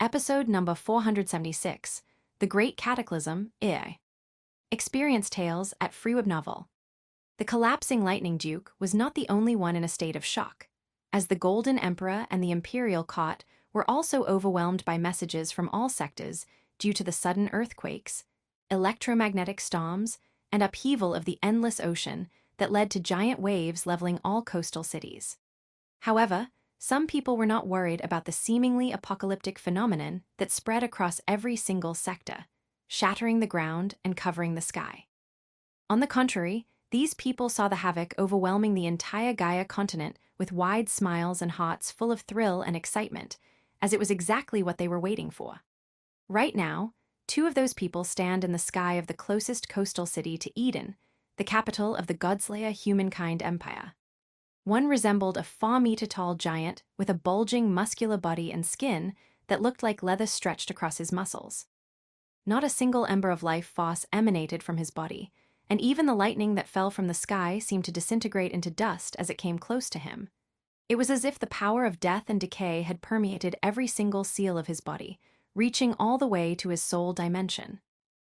Episode number 476, The Great Cataclysm, I. Experience Tales at Freeweb Novel. The collapsing Lightning Duke was not the only one in a state of shock, as the Golden Emperor and the Imperial Court were also overwhelmed by messages from all sectors due to the sudden earthquakes, electromagnetic storms, and upheaval of the endless ocean that led to giant waves leveling all coastal cities. However, some people were not worried about the seemingly apocalyptic phenomenon that spread across every single sector, shattering the ground and covering the sky. On the contrary, these people saw the havoc overwhelming the entire Gaia continent with wide smiles and hearts full of thrill and excitement, as it was exactly what they were waiting for. Right now, two of those people stand in the sky of the closest coastal city to Eden, the capital of the Godslayer humankind empire. One resembled a 4-meter-tall giant with a bulging muscular body and skin that looked like leather stretched across his muscles. Not a single ember of life force emanated from his body, and even the lightning that fell from the sky seemed to disintegrate into dust as it came close to him. It was as if the power of death and decay had permeated every single cell of his body, reaching all the way to his soul dimension.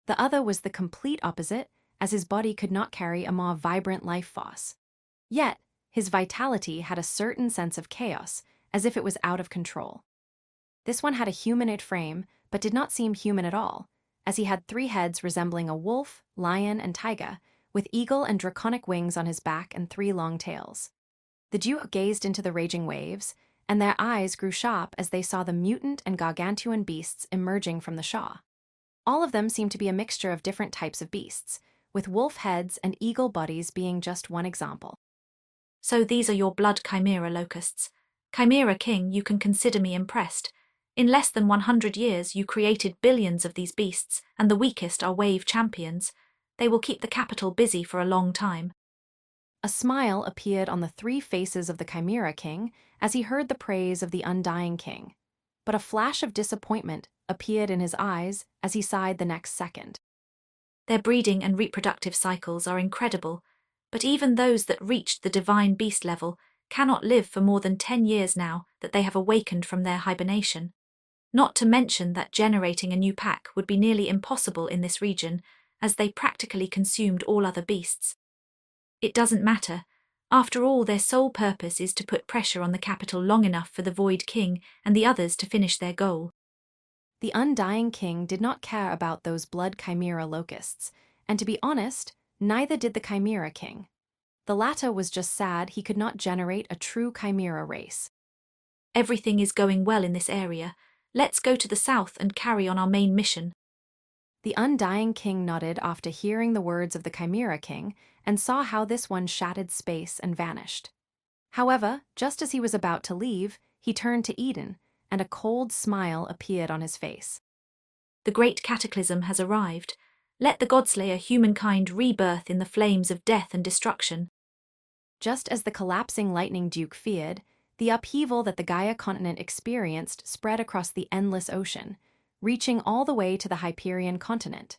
The other was the complete opposite, as his body could not carry a more vibrant life force. Yet, his vitality had a certain sense of chaos, as if it was out of control. This one had a humanoid frame, but did not seem human at all, as he had 3 heads resembling a wolf, lion, and tiger, with eagle and draconic wings on his back and 3 long tails. The Duke gazed into the raging waves, and their eyes grew sharp as they saw the mutant and gargantuan beasts emerging from the shore. All of them seemed to be a mixture of different types of beasts, with wolf heads and eagle bodies being just one example. So these are your blood chimera locusts. Chimera King, you can consider me impressed. In less than 100 years, you created billions of these beasts, and the weakest are wave champions. They will keep the capital busy for a long time. A smile appeared on the 3 faces of the Chimera King as he heard the praise of the Undying King, but a flash of disappointment appeared in his eyes as he sighed the next second. Their breeding and reproductive cycles are incredible, but even those that reached the divine beast level cannot live for more than 10 years now that they have awakened from their hibernation. Not to mention that generating a new pack would be nearly impossible in this region, as they practically consumed all other beasts. It doesn't matter. After all, their sole purpose is to put pressure on the capital long enough for the Void King and the others to finish their goal. The Undying King did not care about those blood chimera locusts, and to be honest, neither did the Chimera King. The latter was just sad he could not generate a true chimera race. Everything is going well in this area. Let's go to the south and carry on our main mission. The Undying King nodded after hearing the words of the Chimera King and saw how this one shattered space and vanished. However, just as he was about to leave, he turned to Eden, and a cold smile appeared on his face. The great cataclysm has arrived. Let the Godslayer humankind rebirth in the flames of death and destruction. Just as the collapsing Lightning Duke feared, the upheaval that the Gaia continent experienced spread across the endless ocean, reaching all the way to the Hyperion continent.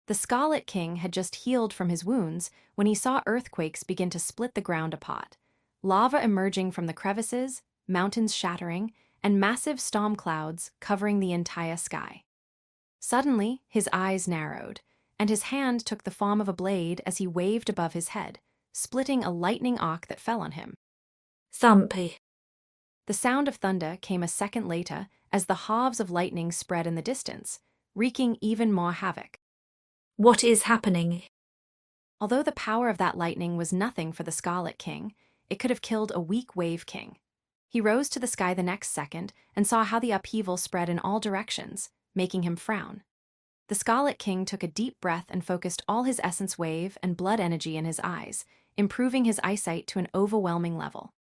The Scarlet King had just healed from his wounds when he saw earthquakes begin to split the ground apart, lava emerging from the crevices, mountains shattering, and massive storm clouds covering the entire sky. Suddenly, his eyes narrowed, and his hand took the form of a blade as he waved above his head, splitting a lightning arc that fell on him. Thumpy. The sound of thunder came a second later as the halves of lightning spread in the distance, wreaking even more havoc. What is happening? Although the power of that lightning was nothing for the Scarlet King, it could have killed a weak Wave King. He rose to the sky the next second and saw how the upheaval spread in all directions, making him frown. The Scarlet King took a deep breath and focused all his essence wave and blood energy in his eyes, improving his eyesight to an overwhelming level.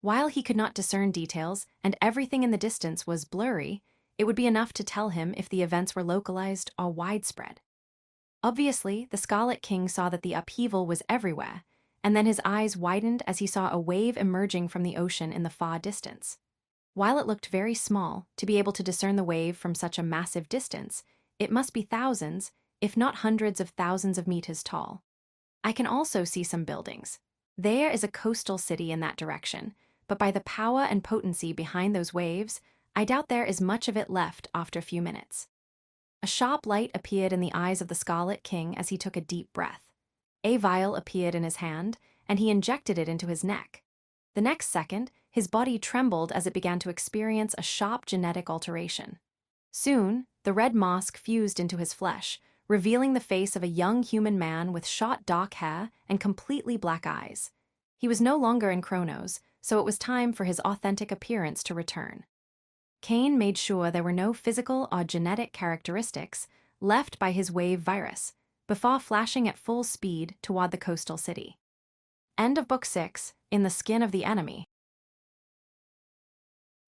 While he could not discern details and everything in the distance was blurry, it would be enough to tell him if the events were localized or widespread. Obviously, the Scarlet King saw that the upheaval was everywhere, and then his eyes widened as he saw a wave emerging from the ocean in the far distance. While it looked very small, to be able to discern the wave from such a massive distance, it must be thousands, if not hundreds of thousands of meters tall. I can also see some buildings. There is a coastal city in that direction, but by the power and potency behind those waves, I doubt there is much of it left after a few minutes. A sharp light appeared in the eyes of the Scarlet King as he took a deep breath. A vial appeared in his hand, and he injected it into his neck. The next second, his body trembled as it began to experience a sharp genetic alteration. Soon, the red mask fused into his flesh, revealing the face of a young human man with short dark hair and completely black eyes. He was no longer in Kronos, so it was time for his authentic appearance to return. Cain made sure there were no physical or genetic characteristics left by his wave virus before flashing at full speed toward the coastal city. End of Book 6, In the Skin of the Enemy.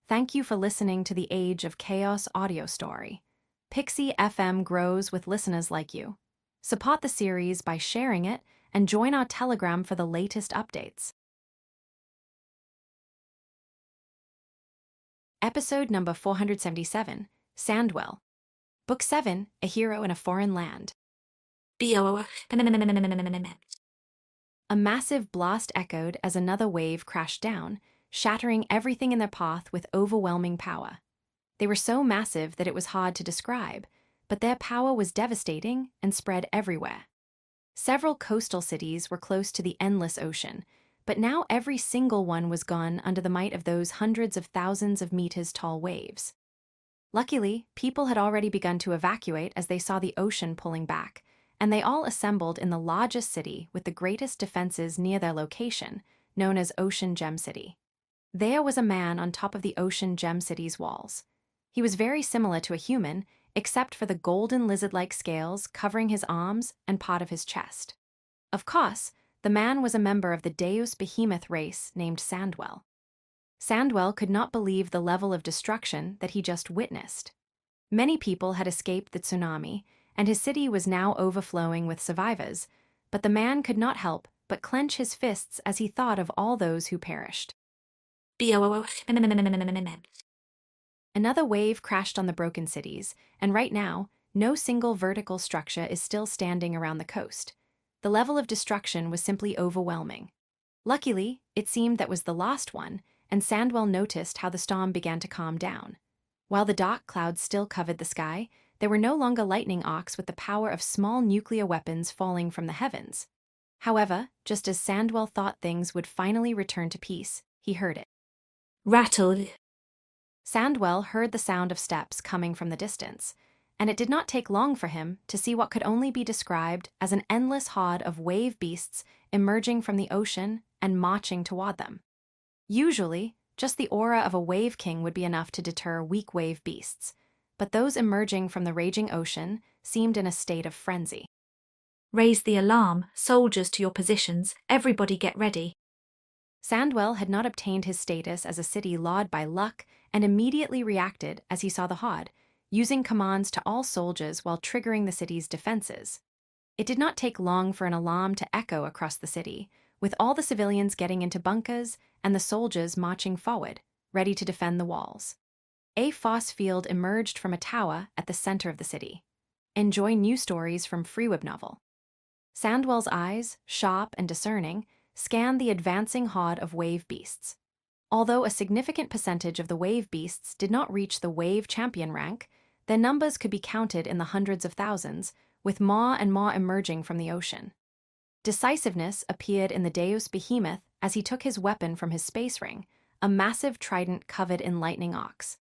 Thank you for listening to the Age of Chaos audio story. Pixie FM grows with listeners like you. Support the series by sharing it and join our Telegram for the latest updates. Episode number 477, Sandwell. Book 7, A Hero in a Foreign Land. A massive blast echoed as another wave crashed down, shattering everything in their path with overwhelming power. They were so massive that it was hard to describe, but their power was devastating and spread everywhere. Several coastal cities were close to the endless ocean, but now every single one was gone under the might of those hundreds of thousands of meters tall waves. Luckily, people had already begun to evacuate as they saw the ocean pulling back, and they all assembled in the largest city with the greatest defenses near their location, known as Ocean Gem City. There was a man on top of the Ocean Gem City's walls. He was very similar to a human, except for the golden lizard-like scales covering his arms and part of his chest. Of course, the man was a member of the Deus Behemoth race named Sandwell. Sandwell could not believe the level of destruction that he just witnessed. Many people had escaped the tsunami, and his city was now overflowing with survivors, but the man could not help but clench his fists as he thought of all those who perished. Another wave crashed on the broken cities, and right now, no single vertical structure is still standing around the coast. The level of destruction was simply overwhelming. Luckily, it seemed that was the last one, and Sandwell noticed how the storm began to calm down. While the dark clouds still covered the sky, there were no longer lightning arcs with the power of small nuclear weapons falling from the heavens. However, just as Sandwell thought things would finally return to peace, he heard it. Rattle. Sandwell heard the sound of steps coming from the distance, and it did not take long for him to see what could only be described as an endless horde of wave beasts emerging from the ocean and marching toward them. Usually, just the aura of a wave king would be enough to deter weak wave beasts, but those emerging from the raging ocean seemed in a state of frenzy. Raise the alarm, soldiers to your positions, everybody get ready. Sandwell had not obtained his status as a city lawed by luck and immediately reacted as he saw the horde, using commands to all soldiers while triggering the city's defenses. It did not take long for an alarm to echo across the city, with all the civilians getting into bunkers and the soldiers marching forward, ready to defend the walls. A force field emerged from a tower at the center of the city. Enjoy new stories from Freeweb Novel. Sandwell's eyes, sharp and discerning, scanned the advancing horde of wave beasts. Although a significant percentage of the wave beasts did not reach the wave champion rank, their numbers could be counted in the hundreds of thousands, with more and more emerging from the ocean. Decisiveness appeared in the Deus Behemoth as he took his weapon from his space ring, a massive trident covered in lightning arcs.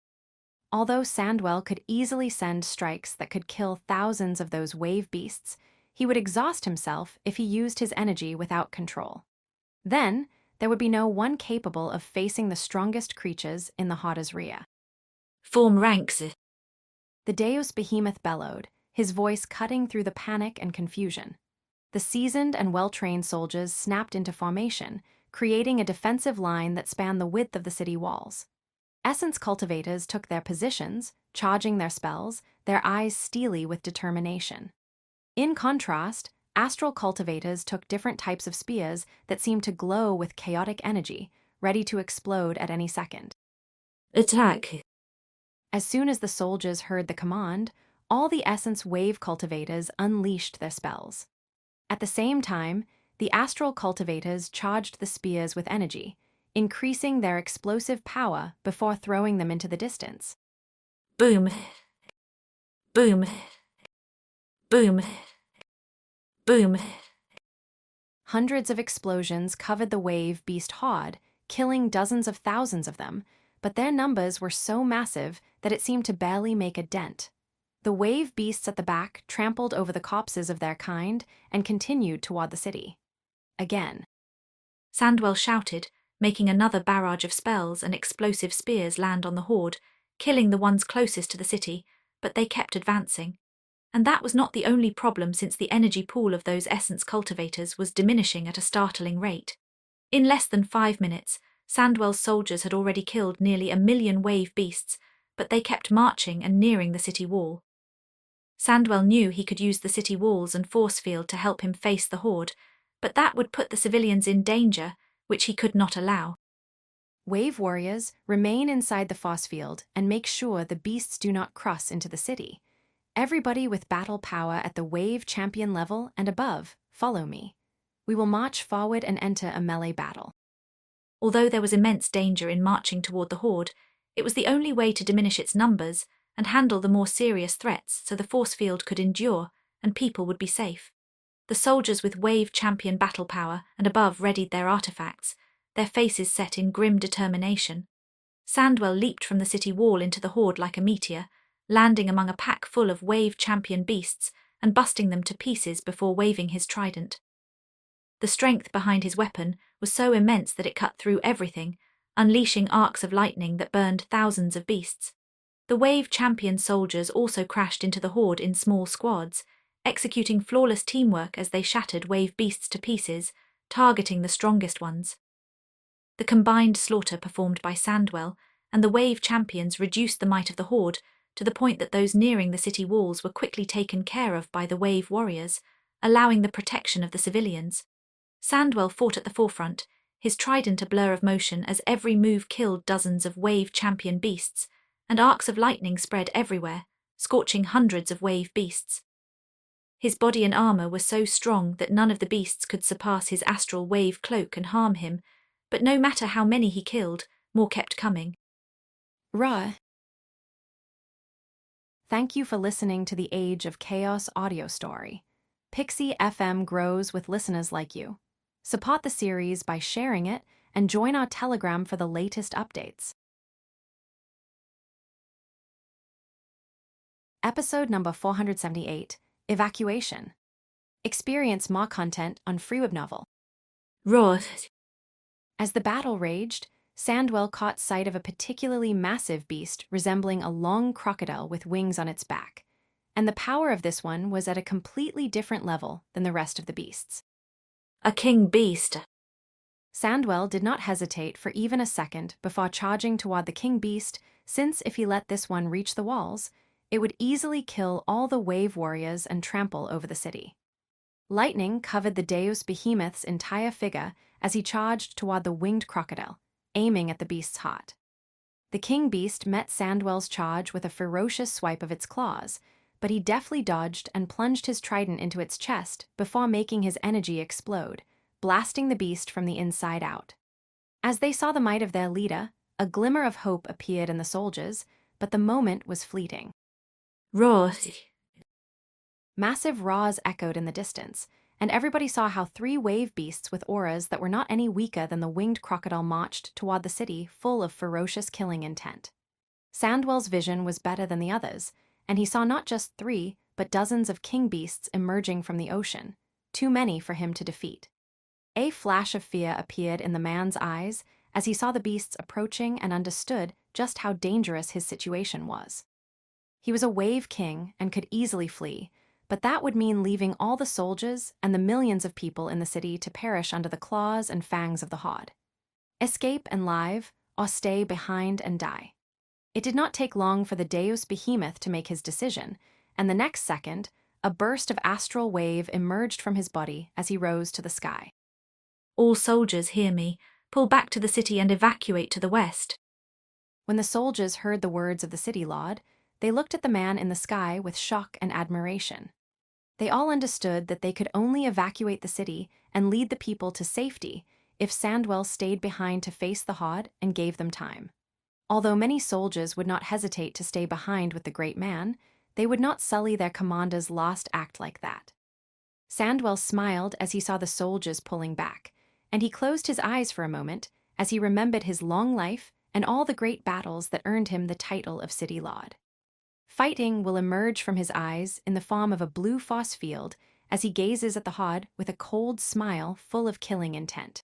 Although Sandwell could easily send strikes that could kill thousands of those wave beasts, he would exhaust himself if he used his energy without control. Then, there would be no one capable of facing the strongest creatures in the horde's rear. Form ranks. The Deus Behemoth bellowed, his voice cutting through the panic and confusion. The seasoned and well-trained soldiers snapped into formation, creating a defensive line that spanned the width of the city walls. Essence cultivators took their positions, charging their spells, their eyes steely with determination. In contrast, astral cultivators took different types of spears that seemed to glow with chaotic energy, ready to explode at any second. Attack. As soon as the soldiers heard the command, all the essence wave cultivators unleashed their spells. At the same time, the astral cultivators charged the spears with energy, increasing their explosive power before throwing them into the distance. Boom. Boom. Boom. Boom. Hundreds of explosions covered the wave beast horde, killing dozens of thousands of them, but their numbers were so massive that it seemed to barely make a dent. The wave beasts at the back trampled over the corpses of their kind and continued toward the city. Again. Sandwell shouted, making another barrage of spells and explosive spears land on the horde, killing the ones closest to the city, but they kept advancing. And that was not the only problem, since the energy pool of those essence cultivators was diminishing at a startling rate. In less than 5 minutes, Sandwell's soldiers had already killed nearly 1 million wave beasts, but they kept marching and nearing the city wall. Sandwell knew he could use the city walls and force field to help him face the horde, but that would put the civilians in danger, which he could not allow. Wave warriors, remain inside the force field and make sure the beasts do not cross into the city. Everybody with battle power at the wave champion level and above, follow me. We will march forward and enter a melee battle. Although there was immense danger in marching toward the horde, it was the only way to diminish its numbers and handle the more serious threats so the force field could endure and people would be safe. The soldiers with wave champion battle power and above readied their artifacts, their faces set in grim determination. Sandwell leaped from the city wall into the horde like a meteor, landing among a pack full of wave champion beasts and busting them to pieces before waving his trident. The strength behind his weapon was so immense that it cut through everything, unleashing arcs of lightning that burned thousands of beasts. The wave champion soldiers also crashed into the horde in small squads, executing flawless teamwork as they shattered wave beasts to pieces, targeting the strongest ones. The combined slaughter performed by Sandwell and the wave champions reduced the might of the horde to the point that those nearing the city walls were quickly taken care of by the wave warriors, allowing the protection of the civilians. Sandwell fought at the forefront, his trident a blur of motion as every move killed dozens of wave champion beasts, and arcs of lightning spread everywhere, scorching hundreds of wave beasts. His body and armor were so strong that none of the beasts could surpass his astral wave cloak and harm him, but no matter how many he killed, more kept coming. Ra. Thank you for listening to the Age of Chaos audio story. Pixie FM grows with listeners like you. Support the series by sharing it and join our Telegram for the latest updates. Episode number 478, Evacuation. Experience more content on Freeweb Novel. Roar. As the battle raged, Sandwell caught sight of a particularly massive beast resembling a long crocodile with wings on its back, and the power of this one was at a completely different level than the rest of the beasts. A king beast. Sandwell did not hesitate for even a second before charging toward the king beast, since if he let this one reach the walls, it would easily kill all the wave warriors and trample over the city. Lightning covered the Deus Behemoth's entire figure as he charged toward the winged crocodile, aiming at the beast's heart. The king beast met Sandwell's charge with a ferocious swipe of its claws, but he deftly dodged and plunged his trident into its chest before making his energy explode, blasting the beast from the inside out. As they saw the might of their leader, a glimmer of hope appeared in the soldiers, but the moment was fleeting. Roar. Massive roars echoed in the distance, and everybody saw how 3 wave beasts with auras that were not any weaker than the winged crocodile marched toward the city full of ferocious killing intent. Sandwell's vision was better than the others, and he saw not just 3, but dozens of king beasts emerging from the ocean, too many for him to defeat. A flash of fear appeared in the man's eyes as he saw the beasts approaching and understood just how dangerous his situation was. He was a wave king and could easily flee, but that would mean leaving all the soldiers and the millions of people in the city to perish under the claws and fangs of the horde. Escape and live, or stay behind and die. It did not take long for the Deus Behemoth to make his decision, and the next second, a burst of astral wave emerged from his body as he rose to the sky. All soldiers, hear me. Pull back to the city and evacuate to the west. When the soldiers heard the words of the city lord, they looked at the man in the sky with shock and admiration. They all understood that they could only evacuate the city and lead the people to safety if Sandwell stayed behind to face the Hod and gave them time. Although many soldiers would not hesitate to stay behind with the great man, they would not sully their commander's last act like that. Sandwell smiled as he saw the soldiers pulling back, and he closed his eyes for a moment as he remembered his long life and all the great battles that earned him the title of City Lord. Fighting will emerge from his eyes in the form of a blue force field as he gazes at the Hod with a cold smile full of killing intent.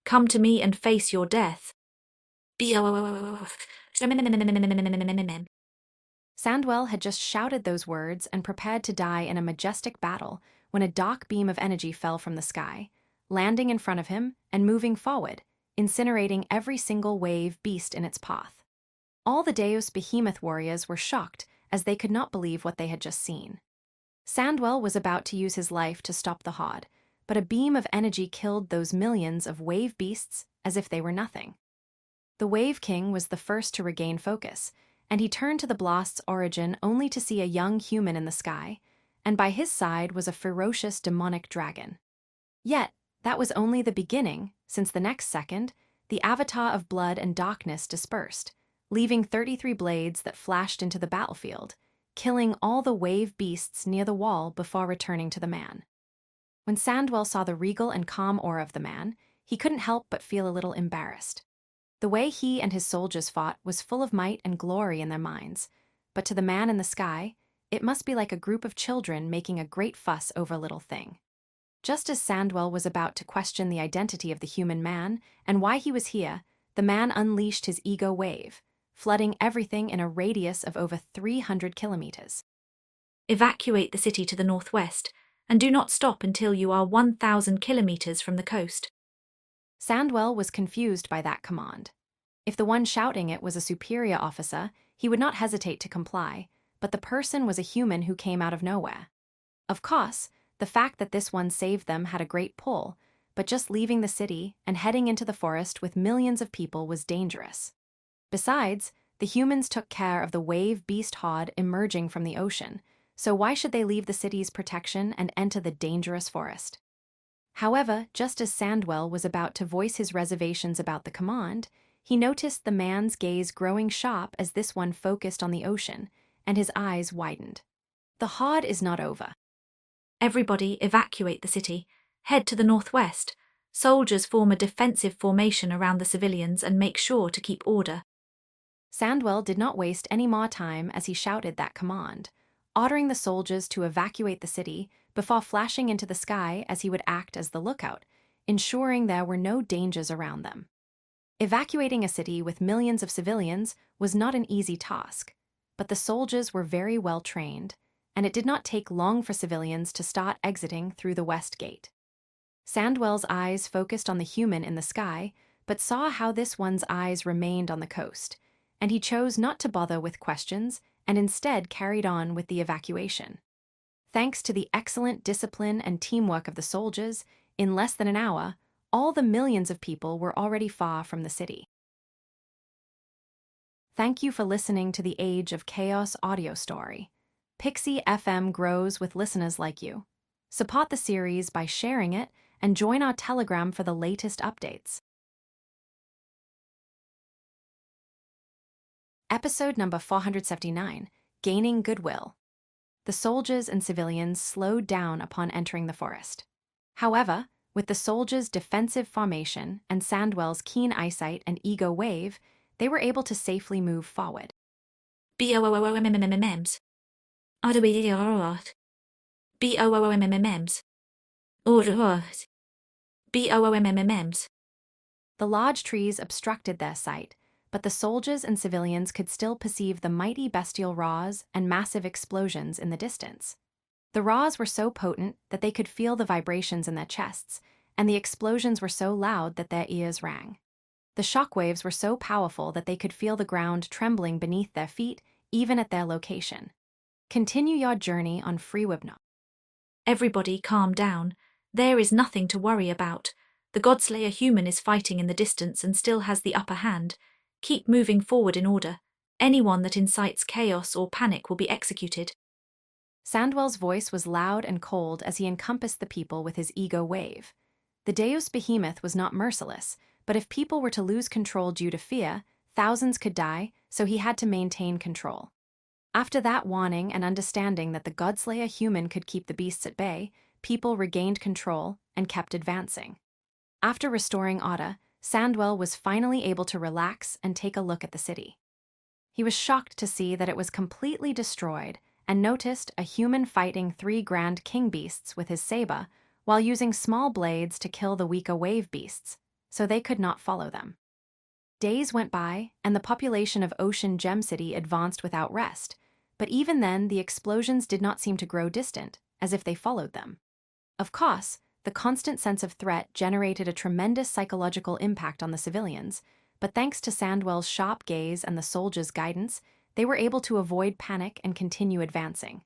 Come to me and face your death. Sandwell had just shouted those words and prepared to die in a majestic battle when a dark beam of energy fell from the sky, landing in front of him and moving forward, incinerating every single wave beast in its path. All the Deus Behemoth warriors were shocked as they could not believe what they had just seen. Sandwell was about to use his life to stop the Hod, but a beam of energy killed those millions of wave beasts as if they were nothing. The Wave King was the first to regain focus, and he turned to the blast's origin only to see a young human in the sky, and by his side was a ferocious demonic dragon. Yet, that was only the beginning, since the next second, the avatar of blood and darkness dispersed, leaving 33 blades that flashed into the battlefield, killing all the wave beasts near the wall before returning to the man. When Sandwell saw the regal and calm aura of the man, he couldn't help but feel a little embarrassed. The way he and his soldiers fought was full of might and glory in their minds, but to the man in the sky, it must be like a group of children making a great fuss over a little thing. Just as Sandwell was about to question the identity of the human man and why he was here, the man unleashed his ego wave, flooding everything in a radius of over 300 kilometers. Evacuate the city to the northwest, and do not stop until you are 1,000 kilometers from the coast. Sandwell was confused by that command. If the one shouting it was a superior officer, he would not hesitate to comply, but the person was a human who came out of nowhere. Of course, the fact that this one saved them had a great pull, but just leaving the city and heading into the forest with millions of people was dangerous. Besides, the humans took care of the wave beast Hod emerging from the ocean, so why should they leave the city's protection and enter the dangerous forest? However, just as Sandwell was about to voice his reservations about the command, he noticed the man's gaze growing sharp as this one focused on the ocean, and his eyes widened. The Hod is not over. Everybody evacuate the city. Head to the northwest. Soldiers form a defensive formation around the civilians and make sure to keep order. Sandwell did not waste any more time as he shouted that command, ordering the soldiers to evacuate the city before flashing into the sky as he would act as the lookout, ensuring there were no dangers around them. Evacuating a city with millions of civilians was not an easy task, but the soldiers were very well trained, and it did not take long for civilians to start exiting through the west gate. Sandwell's eyes focused on the human in the sky, but saw how this one's eyes remained on the coast, and he chose not to bother with questions and instead carried on with the evacuation. Thanks to the excellent discipline and teamwork of the soldiers, in less than an hour, all the millions of people were already far from the city. Thank you for listening to the Age of Chaos audio story. Pixie FM grows with listeners like you. Support the series by sharing it and join our Telegram for the latest updates. Episode number 479, Gaining Goodwill. The soldiers and civilians slowed down upon entering the forest. However, with the soldiers' defensive formation and Sandwell's keen eyesight and ego wave, they were able to safely move forward. B-O-O-O-M-M-M-M-Ms. B-O-O-O-M-M-M-Ms. B-O-O-O-M-M-Ms. The large trees obstructed their sight, but the soldiers and civilians could still perceive the mighty bestial roars and massive explosions in the distance. The roars were so potent that they could feel the vibrations in their chests, and the explosions were so loud that their ears rang. The shockwaves were so powerful that they could feel the ground trembling beneath their feet, even at their location. Continue your journey on Freewibnop. Everybody calm down. There is nothing to worry about. The Godslayer human is fighting in the distance and still has the upper hand. Keep moving forward in order. Anyone that incites chaos or panic will be executed. Sandwell's voice was loud and cold as he encompassed the people with his ego wave. The Deus Behemoth was not merciless, but if people were to lose control due to fear, thousands could die, so he had to maintain control. After that warning and understanding that the Godslayer human could keep the beasts at bay, people regained control and kept advancing. After restoring order, Sandwell was finally able to relax and take a look at the city. He was shocked to see that it was completely destroyed and noticed a human fighting 3 grand king beasts with his saber while using small blades to kill the weaker wave beasts, so they could not follow them. Days went by, and the population of Ocean Gem City advanced without rest, but even then the explosions did not seem to grow distant, as if they followed them. Of course, the constant sense of threat generated a tremendous psychological impact on the civilians, but thanks to Sandwell's sharp gaze and the soldiers' guidance, they were able to avoid panic and continue advancing.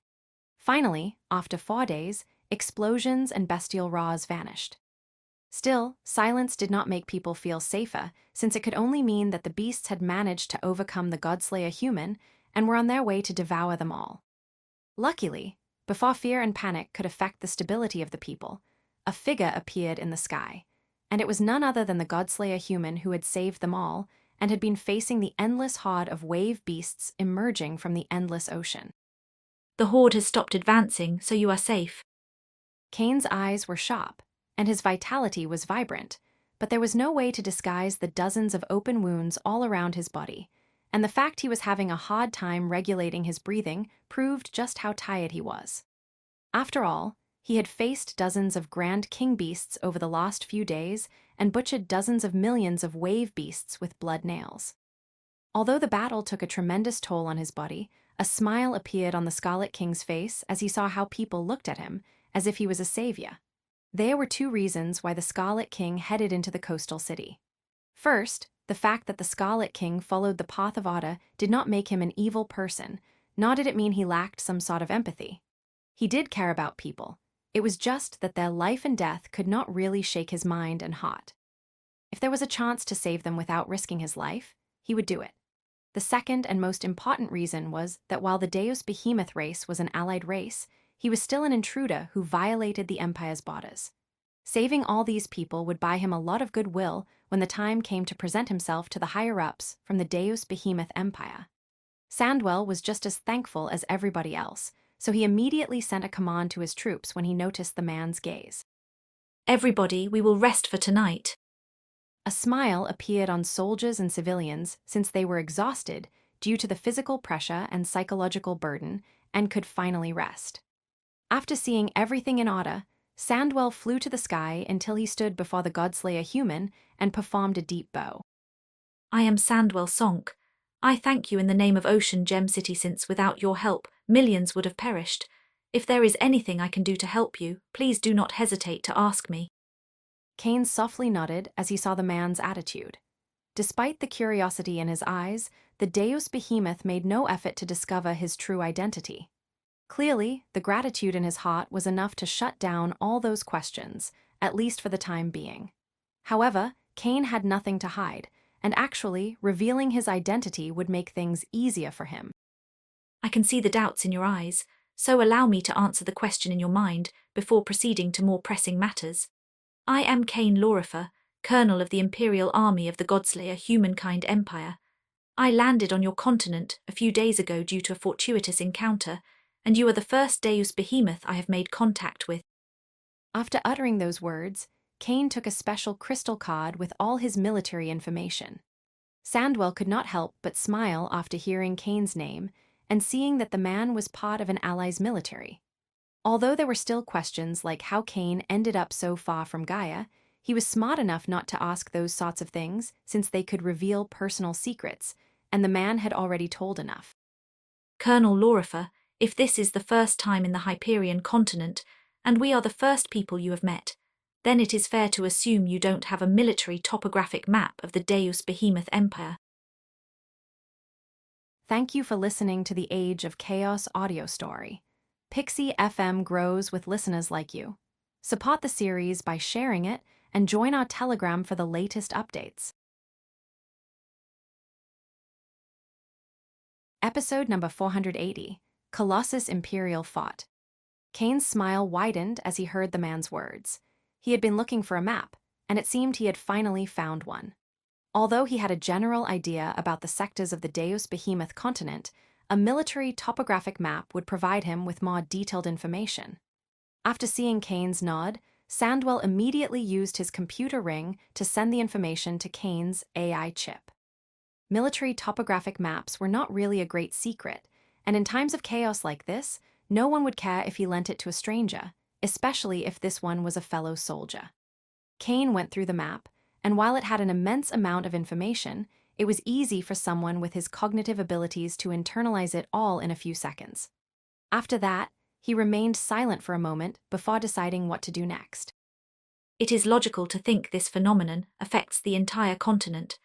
Finally, after 4 days, explosions and bestial roars vanished. Still, silence did not make people feel safer, since it could only mean that the beasts had managed to overcome the Godslayer human and were on their way to devour them all. Luckily, before fear and panic could affect the stability of the people, a figure appeared in the sky, and it was none other than the Godslayer human who had saved them all and had been facing the endless horde of wave beasts emerging from the endless ocean. The horde has stopped advancing, so you are safe. Kane's eyes were sharp, and his vitality was vibrant, but there was no way to disguise the dozens of open wounds all around his body, and the fact he was having a hard time regulating his breathing proved just how tired he was. After all, he had faced dozens of grand king beasts over the last few days and butchered dozens of millions of wave beasts with blood nails. Although the battle took a tremendous toll on his body, a smile appeared on the Scarlet King's face as he saw how people looked at him, as if he was a savior. There were 2 reasons why the Scarlet King headed into the coastal city. First, the fact that the Scarlet King followed the path of order did not make him an evil person, nor did it mean he lacked some sort of empathy. He did care about people. It was just that their life and death could not really shake his mind and heart. If there was a chance to save them without risking his life, he would do it. The second and most important reason was that while the Deus Behemoth race was an allied race, he was still an intruder who violated the Empire's borders. Saving all these people would buy him a lot of goodwill when the time came to present himself to the higher-ups from the Deus Behemoth Empire. Sandwell was just as thankful as everybody else, so he immediately sent a command to his troops when he noticed the man's gaze. Everybody, we will rest for tonight. A smile appeared on soldiers and civilians since they were exhausted due to the physical pressure and psychological burden and could finally rest. After seeing everything in order, Sandwell flew to the sky until he stood before the Godslayer human and performed a deep bow. I am Sandwell Sonk. I thank you in the name of Ocean Gem City, since without your help, millions would have perished. If there is anything I can do to help you, please do not hesitate to ask me. Kane softly nodded as he saw the man's attitude. Despite the curiosity in his eyes, the Deus Behemoth made no effort to discover his true identity. Clearly, the gratitude in his heart was enough to shut down all those questions, at least for the time being. However, Kane had nothing to hide, and actually, revealing his identity would make things easier for him. I can see the doubts in your eyes, so allow me to answer the question in your mind before proceeding to more pressing matters. I am Kane Lorifer, Colonel of the Imperial Army of the Godslayer Humankind Empire. I landed on your continent a few days ago due to a fortuitous encounter, and you are the first Deus Behemoth I have made contact with. After uttering those words, Kane took a special crystal card with all his military information. Sandwell could not help but smile after hearing Kane's name and seeing that the man was part of an ally's military. Although there were still questions like how Kane ended up so far from Gaia, he was smart enough not to ask those sorts of things since they could reveal personal secrets, and the man had already told enough. Colonel Lorifer, if this is the first time in the Hyperion continent, and we are the first people you have met, then it is fair to assume you don't have a military topographic map of the Deus Behemoth Empire. Thank you for listening to the Age of Chaos audio story. Pixie FM grows with listeners like you. Support the series by sharing it and join our Telegram for the latest updates. Episode number 480, Colossus Imperial Fought. Kane's smile widened as he heard the man's words. He had been looking for a map, and it seemed he had finally found one. Although he had a general idea about the sectors of the Deus Behemoth continent, a military topographic map would provide him with more detailed information. After seeing Kane's nod, Sandwell immediately used his computer ring to send the information to Kane's AI chip. Military topographic maps were not really a great secret, and in times of chaos like this, no one would care if he lent it to a stranger, especially if this one was a fellow soldier. Kane went through the map, and while it had an immense amount of information, it was easy for someone with his cognitive abilities to internalize it all in a few seconds. After that, he remained silent for a moment before deciding what to do next. It is logical to think this phenomenon affects the entire continent.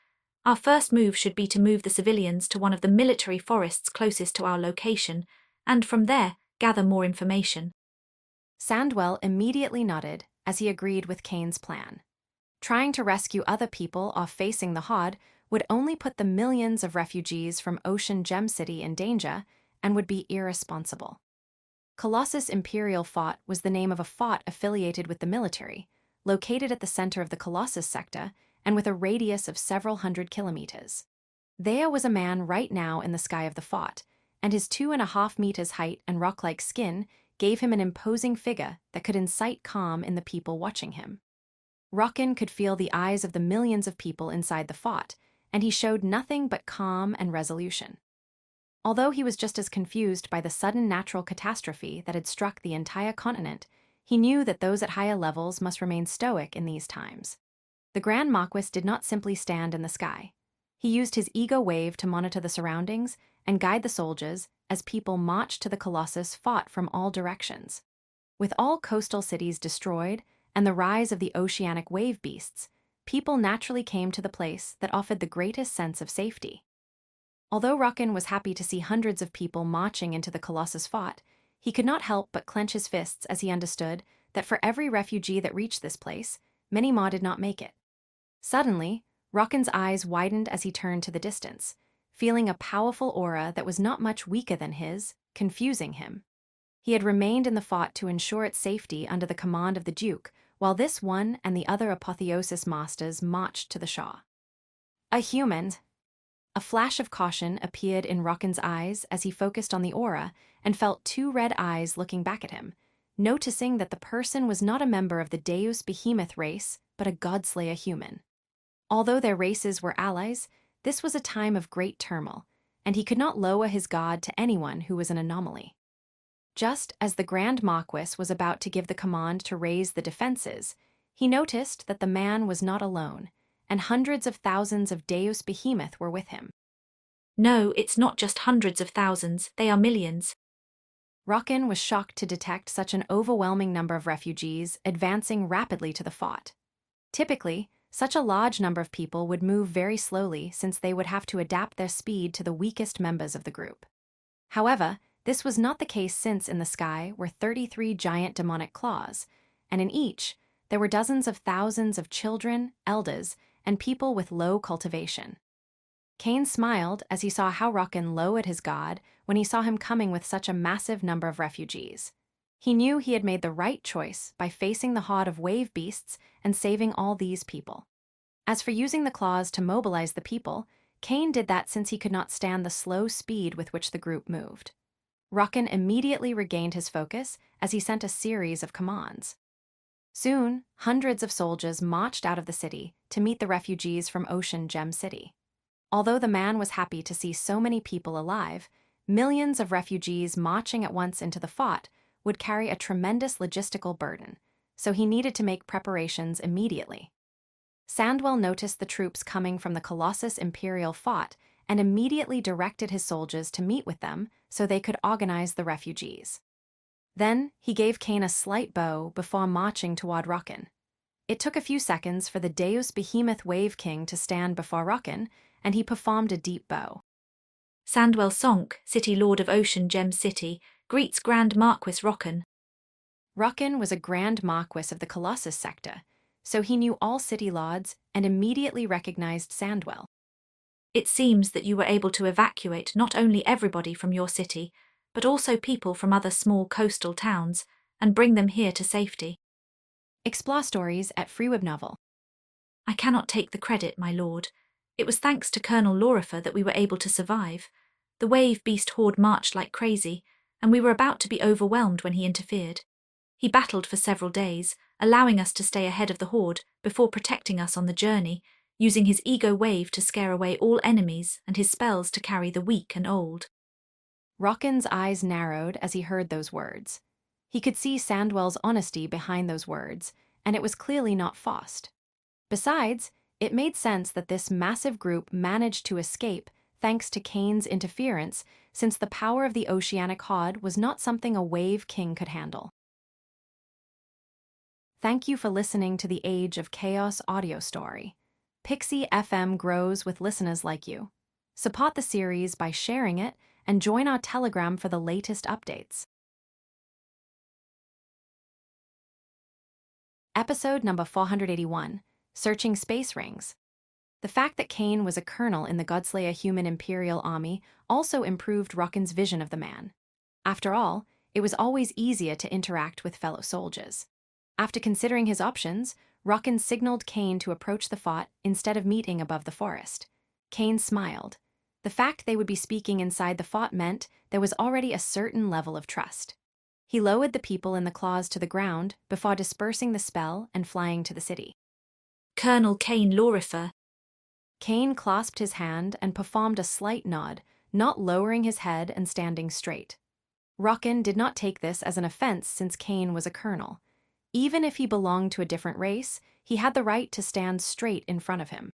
Our first move should be to move the civilians to one of the military forests closest to our location, and from there, gather more information. Sandwell immediately nodded as he agreed with Kane's plan. Trying to rescue other people off facing the Horde would only put the millions of refugees from Ocean Gem City in danger and would be irresponsible. Colossus Imperial Fort was the name of a fort affiliated with the military, located at the center of the Colossus sector and with a radius of several hundred kilometers. There was a man right now in the sky of the fort, and his 2.5 meters height and rock-like skin gave him an imposing figure that could incite calm in the people watching him. Rocken could feel the eyes of the millions of people inside the fort, and he showed nothing but calm and resolution. Although he was just as confused by the sudden natural catastrophe that had struck the entire continent, he knew that those at higher levels must remain stoic in these times. The Grand Marquis did not simply stand in the sky. He used his ego wave to monitor the surroundings and guide the soldiers as people marched to the Colossus fort from all directions. With all coastal cities destroyed and the rise of the oceanic wave beasts, people naturally came to the place that offered the greatest sense of safety. Although Rocken was happy to see hundreds of people marching into the Colossus fort, he could not help but clench his fists as he understood that for every refugee that reached this place, many more did not make it. Suddenly, Rocken's eyes widened as he turned to the distance, feeling a powerful aura that was not much weaker than his, confusing him. He had remained in the fort to ensure its safety under the command of the Duke, while this one and the other Apotheosis masters marched to the shore. A human. A flash of caution appeared in Rocken's eyes as he focused on the aura and felt 2 red eyes looking back at him, noticing that the person was not a member of the Deus Behemoth race, but a Godslayer human. Although their races were allies, this was a time of great turmoil, and he could not lower his guard to anyone who was an anomaly. Just as the Grand Marquis was about to give the command to raise the defenses, he noticed that the man was not alone, and hundreds of thousands of Deus Behemoth were with him. No, it's not just hundreds of thousands, they are millions. Rocken was shocked to detect such an overwhelming number of refugees advancing rapidly to the fort. Typically, such a large number of people would move very slowly since they would have to adapt their speed to the weakest members of the group. However, this was not the case since in the sky were 33 giant demonic claws, and in each, there were dozens of thousands of children, elders, and people with low cultivation. Kane smiled as he saw how Rocken lowered his guard when he saw him coming with such a massive number of refugees. He knew he had made the right choice by facing the horde of wave beasts and saving all these people. As for using the claws to mobilize the people, Kane did that since he could not stand the slow speed with which the group moved. Rocken immediately regained his focus as he sent a series of commands. Soon, hundreds of soldiers marched out of the city to meet the refugees from Ocean Gem City. Although the man was happy to see so many people alive, millions of refugees marching at once into the fort would carry a tremendous logistical burden, so he needed to make preparations immediately. Sandwell noticed the troops coming from the Colossus Imperial Fort and immediately directed his soldiers to meet with them so they could organize the refugees. Then, he gave Kane a slight bow before marching toward Rocken. It took a few seconds for the Deus Behemoth Wave King to stand before Rocken, and he performed a deep bow. Sandwell Sonk, City Lord of Ocean Gem City, greets Grand Marquis Rocken. Rocken was a Grand Marquis of the Colossus sector, so he knew all city lords and immediately recognized Sandwell. It seems that you were able to evacuate not only everybody from your city, but also people from other small coastal towns, and bring them here to safety. Explore stories at Freeweb Novel. I cannot take the credit, my lord. It was thanks to Colonel Lorifer that we were able to survive. The wave beast horde marched like crazy, and we were about to be overwhelmed when he interfered. He battled for several days, allowing us to stay ahead of the horde before protecting us on the journey, using his ego wave to scare away all enemies and his spells to carry the weak and old. Rockin's eyes narrowed as he heard those words. He could see Sandwell's honesty behind those words, and it was clearly not Faust. Besides, it made sense that this massive group managed to escape thanks to Kane's interference, since the power of the Oceanic Horde was not something a Wave King could handle. Thank you for listening to the Age of Chaos audio story. Pixie FM grows with listeners like you. Support the series by sharing it and join our Telegram for the latest updates. Episode number 481, Searching Space Rings. The fact that Kane was a colonel in the Godslayer human Imperial Army also improved Rockin's vision of the man. After all, it was always easier to interact with fellow soldiers. After considering his options, Rockin signaled Kane to approach the fort instead of meeting above the forest. Kane smiled. The fact they would be speaking inside the fort meant there was already a certain level of trust. He lowered the people in the claws to the ground before dispersing the spell and flying to the city. Colonel Kane Lorifer. Kane clasped his hand and performed a slight nod, not lowering his head and standing straight. Rockin did not take this as an offense since Kane was a colonel. Even if he belonged to a different race, he had the right to stand straight in front of him.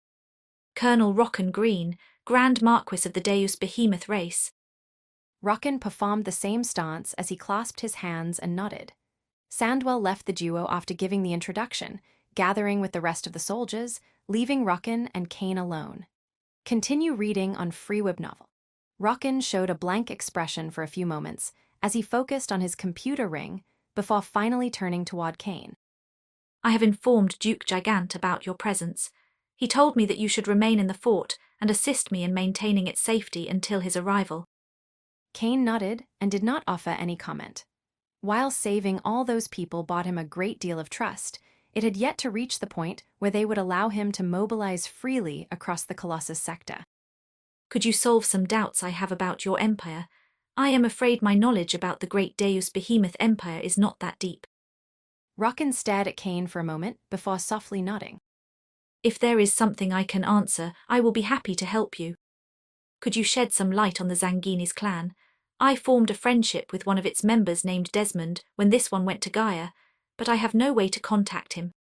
Colonel Rockin Green, Grand Marquis of the Deus Behemoth race. Rockin performed the same stance as he clasped his hands and nodded. Sandwell left the duo after giving the introduction, gathering with the rest of the soldiers, leaving Rockin and Kane alone. Continue reading on Freeweb Novel. Rockin showed a blank expression for a few moments as he focused on his computer ring before finally turning toward Kane. I have informed Duke Gigant about your presence. He told me that you should remain in the fort and assist me in maintaining its safety until his arrival. Kane nodded and did not offer any comment. While saving all those people bought him a great deal of trust, it had yet to reach the point where they would allow him to mobilize freely across the Colossus sector. Could you solve some doubts I have about your empire? I am afraid my knowledge about the great Deus Behemoth Empire is not that deep. Rockin stared at Kane for a moment before softly nodding. If there is something I can answer, I will be happy to help you. Could you shed some light on the Zanginis clan? I formed a friendship with one of its members named Desmond when this one went to Gaia, but I have no way to contact him.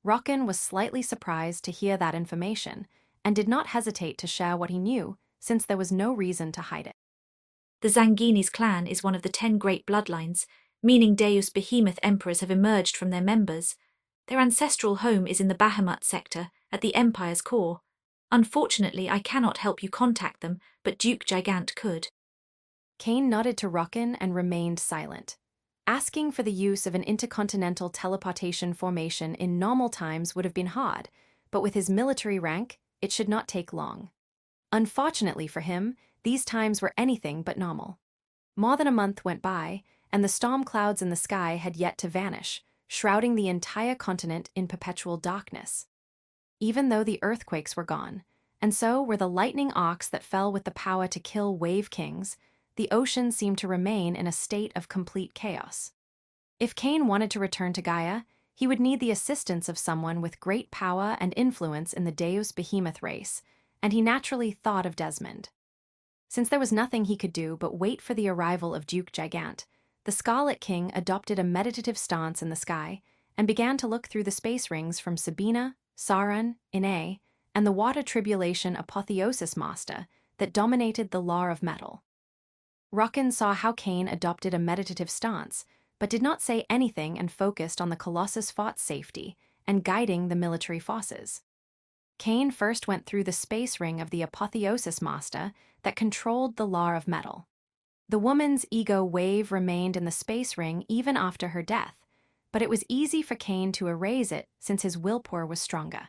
Rockin was slightly surprised to hear that information and did not hesitate to share what he knew, since there was no reason to hide it. The Zanginis clan is one of the 10 great bloodlines, meaning Deus Behemoth emperors have emerged from their members. Their ancestral home is in the Bahamut sector, at the Empire's core. Unfortunately, I cannot help you contact them, but Duke Gigant could. Kane nodded to Rockin and remained silent. Asking for the use of an intercontinental teleportation formation in normal times would have been hard, but with his military rank, it should not take long. Unfortunately for him, these times were anything but normal. More than a month went by, and the storm clouds in the sky had yet to vanish, shrouding the entire continent in perpetual darkness. Even though the earthquakes were gone, and so were the lightning arcs that fell with the power to kill wave kings, the ocean seemed to remain in a state of complete chaos. If Kane wanted to return to Gaia, he would need the assistance of someone with great power and influence in the Deus Behemoth race, and he naturally thought of Desmond. Since there was nothing he could do but wait for the arrival of Duke Gigant, the Scarlet King adopted a meditative stance in the sky and began to look through the space rings from Sabina, Sauron, Ine, and the water tribulation Apotheosis Master that dominated the law of metal. Rockin saw how Kane adopted a meditative stance, but did not say anything and focused on the Colossus fort's safety and guiding the military forces. Kane first went through the space ring of the Apotheosis Master that controlled the law of metal. The woman's ego wave remained in the space ring even after her death, but it was easy for Kane to erase it since his willpower was stronger.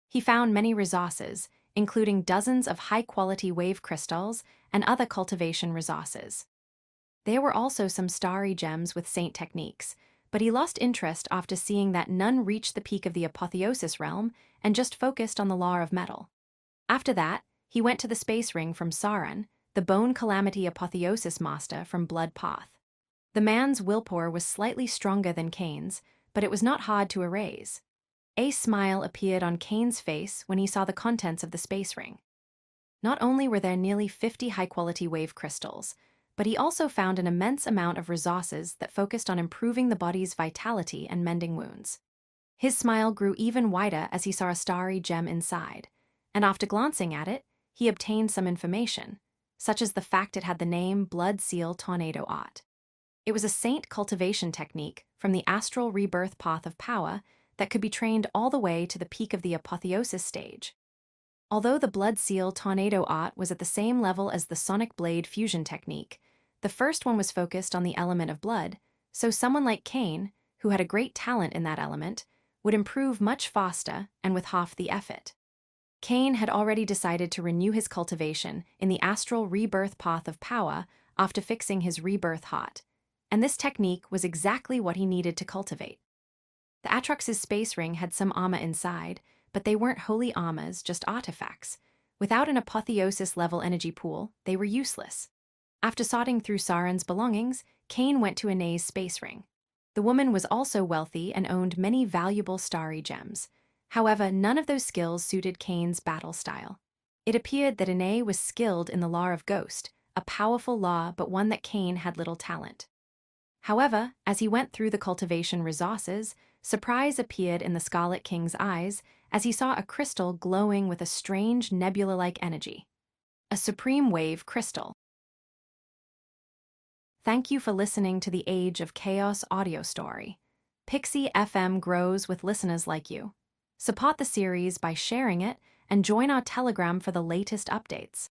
He found many resources, including dozens of high-quality wave crystals and other cultivation resources. There were also some starry gems with saint techniques, but he lost interest after seeing that none reached the peak of the apotheosis realm and just focused on the law of metal. After that, he went to the space ring from Sauron, the Bone Calamity Apotheosis Master from Blood Path. The man's willpower was slightly stronger than Kane's, but it was not hard to erase. A smile appeared on Kane's face when he saw the contents of the space ring. Not only were there nearly 50 high-quality wave crystals, but he also found an immense amount of resources that focused on improving the body's vitality and mending wounds. His smile grew even wider as he saw a starry gem inside, and after glancing at it, he obtained some information, such as the fact it had the name Blood Seal Tornado Art. It was a saint cultivation technique from the astral rebirth path of power that could be trained all the way to the peak of the apotheosis stage. Although the Blood Seal Tornado Art was at the same level as the Sonic Blade fusion technique, the first one was focused on the element of blood, so someone like Kane, who had a great talent in that element, would improve much faster and with half the effort. Kane had already decided to renew his cultivation in the astral rebirth path of power after fixing his rebirth heart, and this technique was exactly what he needed to cultivate. The Atrox's space ring had some armor inside, but they weren't holy armors, just artifacts. Without an apotheosis-level energy pool, they were useless. After sorting through Sauron's belongings, Kane went to Anae's space ring. The woman was also wealthy and owned many valuable starry gems. However, none of those skills suited Kane's battle style. It appeared that Anae was skilled in the Law of Ghost, a powerful law but one that Kane had little talent. However, as he went through the cultivation resources, surprise appeared in the Scarlet King's eyes as he saw a crystal glowing with a strange nebula-like energy. A Supreme Wave Crystal. Thank you for listening to the Age of Chaos audio story. Pixie FM grows with listeners like you. Support the series by sharing it and join our Telegram for the latest updates.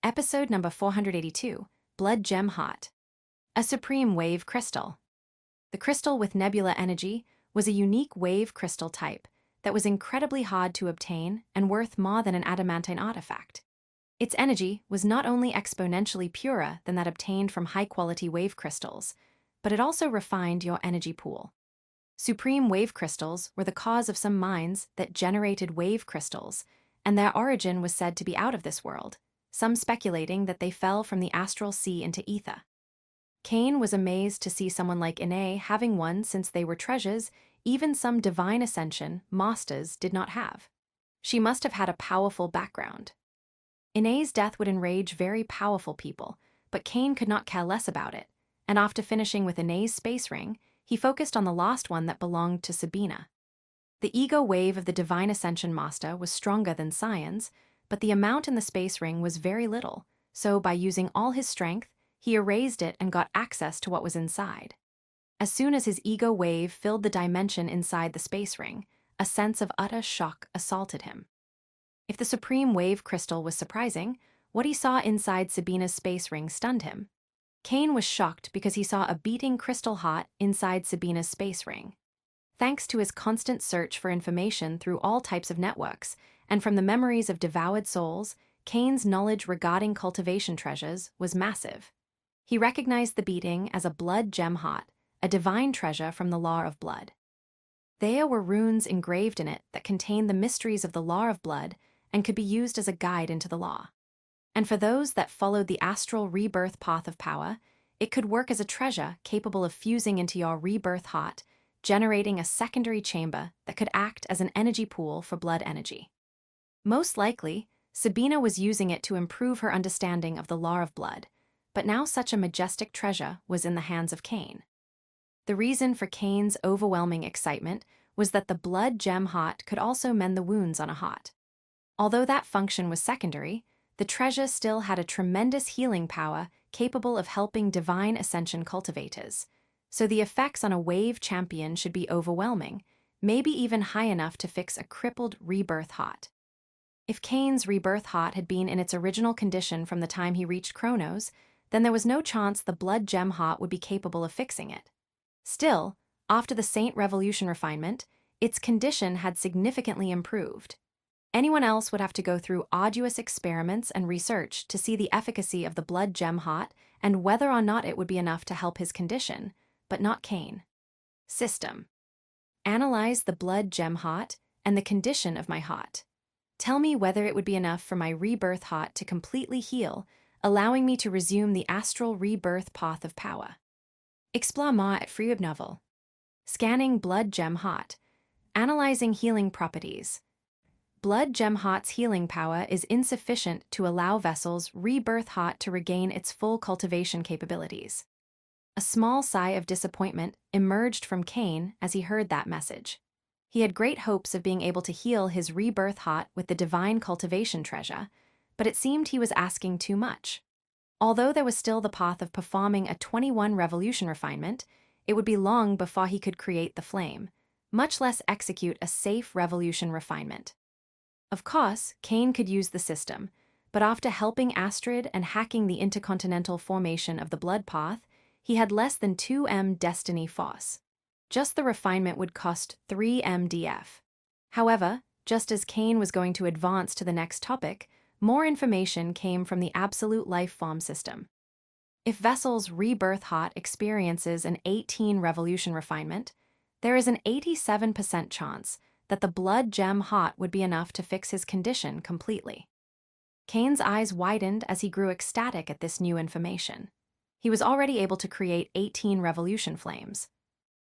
Episode number 482, Blood Gem Heart. A Supreme Wave Crystal. The crystal with nebula energy was a unique wave crystal type that was incredibly hard to obtain and worth more than an adamantine artifact. Its energy was not only exponentially purer than that obtained from high-quality wave crystals, but it also refined your energy pool. Supreme wave crystals were the cause of some mines that generated wave crystals, and their origin was said to be out of this world, some speculating that they fell from the astral sea into ether. Kane was amazed to see someone like Anae having one since they were treasures even some divine ascension masters did not have. She must have had a powerful background. Anae's death would enrage very powerful people, but Kane could not care less about it, and after finishing with Anae's space ring, he focused on the lost one that belonged to Sabina. The ego wave of the Divine Ascension Master was stronger than Sion's, but the amount in the space ring was very little, so by using all his strength, he erased it and got access to what was inside. As soon as his ego wave filled the dimension inside the space ring, a sense of utter shock assaulted him. If the Supreme Wave Crystal was surprising, what he saw inside Sabina's space ring stunned him. Kane was shocked because he saw a beating crystal heart inside Sabina's space ring. Thanks to his constant search for information through all types of networks, and from the memories of devoured souls, Kane's knowledge regarding cultivation treasures was massive. He recognized the beating as a blood gem heart, a divine treasure from the Law of Blood. There were runes engraved in it that contained the mysteries of the Law of Blood and could be used as a guide into the law. And for those that followed the astral rebirth path of power, it could work as a treasure capable of fusing into your rebirth heart, generating a secondary chamber that could act as an energy pool for blood energy. Most likely, Sabina was using it to improve her understanding of the Law of Blood, but now such a majestic treasure was in the hands of Kane. The reason for Kane's overwhelming excitement was that the blood gem heart could also mend the wounds on a heart. Although that function was secondary, the treasure still had a tremendous healing power capable of helping divine ascension cultivators, so the effects on a wave champion should be overwhelming, maybe even high enough to fix a crippled rebirth heart. If Kane's rebirth heart had been in its original condition from the time he reached Kronos, then there was no chance the blood gem heart would be capable of fixing it. Still, after the Saint Revolution refinement, its condition had significantly improved. Anyone else would have to go through arduous experiments and research to see the efficacy of the blood gem heart and whether or not it would be enough to help his condition, but not Cain. System. Analyze the blood gem heart and the condition of my heart. Tell me whether it would be enough for my rebirth heart to completely heal, allowing me to resume the astral rebirth path of power. Explore more at Freeweb Novel. Scanning blood gem heart. Analyzing healing properties. Blood gem heart's healing power is insufficient to allow Vessel's rebirth heart to regain its full cultivation capabilities. A small sigh of disappointment emerged from Cain as he heard that message. He had great hopes of being able to heal his rebirth heart with the divine cultivation treasure, but it seemed he was asking too much. Although there was still the path of performing a 21 revolution refinement, it would be long before he could create the flame, much less execute a safe revolution refinement. Of course, Cain could use the system, but after helping Astrid and hacking the intercontinental formation of the blood path, he had less than 2M destiny force. Just the refinement would cost 3 MDF. However, just as Cain was going to advance to the next topic, more information came from the absolute life form system. If Vessel's rebirth heart experiences an 18 revolution refinement, there is an 87% chance that the blood gem heart would be enough to fix his condition completely. Cain's eyes widened as he grew ecstatic at this new information. He was already able to create 18 revolution flames.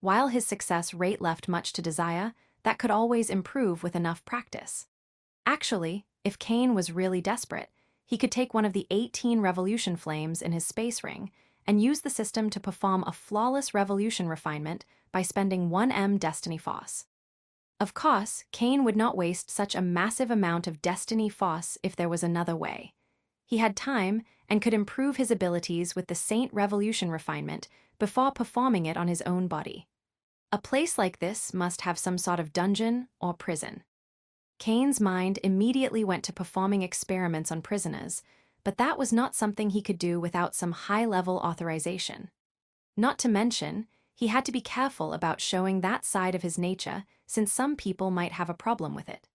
While his success rate left much to desire, that could always improve with enough practice. Actually, if Cain was really desperate, he could take one of the 18 revolution flames in his space ring and use the system to perform a flawless revolution refinement by spending 1M destiny force. Of course, Cain would not waste such a massive amount of destiny force if there was another way. He had time and could improve his abilities with the Saint Revolution refinement before performing it on his own body. A place like this must have some sort of dungeon or prison. Cain's mind immediately went to performing experiments on prisoners, but that was not something he could do without some high-level authorization. Not to mention, he had to be careful about showing that side of his nature, since some people might have a problem with it.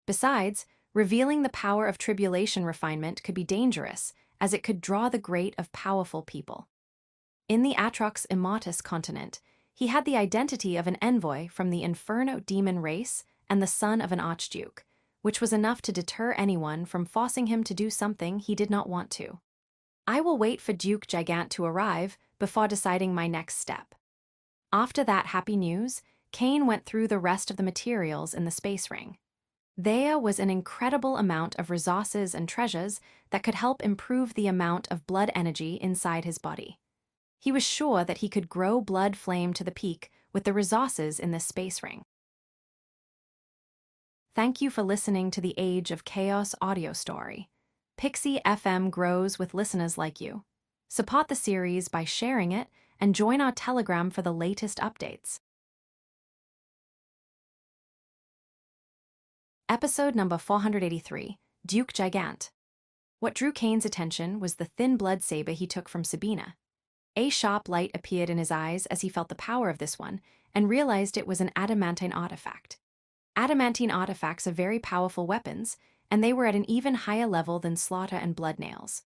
Besides, revealing the power of tribulation refinement could be dangerous, as it could draw the great of powerful people. In the Atrox Immortus continent, he had the identity of an envoy from the Inferno demon race and the son of an archduke, which was enough to deter anyone from forcing him to do something he did not want to. I will wait for Duke Gigant to arrive before deciding my next step. After that happy news, Cain went through the rest of the materials in the space ring. There was an incredible amount of resources and treasures that could help improve the amount of blood energy inside his body. He was sure that he could grow blood flame to the peak with the resources in this space ring. Thank you for listening to the Age of Chaos audio story. Pixie FM grows with listeners like you. Support the series by sharing it and join our Telegram for the latest updates. Episode number 483, Duke Gigant. What drew Cain's attention was the thin blood saber he took from Sabina. A sharp light appeared in his eyes as he felt the power of this one and realized it was an adamantine artifact. Adamantine artifacts are very powerful weapons, and they were at an even higher level than slaughter and blood nails.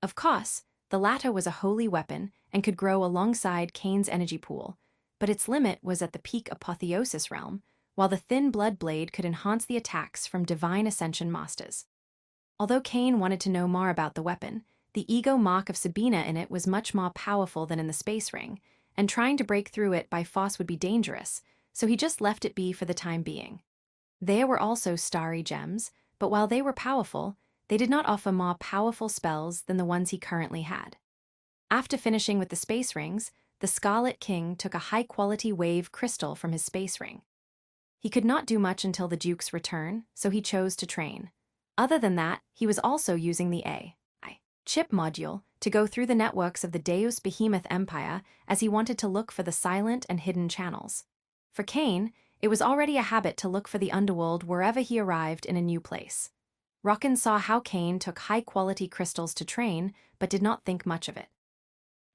Of course, the latter was a holy weapon and could grow alongside Cain's energy pool, but its limit was at the peak apotheosis realm, while the thin blood blade could enhance the attacks from divine ascension masters. Although Cain wanted to know more about the weapon, the ego mark of Sabina in it was much more powerful than in the space ring, and trying to break through it by force would be dangerous, so he just left it be for the time being. There were also starry gems, but while they were powerful, they did not offer more powerful spells than the ones he currently had. After finishing with the space rings, the Scarlet King took a high-quality wave crystal from his space ring. He could not do much until the Duke's return, so he chose to train. Other than that, he was also using the AI chip module to go through the networks of the Deus Behemoth Empire as he wanted to look for the silent and hidden channels. For Cain, it was already a habit to look for the underworld wherever he arrived in a new place. Rocken saw how Cain took high-quality crystals to train, but did not think much of it.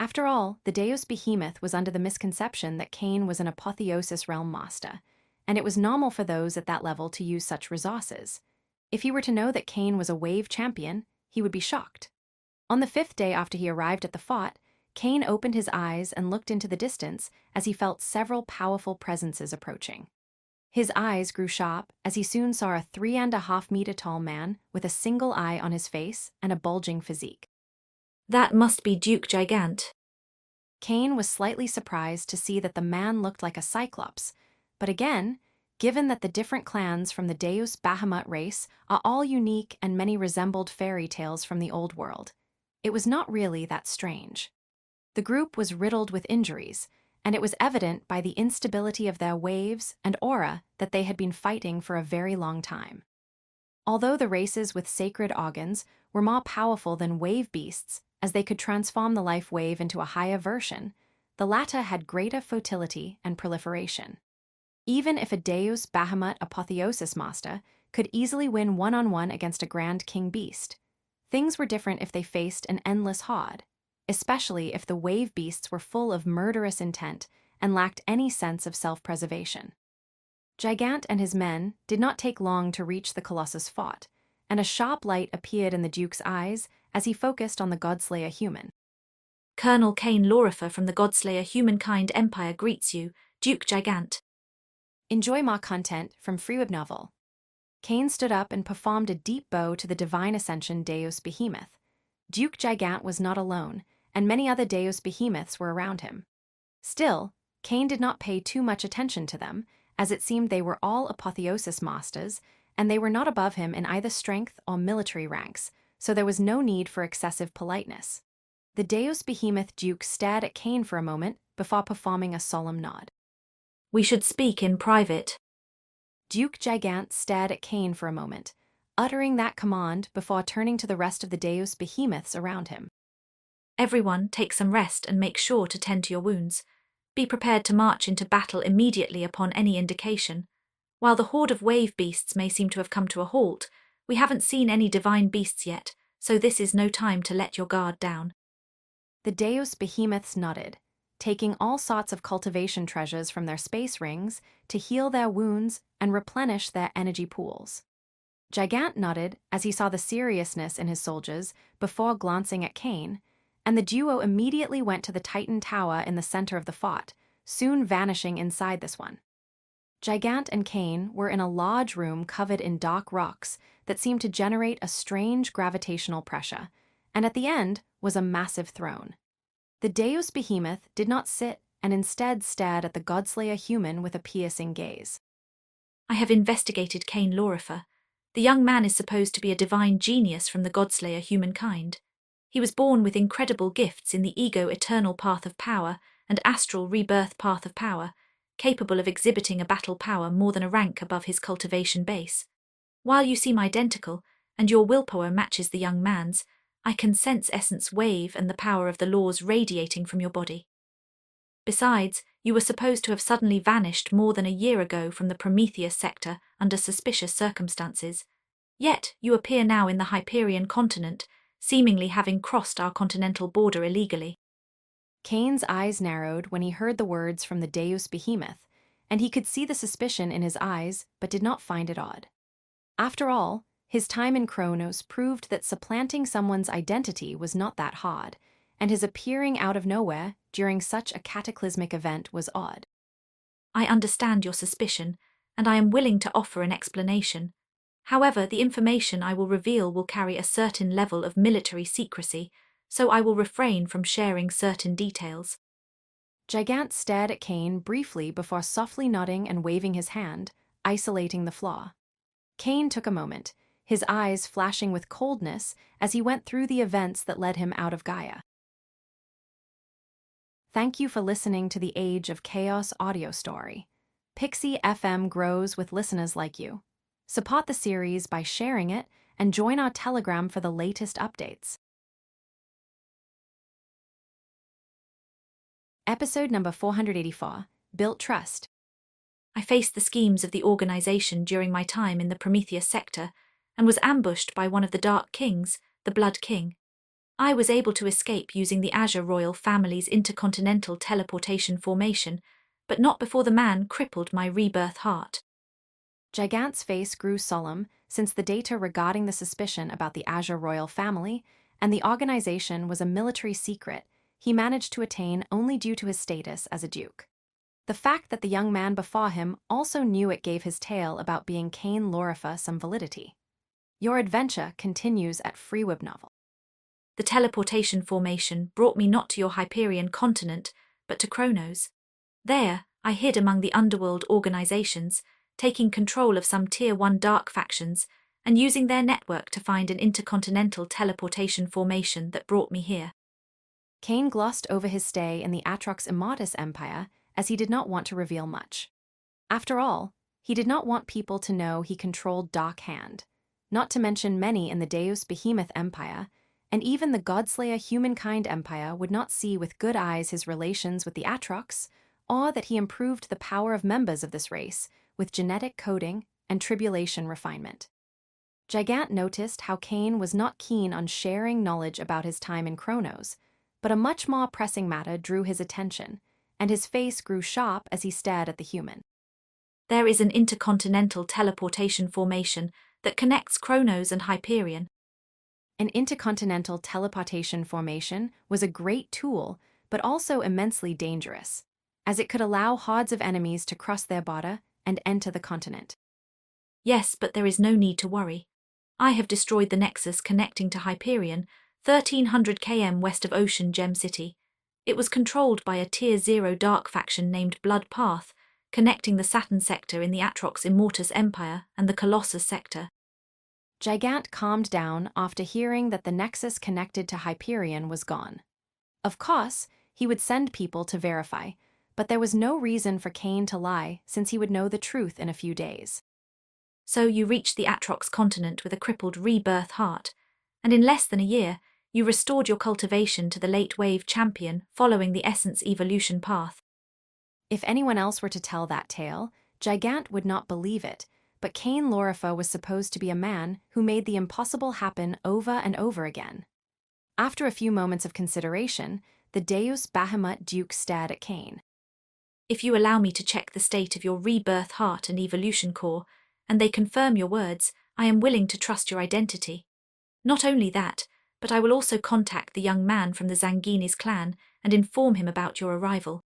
After all, the Deus Behemoth was under the misconception that Cain was an apotheosis realm master, and it was normal for those at that level to use such resources. If he were to know that Cain was a wave champion, he would be shocked. On the 5th day after he arrived at the fort, Cain opened his eyes and looked into the distance as he felt several powerful presences approaching. His eyes grew sharp as he soon saw a 3.5-meter-tall man with a single eye on his face and a bulging physique. That must be Duke Gigant. Cain was slightly surprised to see that the man looked like a cyclops, but again, given that the different clans from the Deus Bahamut race are all unique and many resembled fairy tales from the old world, it was not really that strange. The group was riddled with injuries, and it was evident by the instability of their waves and aura that they had been fighting for a very long time. Although the races with sacred organs were more powerful than wave beasts, as they could transform the life wave into a higher version, the latter had greater fertility and proliferation. Even if a Deus Bahamut apotheosis master could easily win one-on-one against a grand king beast, things were different if they faced an endless horde, especially if the wave beasts were full of murderous intent and lacked any sense of self-preservation. Gigant and his men did not take long to reach the Colossus fort, and a sharp light appeared in the Duke's eyes as he focused on the Godslayer human. Colonel Cain Lorifer from the Godslayer Humankind Empire greets you, Duke Gigant. Enjoy more content from Freeweb Novel. Cain stood up and performed a deep bow to the divine ascension Deus Behemoth. Duke Gigant was not alone, and many other Deus Behemoths were around him. Still, Cain did not pay too much attention to them, as it seemed they were all apotheosis masters, and they were not above him in either strength or military ranks, so there was no need for excessive politeness. The Deus Behemoth Duke stared at Cain for a moment before performing a solemn nod. We should speak in private. Duke Gigant stared at Cain for a moment, uttering that command before turning to the rest of the Deus Behemoths around him. Everyone take some rest and make sure to tend to your wounds. Be prepared to march into battle immediately upon any indication. While the horde of wave beasts may seem to have come to a halt, we haven't seen any divine beasts yet, so this is no time to let your guard down. The Deus Behemoths nodded, taking all sorts of cultivation treasures from their space rings to heal their wounds and replenish their energy pools. Gigant nodded as he saw the seriousness in his soldiers before glancing at Cain, and the duo immediately went to the Titan Tower in the center of the fort, soon vanishing inside this one. Gigant and Cain were in a large room covered in dark rocks that seemed to generate a strange gravitational pressure, and at the end was a massive throne. The Deus Behemoth did not sit and instead stared at the Godslayer human with a piercing gaze. I have investigated Cain Lorifer. The young man is supposed to be a divine genius from the Godslayer Humankind. He was born with incredible gifts in the ego eternal path of power and astral rebirth path of power, capable of exhibiting a battle power more than a rank above his cultivation base. While you seem identical, and your willpower matches the young man's, I can sense essence wave and the power of the laws radiating from your body. Besides, you were supposed to have suddenly vanished more than a year ago from the Prometheus sector under suspicious circumstances. Yet you appear now in the Hyperion continent, seemingly having crossed our continental border illegally. Cain's eyes narrowed when he heard the words from the Deus Behemoth, and he could see the suspicion in his eyes but did not find it odd. After all, his time in Kronos proved that supplanting someone's identity was not that hard, and his appearing out of nowhere during such a cataclysmic event was odd. I understand your suspicion, and I am willing to offer an explanation. However, the information I will reveal will carry a certain level of military secrecy, so I will refrain from sharing certain details. Gigant stared at Cain briefly before softly nodding and waving his hand, isolating the flaw. Cain took a moment, his eyes flashing with coldness as he went through the events that led him out of Gaia. Thank you for listening to the Age of Chaos audio story. Pixie FM grows with listeners like you. Support the series by sharing it and join our Telegram for the latest updates. Episode number 484, Built Trust. I faced the schemes of the organization during my time in the Prometheus sector and was ambushed by one of the Dark Kings, the Blood King. I was able to escape using the Azure royal family's intercontinental teleportation formation, but not before the man crippled my rebirth heart. Gigant's face grew solemn since the data regarding the suspicion about the Azure royal family and the organization was a military secret he managed to attain only due to his status as a duke. The fact that the young man before him also knew it gave his tale about being Cain Lorifa some validity. Your adventure continues at Freeweb Novel. The teleportation formation brought me not to your Hyperion continent, but to Kronos. There, I hid among the underworld organizations, taking control of some Tier 1 dark factions and using their network to find an intercontinental teleportation formation that brought me here. Cain glossed over his stay in the Atrox Immortus Empire as he did not want to reveal much. After all, he did not want people to know he controlled Dark Hand, not to mention many in the Deus Behemoth Empire, and even the Godslayer Humankind Empire would not see with good eyes his relations with the Atrox, or that he improved the power of members of this race with genetic coding and tribulation refinement. Gigant noticed how Cain was not keen on sharing knowledge about his time in Kronos, but a much more pressing matter drew his attention, and his face grew sharp as he stared at the human. There is an intercontinental teleportation formation that connects Kronos and Hyperion. An intercontinental teleportation formation was a great tool, but also immensely dangerous, as it could allow hordes of enemies to cross their border and enter the continent. Yes, but there is no need to worry. I have destroyed the nexus connecting to Hyperion, 1300 km west of Ocean Gem City. It was controlled by a Tier 0 dark faction named Blood Path, connecting the Saturn sector in the Atrox Immortus Empire and the Colossus sector. Gigant calmed down after hearing that the nexus connected to Hyperion was gone. Of course, he would send people to verify, but there was no reason for Cain to lie since he would know the truth in a few days. So you reached the Atrox continent with a crippled rebirth heart, and in less than a year, you restored your cultivation to the late wave champion following the essence evolution path. If anyone else were to tell that tale, Gigant would not believe it, but Cain Lorifa was supposed to be a man who made the impossible happen over and over again. After a few moments of consideration, the Deus Bahamut Duke stared at Cain. If you allow me to check the state of your rebirth heart and evolution core, and they confirm your words, I am willing to trust your identity. Not only that, but I will also contact the young man from the Zanginis clan and inform him about your arrival.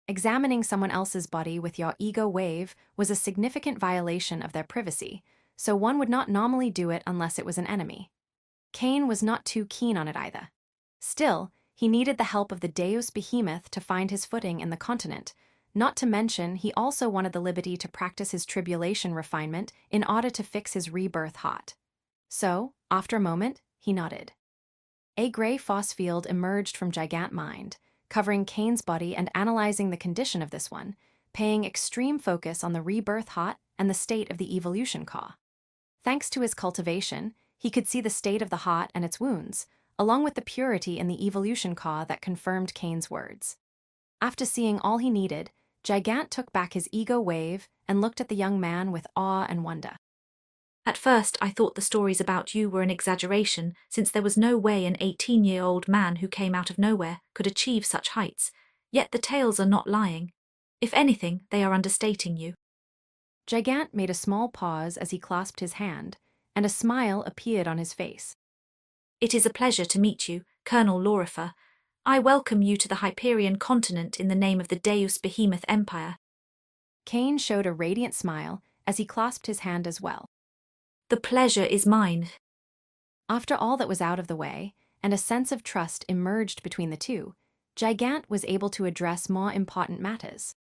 Examining someone else's body with your ego wave was a significant violation of their privacy, so one would not normally do it unless it was an enemy. Cain was not too keen on it either. Still, he needed the help of the Deus Behemoth to find his footing in the continent, not to mention he also wanted the liberty to practice his tribulation refinement in order to fix his rebirth heart. So, after a moment, he nodded. A gray force field emerged from Gigant mind, covering Cain's body and analyzing the condition of this one, paying extreme focus on the rebirth heart and the state of the evolution core. Thanks to his cultivation, he could see the state of the heart and its wounds, along with the purity in the evolution core that confirmed Cain's words. After seeing all he needed, Gigant took back his ego wave and looked at the young man with awe and wonder. At first, I thought the stories about you were an exaggeration, since there was no way an 18-year-old man who came out of nowhere could achieve such heights. Yet the tales are not lying. If anything, they are understating you. Gigant made a small pause as he clasped his hand, and a smile appeared on his face. It is a pleasure to meet you, Colonel Lorifa. I welcome you to the Hyperion continent in the name of the Deus Behemoth Empire. Cain showed a radiant smile as he clasped his hand as well. The pleasure is mine. After all that was out of the way, and a sense of trust emerged between the two, Gigant was able to address more important matters.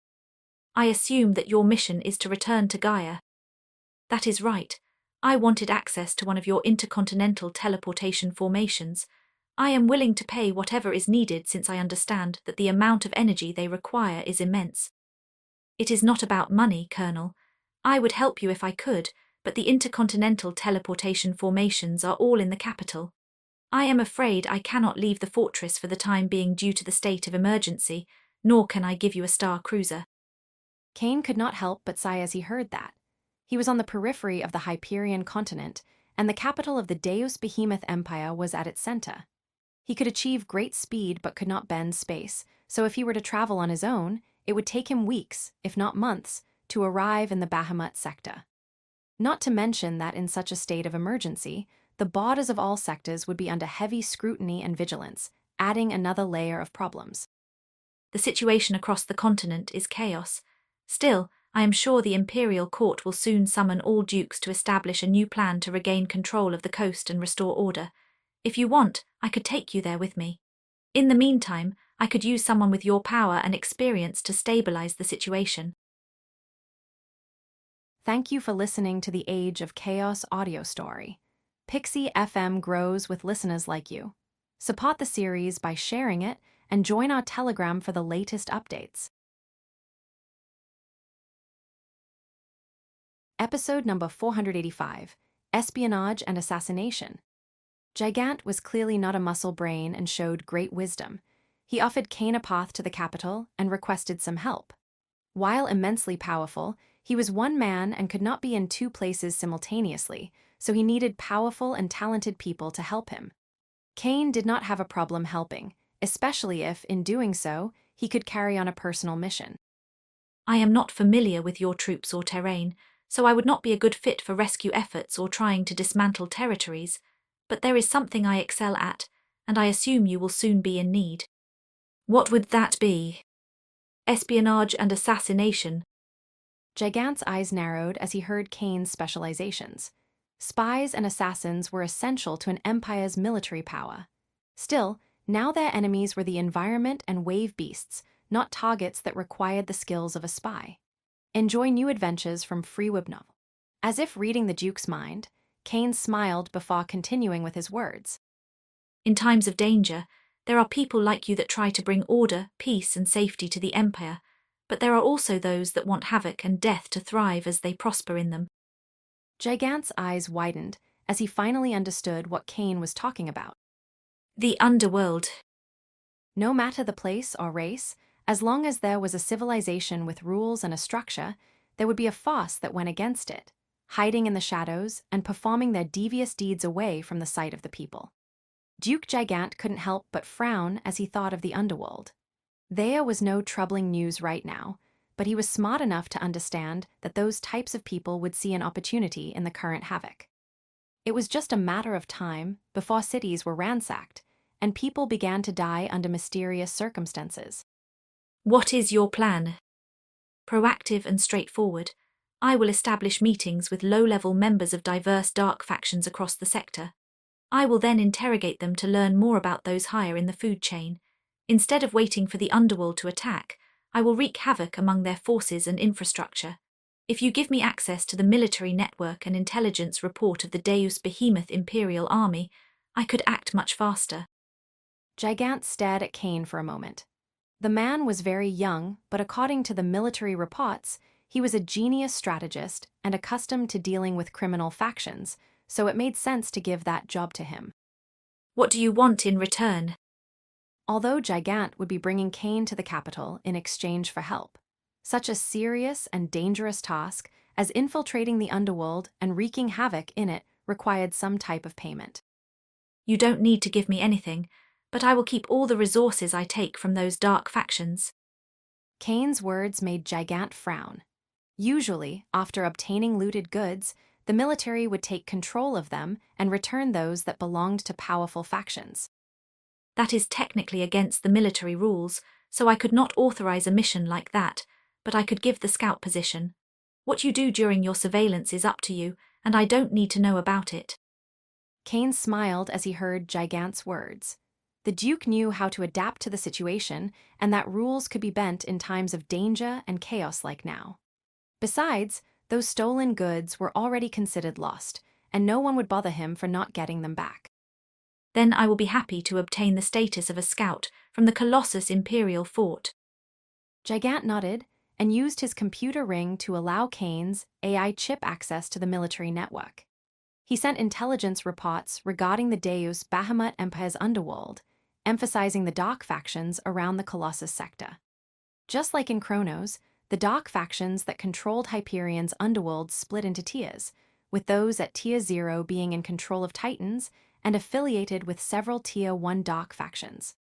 I assume that your mission is to return to Gaia. That is right. I wanted access to one of your intercontinental teleportation formations. I am willing to pay whatever is needed since I understand that the amount of energy they require is immense. It is not about money, Colonel. I would help you if I could, but the intercontinental teleportation formations are all in the capital. I am afraid I cannot leave the fortress for the time being due to the state of emergency, nor can I give you a star cruiser. Cain could not help but sigh as he heard that. He was on the periphery of the Hyperion continent, and the capital of the Deus Behemoth Empire was at its center. He could achieve great speed but could not bend space, so if he were to travel on his own, it would take him weeks, if not months, to arrive in the Bahamut sector. Not to mention that in such a state of emergency, the borders of all sectors would be under heavy scrutiny and vigilance, adding another layer of problems. The situation across the continent is chaos. Still, I am sure the imperial court will soon summon all dukes to establish a new plan to regain control of the coast and restore order. If you want, I could take you there with me. In the meantime, I could use someone with your power and experience to stabilize the situation. Thank you for listening to the Age of Chaos audio story. Pixie FM grows with listeners like you. Support the series by sharing it and join our Telegram for the latest updates. Episode number 485, Espionage and Assassination. Gigant was clearly not a muscle brain and showed great wisdom. He offered Kane a path to the capital and requested some help. While immensely powerful, he was one man and could not be in two places simultaneously, so he needed powerful and talented people to help him. Kane did not have a problem helping, especially if, in doing so, he could carry on a personal mission. I am not familiar with your troops or terrain, so I would not be a good fit for rescue efforts or trying to dismantle territories, but there is something I excel at, and I assume you will soon be in need. What would that be? Espionage and assassination. Gigant's eyes narrowed as he heard Kane's specializations. Spies and assassins were essential to an empire's military power. Still, now their enemies were the environment and wave beasts, not targets that required the skills of a spy. Enjoy new adventures from FreeWebNovel. As if reading the Duke's mind, Kane smiled before continuing with his words. In times of danger, there are people like you that try to bring order, peace, and safety to the Empire, but there are also those that want havoc and death to thrive as they prosper in them. Gigant's eyes widened as he finally understood what Kane was talking about. The underworld. No matter the place or race, as long as there was a civilization with rules and a structure, there would be a force that went against it, hiding in the shadows and performing their devious deeds away from the sight of the people. Duke Gigant couldn't help but frown as he thought of the underworld. There was no troubling news right now, but he was smart enough to understand that those types of people would see an opportunity in the current havoc. It was just a matter of time before cities were ransacked, and people began to die under mysterious circumstances. What is your plan? Proactive and straightforward. I will establish meetings with low-level members of diverse dark factions across the sector. I will then interrogate them to learn more about those higher in the food chain. Instead of waiting for the underworld to attack, I will wreak havoc among their forces and infrastructure. If you give me access to the military network and intelligence report of the Deus Behemoth Imperial Army, I could act much faster. Gigant stared at Kane for a moment. The man was very young, but according to the military reports, he was a genius strategist and accustomed to dealing with criminal factions, so it made sense to give that job to him. What do you want in return? Although Gigant would be bringing Kane to the capital in exchange for help, such a serious and dangerous task as infiltrating the underworld and wreaking havoc in it required some type of payment. You don't need to give me anything, but I will keep all the resources I take from those dark factions. Kane's words made Gigant frown. Usually, after obtaining looted goods, the military would take control of them and return those that belonged to powerful factions. That is technically against the military rules, so I could not authorize a mission like that, but I could give the scout position. What you do during your surveillance is up to you, and I don't need to know about it. Kane smiled as he heard Gigant's words. The Duke knew how to adapt to the situation and that rules could be bent in times of danger and chaos like now. Besides, those stolen goods were already considered lost, and no one would bother him for not getting them back. Then I will be happy to obtain the status of a scout from the Colossus Imperial Fort. Gigant nodded and used his computer ring to allow Kane's AI chip access to the military network. He sent intelligence reports regarding the Deus Bahamut Empire's underworld, emphasizing the dark factions around the Colossus sector. Just like in Chronos, the dark factions that controlled Hyperion's underworld split into tiers, with those at Tier 0 being in control of Titans and affiliated with several Tier 1 dark factions.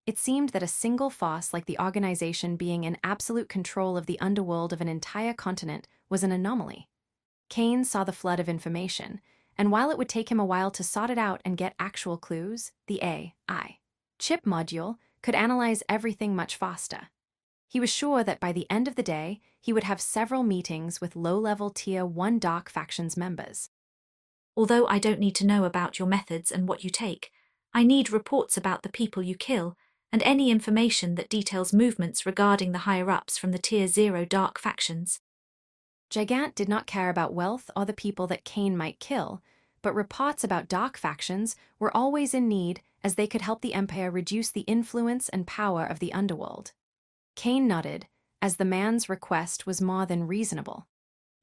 It seemed that a single force like the organization being in absolute control of the underworld of an entire continent was an anomaly. Kane saw the flood of information, and while it would take him a while to sort it out and get actual clues, the AI chip module could analyze everything much faster. He was sure that by the end of the day, he would have several meetings with low-level Tier 1 Dark Factions members. Although I don't need to know about your methods and what you take, I need reports about the people you kill and any information that details movements regarding the higher-ups from the Tier 0 Dark Factions. Gigant did not care about wealth or the people that Kane might kill, but reports about Dark Factions were always in need as they could help the Empire reduce the influence and power of the underworld. Kane nodded, as the man's request was more than reasonable.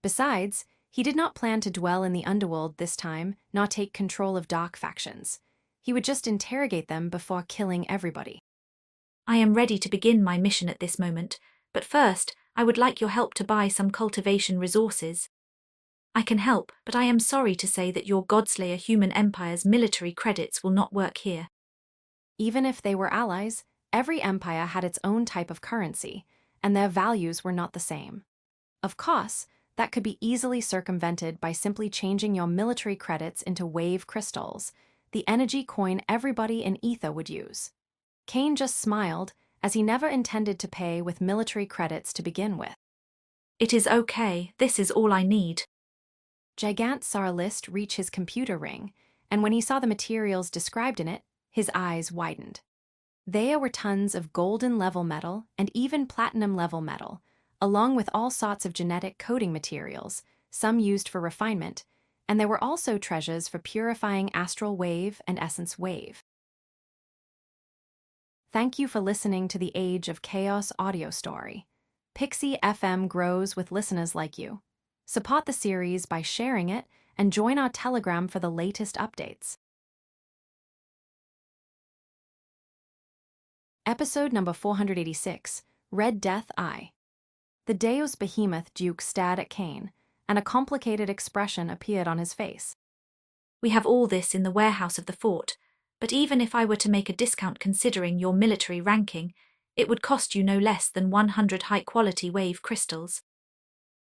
Besides, he did not plan to dwell in the underworld this time, nor take control of Dark Factions. He would just interrogate them before killing everybody. I am ready to begin my mission at this moment, but first, I would like your help to buy some cultivation resources. I can help, but I am sorry to say that your Godslayer human empire's military credits will not work here. Even if they were allies, every empire had its own type of currency, and their values were not the same. Of course, that could be easily circumvented by simply changing your military credits into wave crystals, the energy coin everybody in Ether would use. Kane just smiled, as he never intended to pay with military credits to begin with. It is okay, this is all I need. Gigant saw a list reach his computer ring, and when he saw the materials described in it, his eyes widened. There were tons of golden level metal and even platinum level metal, along with all sorts of genetic coding materials, some used for refinement, and there were also treasures for purifying astral wave and essence wave. Thank you for listening to the Age of Chaos audio story. Pixie FM grows with listeners like you. Support the series by sharing it and join our Telegram for the latest updates. Episode number 486, Red Death Eye. The Deus Behemoth Duke stared at Kane, and a complicated expression appeared on his face. We have all this in the warehouse of the fort, but even if I were to make a discount considering your military ranking, it would cost you no less than 100 high-quality wave crystals.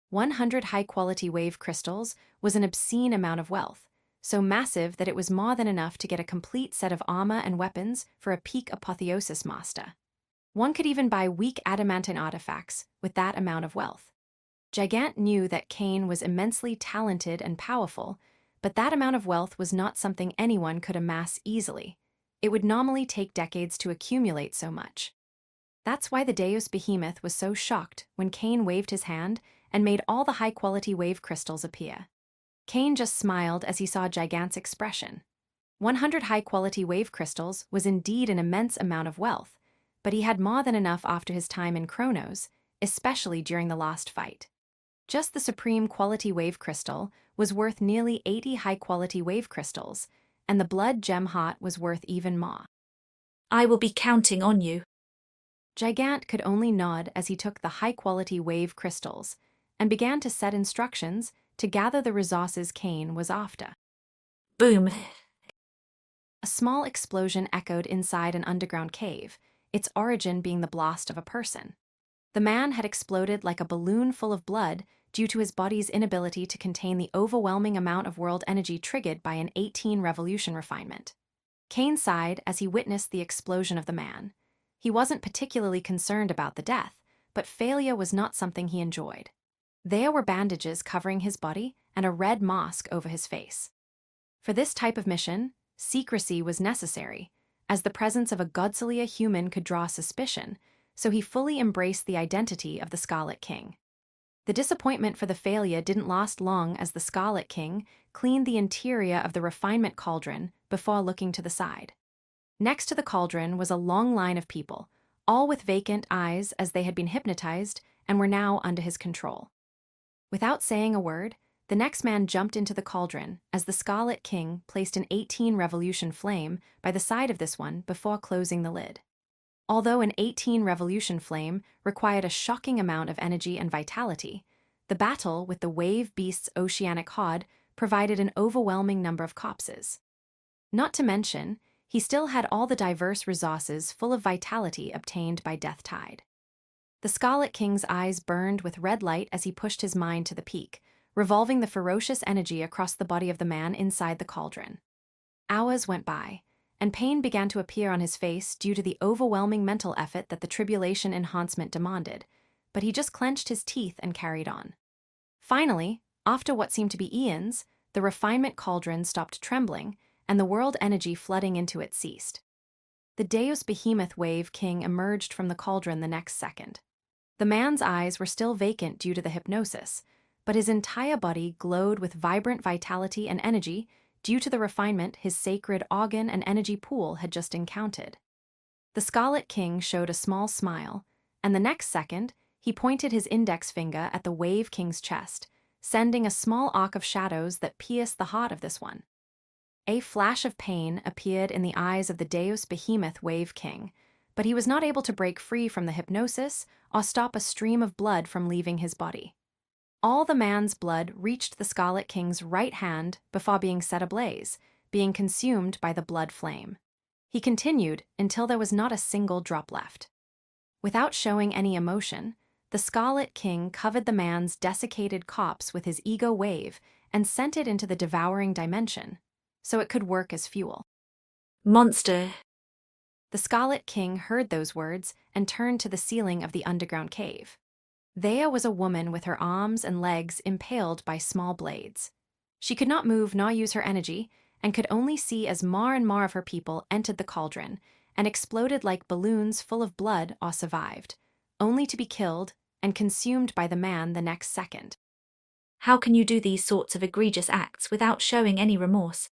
100 high-quality wave crystals was an obscene amount of wealth, so massive that it was more than enough to get a complete set of armor and weapons for a peak apotheosis master. One could even buy weak adamantine artifacts with that amount of wealth. Gigant knew that Kane was immensely talented and powerful, but that amount of wealth was not something anyone could amass easily. It would normally take decades to accumulate so much. That's why the Deus Behemoth was so shocked when Kane waved his hand and made all the high-quality wave crystals appear. Kane just smiled as he saw Gigant's expression. 100 high-quality wave crystals was indeed an immense amount of wealth, but he had more than enough after his time in Chronos, especially during the last fight. Just the supreme quality wave crystal was worth nearly 80 high-quality wave crystals, and the blood gem heart was worth even more. I will be counting on you. Gigant could only nod as he took the high-quality wave crystals and began to set instructions to gather the resources Kane was after. Boom. A small explosion echoed inside an underground cave, its origin being the blast of a person. The man had exploded like a balloon full of blood due to his body's inability to contain the overwhelming amount of world energy triggered by an 18 revolution refinement. Kane sighed as he witnessed the explosion of the man. He wasn't particularly concerned about the death, but failure was not something he enjoyed. There were bandages covering his body and a red mask over his face. For this type of mission, secrecy was necessary, as the presence of a Godslayer human could draw suspicion, so he fully embraced the identity of the Scarlet King. The disappointment for the failure didn't last long as the Scarlet King cleaned the interior of the refinement cauldron before looking to the side. Next to the cauldron was a long line of people, all with vacant eyes as they had been hypnotized and were now under his control. Without saying a word, the next man jumped into the cauldron as the Scarlet King placed an 18 revolution flame by the side of this one before closing the lid. Although an 18 revolution flame required a shocking amount of energy and vitality, the battle with the wave beast's oceanic horde provided an overwhelming number of corpses. Not to mention, he still had all the diverse resources full of vitality obtained by Death Tide. The Scarlet King's eyes burned with red light as he pushed his mind to the peak, revolving the ferocious energy across the body of the man inside the cauldron. Hours went by, and pain began to appear on his face due to the overwhelming mental effort that the tribulation enhancement demanded, but he just clenched his teeth and carried on. Finally, after what seemed to be eons, the refinement cauldron stopped trembling, and the world energy flooding into it ceased. The Deus Behemoth Wave King emerged from the cauldron the next second. The man's eyes were still vacant due to the hypnosis, but his entire body glowed with vibrant vitality and energy due to the refinement his sacred organ and energy pool had just encountered. The Scarlet King showed a small smile, and the next second, he pointed his index finger at the Wave King's chest, sending a small arc of shadows that pierced the heart of this one. A flash of pain appeared in the eyes of the Deus Behemoth Wave King, but he was not able to break free from the hypnosis or stop a stream of blood from leaving his body. All the man's blood reached the Scarlet King's right hand before being set ablaze, being consumed by the blood flame. He continued until there was not a single drop left. Without showing any emotion, the Scarlet King covered the man's desiccated corpse with his ego wave and sent it into the devouring dimension, so it could work as fuel. Monster! The Scarlet King heard those words and turned to the ceiling of the underground cave. There was a woman with her arms and legs impaled by small blades. She could not move nor use her energy, and could only see as more and more of her people entered the cauldron and exploded like balloons full of blood or survived, only to be killed and consumed by the man the next second. How can you do these sorts of egregious acts without showing any remorse?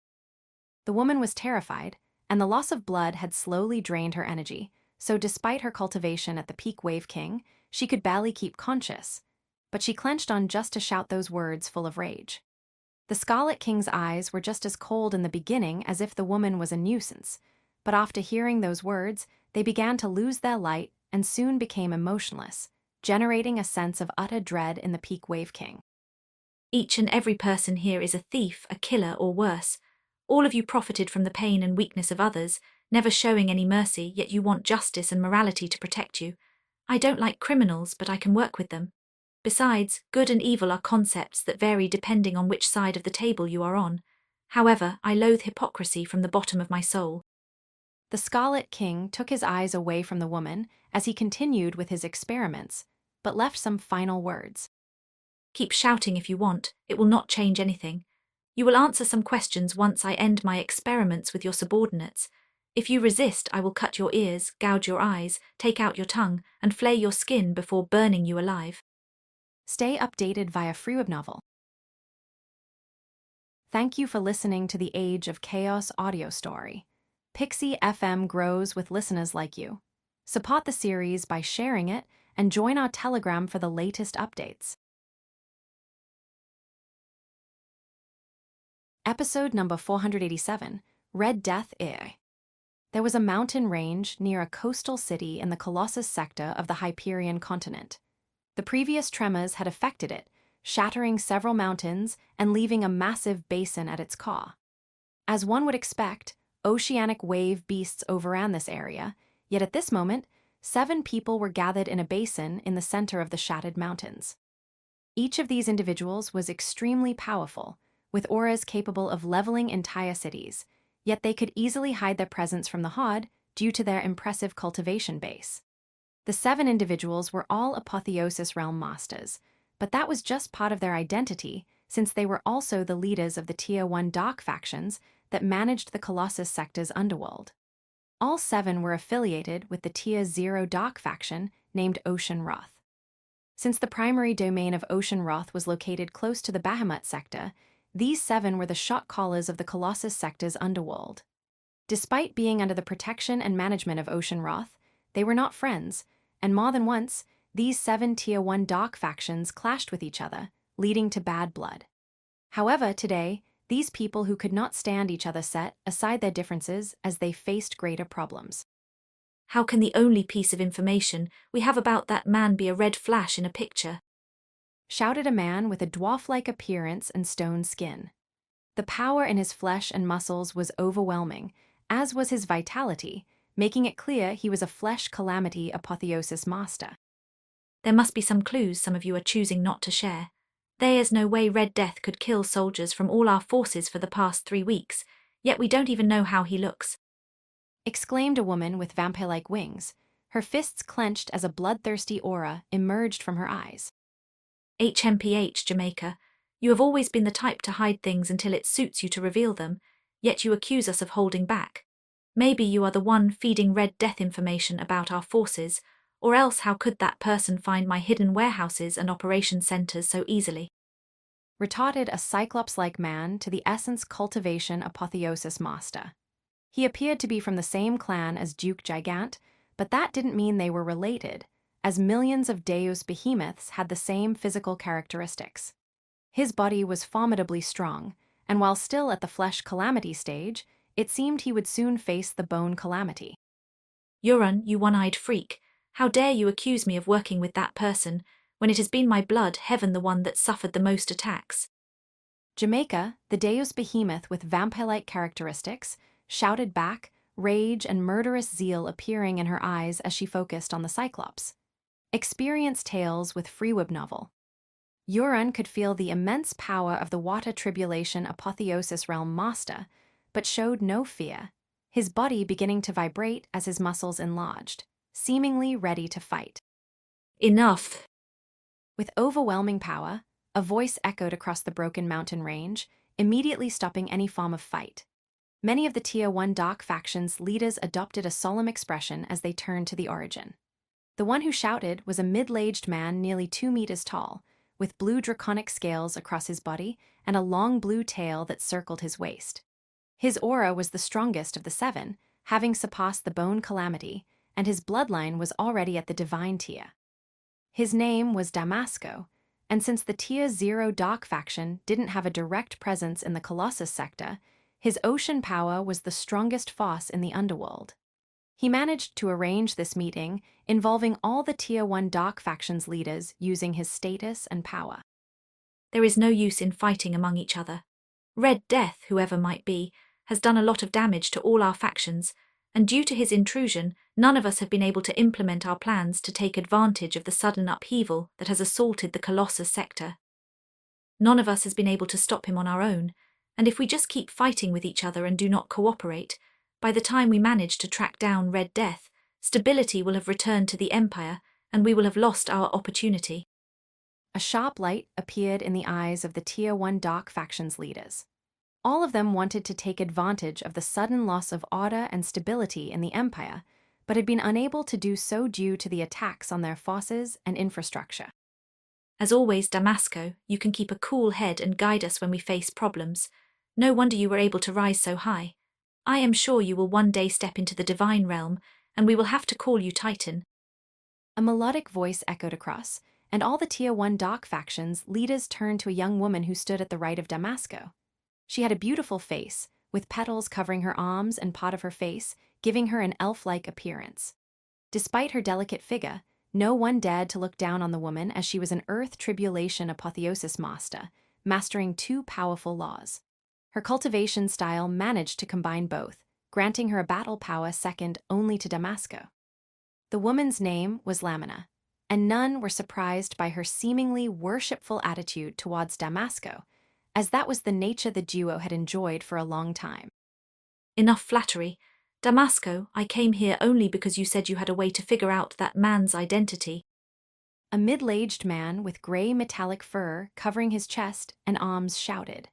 The woman was terrified, and the loss of blood had slowly drained her energy, so despite her cultivation at the peak Wave King, she could barely keep conscious, but she clenched on just to shout those words full of rage. The Scarlet King's eyes were just as cold in the beginning as if the woman was a nuisance, but after hearing those words, they began to lose their light and soon became emotionless, generating a sense of utter dread in the peak Wave King. Each and every person here is a thief, a killer, or worse. All of you profited from the pain and weakness of others, never showing any mercy, yet you want justice and morality to protect you. I don't like criminals, but I can work with them. Besides, good and evil are concepts that vary depending on which side of the table you are on. However, I loathe hypocrisy from the bottom of my soul. The Scarlet King took his eyes away from the woman as he continued with his experiments, but left some final words. Keep shouting if you want, it will not change anything. You will answer some questions once I end my experiments with your subordinates. If you resist, I will cut your ears, gouge your eyes, take out your tongue, and flay your skin before burning you alive. Stay updated via Freeweb Novel. Thank you for listening to the Age of Chaos audio story. Pixie FM grows with listeners like you. Support the series by sharing it and join our Telegram for the latest updates. Episode number 487, Red Death AI. There was a mountain range near a coastal city in the Colossus sector of the Hyperion continent. The previous tremors had affected it, shattering several mountains and leaving a massive basin at its core. As one would expect, oceanic wave beasts overran this area, yet at this moment, 7 people were gathered in a basin in the center of the shattered mountains. Each of these individuals was extremely powerful, with auras capable of leveling entire cities, yet they could easily hide their presence from the Horde due to their impressive cultivation base. The 7 individuals were all Apotheosis Realm Masters, but that was just part of their identity, since they were also the leaders of the Tier 1 Dark factions that managed the Colossus sector's underworld. All 7 were affiliated with the Tier 0 Dark faction named Ocean Wrath. Since the primary domain of Ocean Wrath was located close to the Bahamut sector, these 7 were the shot callers of the Colossus sector's underworld. Despite being under the protection and management of Ocean Wrath, they were not friends, and more than once, these 7 Tier 1 Dark factions clashed with each other, leading to bad blood. However, today, these people who could not stand each other set aside their differences as they faced greater problems. How can the only piece of information we have about that man be a red flash in a picture? Shouted a man with a dwarf-like appearance and stone skin. The power in his flesh and muscles was overwhelming, as was his vitality, making it clear he was a flesh calamity apotheosis master. There must be some clues some of you are choosing not to share. There's no way Red Death could kill soldiers from all our forces for the past 3 weeks, yet we don't even know how he looks. Exclaimed a woman with vampire-like wings, her fists clenched as a bloodthirsty aura emerged from her eyes. HMPH, Jamaica, you have always been the type to hide things until it suits you to reveal them, yet you accuse us of holding back. Maybe you are the one feeding Red Death information about our forces, or else how could that person find my hidden warehouses and operation centers so easily? Retorted a cyclops-like man to the Essence Cultivation Apotheosis Master. He appeared to be from the same clan as Duke Gigant, but that didn't mean they were related, as millions of Deus behemoths had the same physical characteristics. His body was formidably strong, and while still at the flesh calamity stage, it seemed he would soon face the bone calamity. Euron, you one-eyed freak, how dare you accuse me of working with that person, when it has been my blood, heaven the one that suffered the most attacks? Jamaica, the Deus behemoth with vampire-like characteristics, shouted back, rage and murderous zeal appearing in her eyes as she focused on the Cyclops. Experience tales with Freeweb novel. Euron could feel the immense power of the Water Tribulation Apotheosis Realm Master, but showed no fear, his body beginning to vibrate as his muscles enlarged, seemingly ready to fight. Enough! With overwhelming power, a voice echoed across the broken mountain range, immediately stopping any form of fight. Many of the Tier 1 Dark faction's leaders adopted a solemn expression as they turned to the Origin. The one who shouted was a middle-aged man nearly 2 meters tall, with blue draconic scales across his body and a long blue tail that circled his waist. His aura was the strongest of the 7, having surpassed the Bone Calamity, and his bloodline was already at the Divine tier. His name was Damasco, and since the Tier 0 Dark faction didn't have a direct presence in the Colossus sector, his ocean power was the strongest force in the underworld. He managed to arrange this meeting involving all the Tier 1 Dark faction's leaders using his status and power. There is no use in fighting among each other. Red Death, whoever might be, has done a lot of damage to all our factions, and due to his intrusion, none of us have been able to implement our plans to take advantage of the sudden upheaval that has assaulted the Colossus sector. None of us has been able to stop him on our own, and if we just keep fighting with each other and do not cooperate, by the time we manage to track down Red Death, stability will have returned to the Empire, and we will have lost our opportunity. A sharp light appeared in the eyes of the Tier 1 Dark faction's leaders. All of them wanted to take advantage of the sudden loss of order and stability in the Empire, but had been unable to do so due to the attacks on their forces and infrastructure. As always, Damasco, you can keep a cool head and guide us when we face problems. No wonder you were able to rise so high. I am sure you will one day step into the divine realm, and we will have to call you Titan. A melodic voice echoed across, and all the Tier 1 Dark faction's leaders turned to a young woman who stood at the right of Damasco. She had a beautiful face, with petals covering her arms and part of her face, giving her an elf-like appearance. Despite her delicate figure, no one dared to look down on the woman as she was an Earth Tribulation Apotheosis Master, mastering 2 powerful laws. Her cultivation style managed to combine both, granting her a battle power second only to Damasco. The woman's name was Lamina, and none were surprised by her seemingly worshipful attitude towards Damasco, as that was the nature the duo had enjoyed for a long time. Enough flattery. Damasco, I came here only because you said you had a way to figure out that man's identity. A middle-aged man with gray metallic fur covering his chest and arms shouted.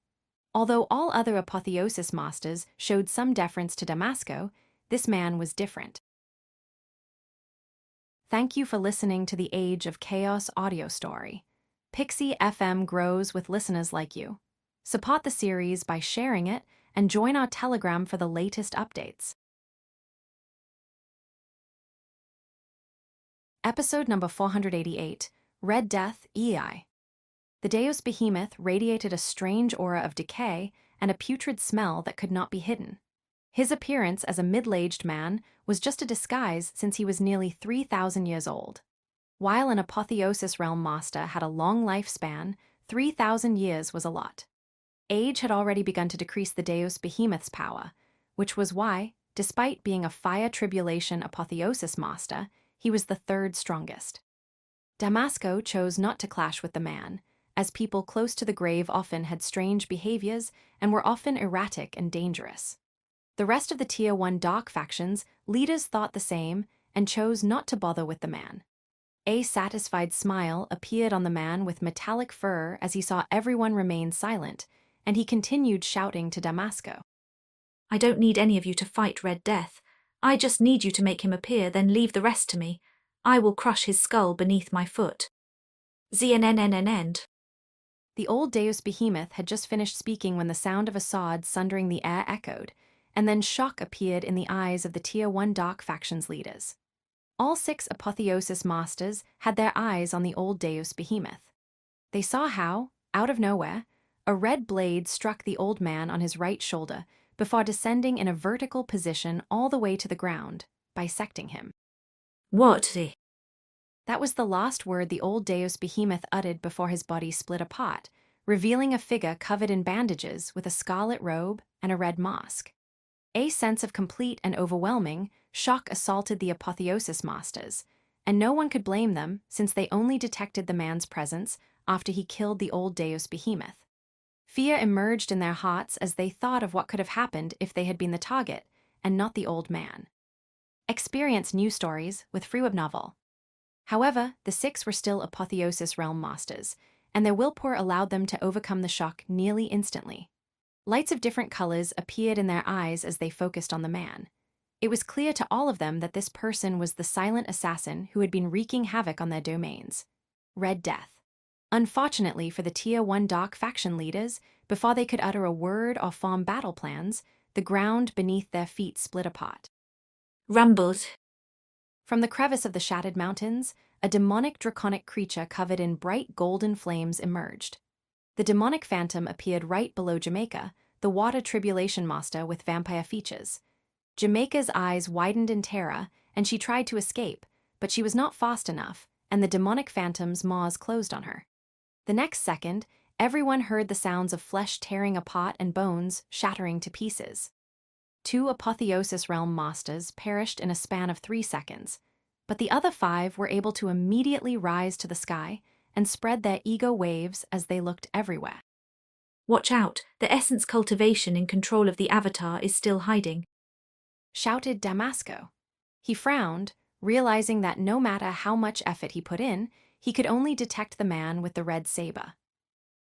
Although all other Apotheosis Masters showed some deference to Damasco, this man was different. Thank you for listening to the Age of Chaos audio story. Pixie FM grows with listeners like you. Support the series by sharing it and join our Telegram for the latest updates. Episode number 488, Red Death EI. The Deus Behemoth radiated a strange aura of decay and a putrid smell that could not be hidden. His appearance as a middle-aged man was just a disguise since he was nearly 3,000 years old. While an Apotheosis Realm Master had a long lifespan, 3,000 years was a lot. Age had already begun to decrease the Deus Behemoth's power, which was why, despite being a Fire Tribulation Apotheosis Master, he was the 3rd strongest. Damasco chose not to clash with the man, as people close to the grave often had strange behaviors and were often erratic and dangerous. The rest of the Tier 1 dark factions leaders thought the same and chose not to bother with the man. A satisfied smile appeared on the man with metallic fur as he saw everyone remain silent, and he continued shouting to Damasco. I don't need any of you to fight Red Death. I just need you to make him appear, then leave the rest to me. I will crush his skull beneath my foot. ZNNNN. The old Deus Behemoth had just finished speaking when the sound of a sword sundering the air echoed, and then shock appeared in the eyes of the Tier 1 dark factions leaders. All 6 Apotheosis Masters had their eyes on the old Deus Behemoth. They saw how, out of nowhere, a red blade struck the old man on his right shoulder before descending in a vertical position all the way to the ground, bisecting him. What? That was the last word the old Deus Behemoth uttered before his body split apart, revealing a figure covered in bandages with a scarlet robe and a red mask. A sense of complete and overwhelming shock assaulted the Apotheosis Masters, and no one could blame them since they only detected the man's presence after he killed the old Deus Behemoth. Fear emerged in their hearts as they thought of what could have happened if they had been the target and not the old man. Experience new stories with Freeweb Novel. However, the 6 were still Apotheosis Realm Masters, and their willpower allowed them to overcome the shock nearly instantly. Lights of different colors appeared in their eyes as they focused on the man. It was clear to all of them that this person was the silent assassin who had been wreaking havoc on their domains. Red Death. Unfortunately for the Tier 1 dark faction leaders, before they could utter a word or form battle plans, the ground beneath their feet split apart. Rumbled. From the crevice of the shattered mountains, a demonic draconic creature covered in bright golden flames emerged. The demonic phantom appeared right below Jamaica, the water tribulation master with vampire features. Jamaica's eyes widened in terror, and she tried to escape, but she was not fast enough, and the demonic phantom's maws closed on her. The next second, everyone heard the sounds of flesh tearing apart and bones shattering to pieces. 2 Apotheosis Realm Masters perished in a span of 3 seconds, but the other 5 were able to immediately rise to the sky and spread their ego waves as they looked everywhere. Watch out, the essence cultivation in control of the Avatar is still hiding, shouted Damasco. He frowned, realizing that no matter how much effort he put in, he could only detect the man with the red saber.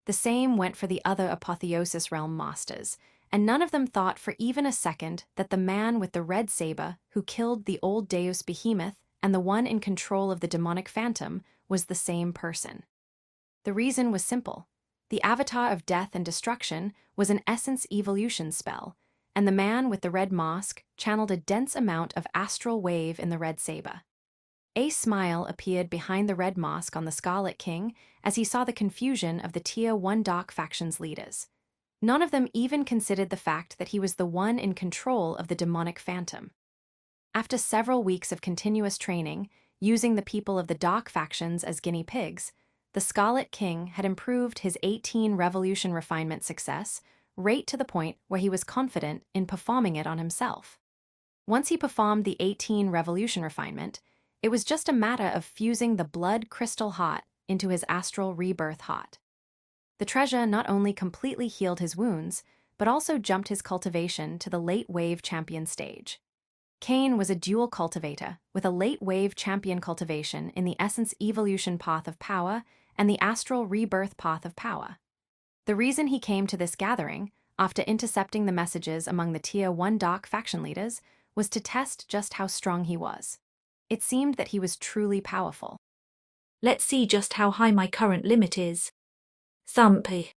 The same went for the other Apotheosis Realm Masters, and none of them thought for even a second that the man with the red saber who killed the old Deus Behemoth and the one in control of the demonic phantom was the same person. The reason was simple. The Avatar of Death and Destruction was an essence evolution spell, and the man with the red mask channeled a dense amount of astral wave in the red saber. A smile appeared behind the red mask on the Scarlet King as he saw the confusion of the Tier 1 dark faction's leaders. None of them even considered the fact that he was the one in control of the demonic phantom. After several weeks of continuous training, using the people of the dark factions as guinea pigs, the Scarlet King had improved his 18 revolution refinement success right to the point where he was confident in performing it on himself. Once he performed the 18 revolution refinement, it was just a matter of fusing the blood crystal heart into his astral rebirth heart. The treasure not only completely healed his wounds, but also jumped his cultivation to the late wave champion stage. Cain was a dual cultivator with a late wave champion cultivation in the essence evolution path of power and the astral rebirth path of power. The reason he came to this gathering, after intercepting the messages among the Tier 1 dark faction leaders, was to test just how strong he was. It seemed that he was truly powerful. Let's see just how high my current limit is. Thumpy.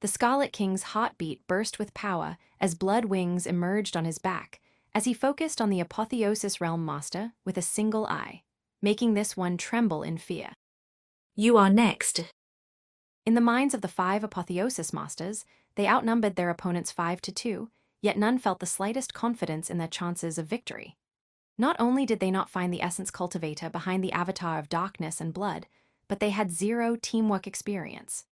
The Scarlet King's heartbeat burst with power as blood wings emerged on his back, as he focused on the Apotheosis Realm Master with a single eye, making this one tremble in fear. You are next. In the minds of the 5 Apotheosis Masters, they outnumbered their opponents 5-2, yet none felt the slightest confidence in their chances of victory. Not only did they not find the essence cultivator behind the Avatar of Darkness and Blood, but they had 0 teamwork experience.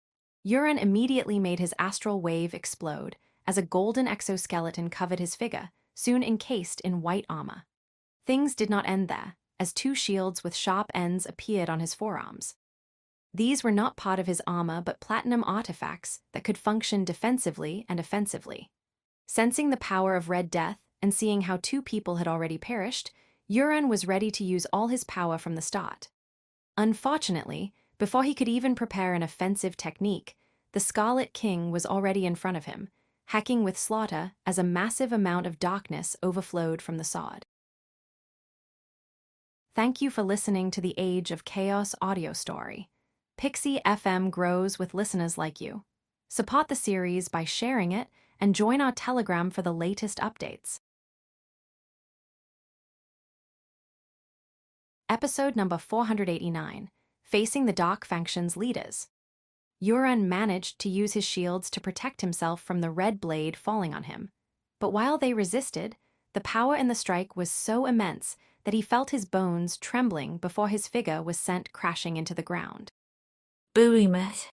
Euron immediately made his astral wave explode as a golden exoskeleton covered his figure, soon encased in white armor. Things did not end there, as 2 shields with sharp ends appeared on his forearms. These were not part of his armor but platinum artifacts that could function defensively and offensively. Sensing the power of Red Death and seeing how 2 people had already perished, Euron was ready to use all his power from the start. Unfortunately, before he could even prepare an offensive technique, the Scarlet King was already in front of him, hacking with slaughter as a massive amount of darkness overflowed from the sword. Thank you for listening to the Age of Chaos audio story. Pixie FM grows with listeners like you. Support the series by sharing it and join our Telegram for the latest updates. Episode number 489, Facing the Dark Faction's Leaders. Euron managed to use his shields to protect himself from the red blade falling on him. But while they resisted, the power in the strike was so immense that he felt his bones trembling before his figure was sent crashing into the ground. Behemoth.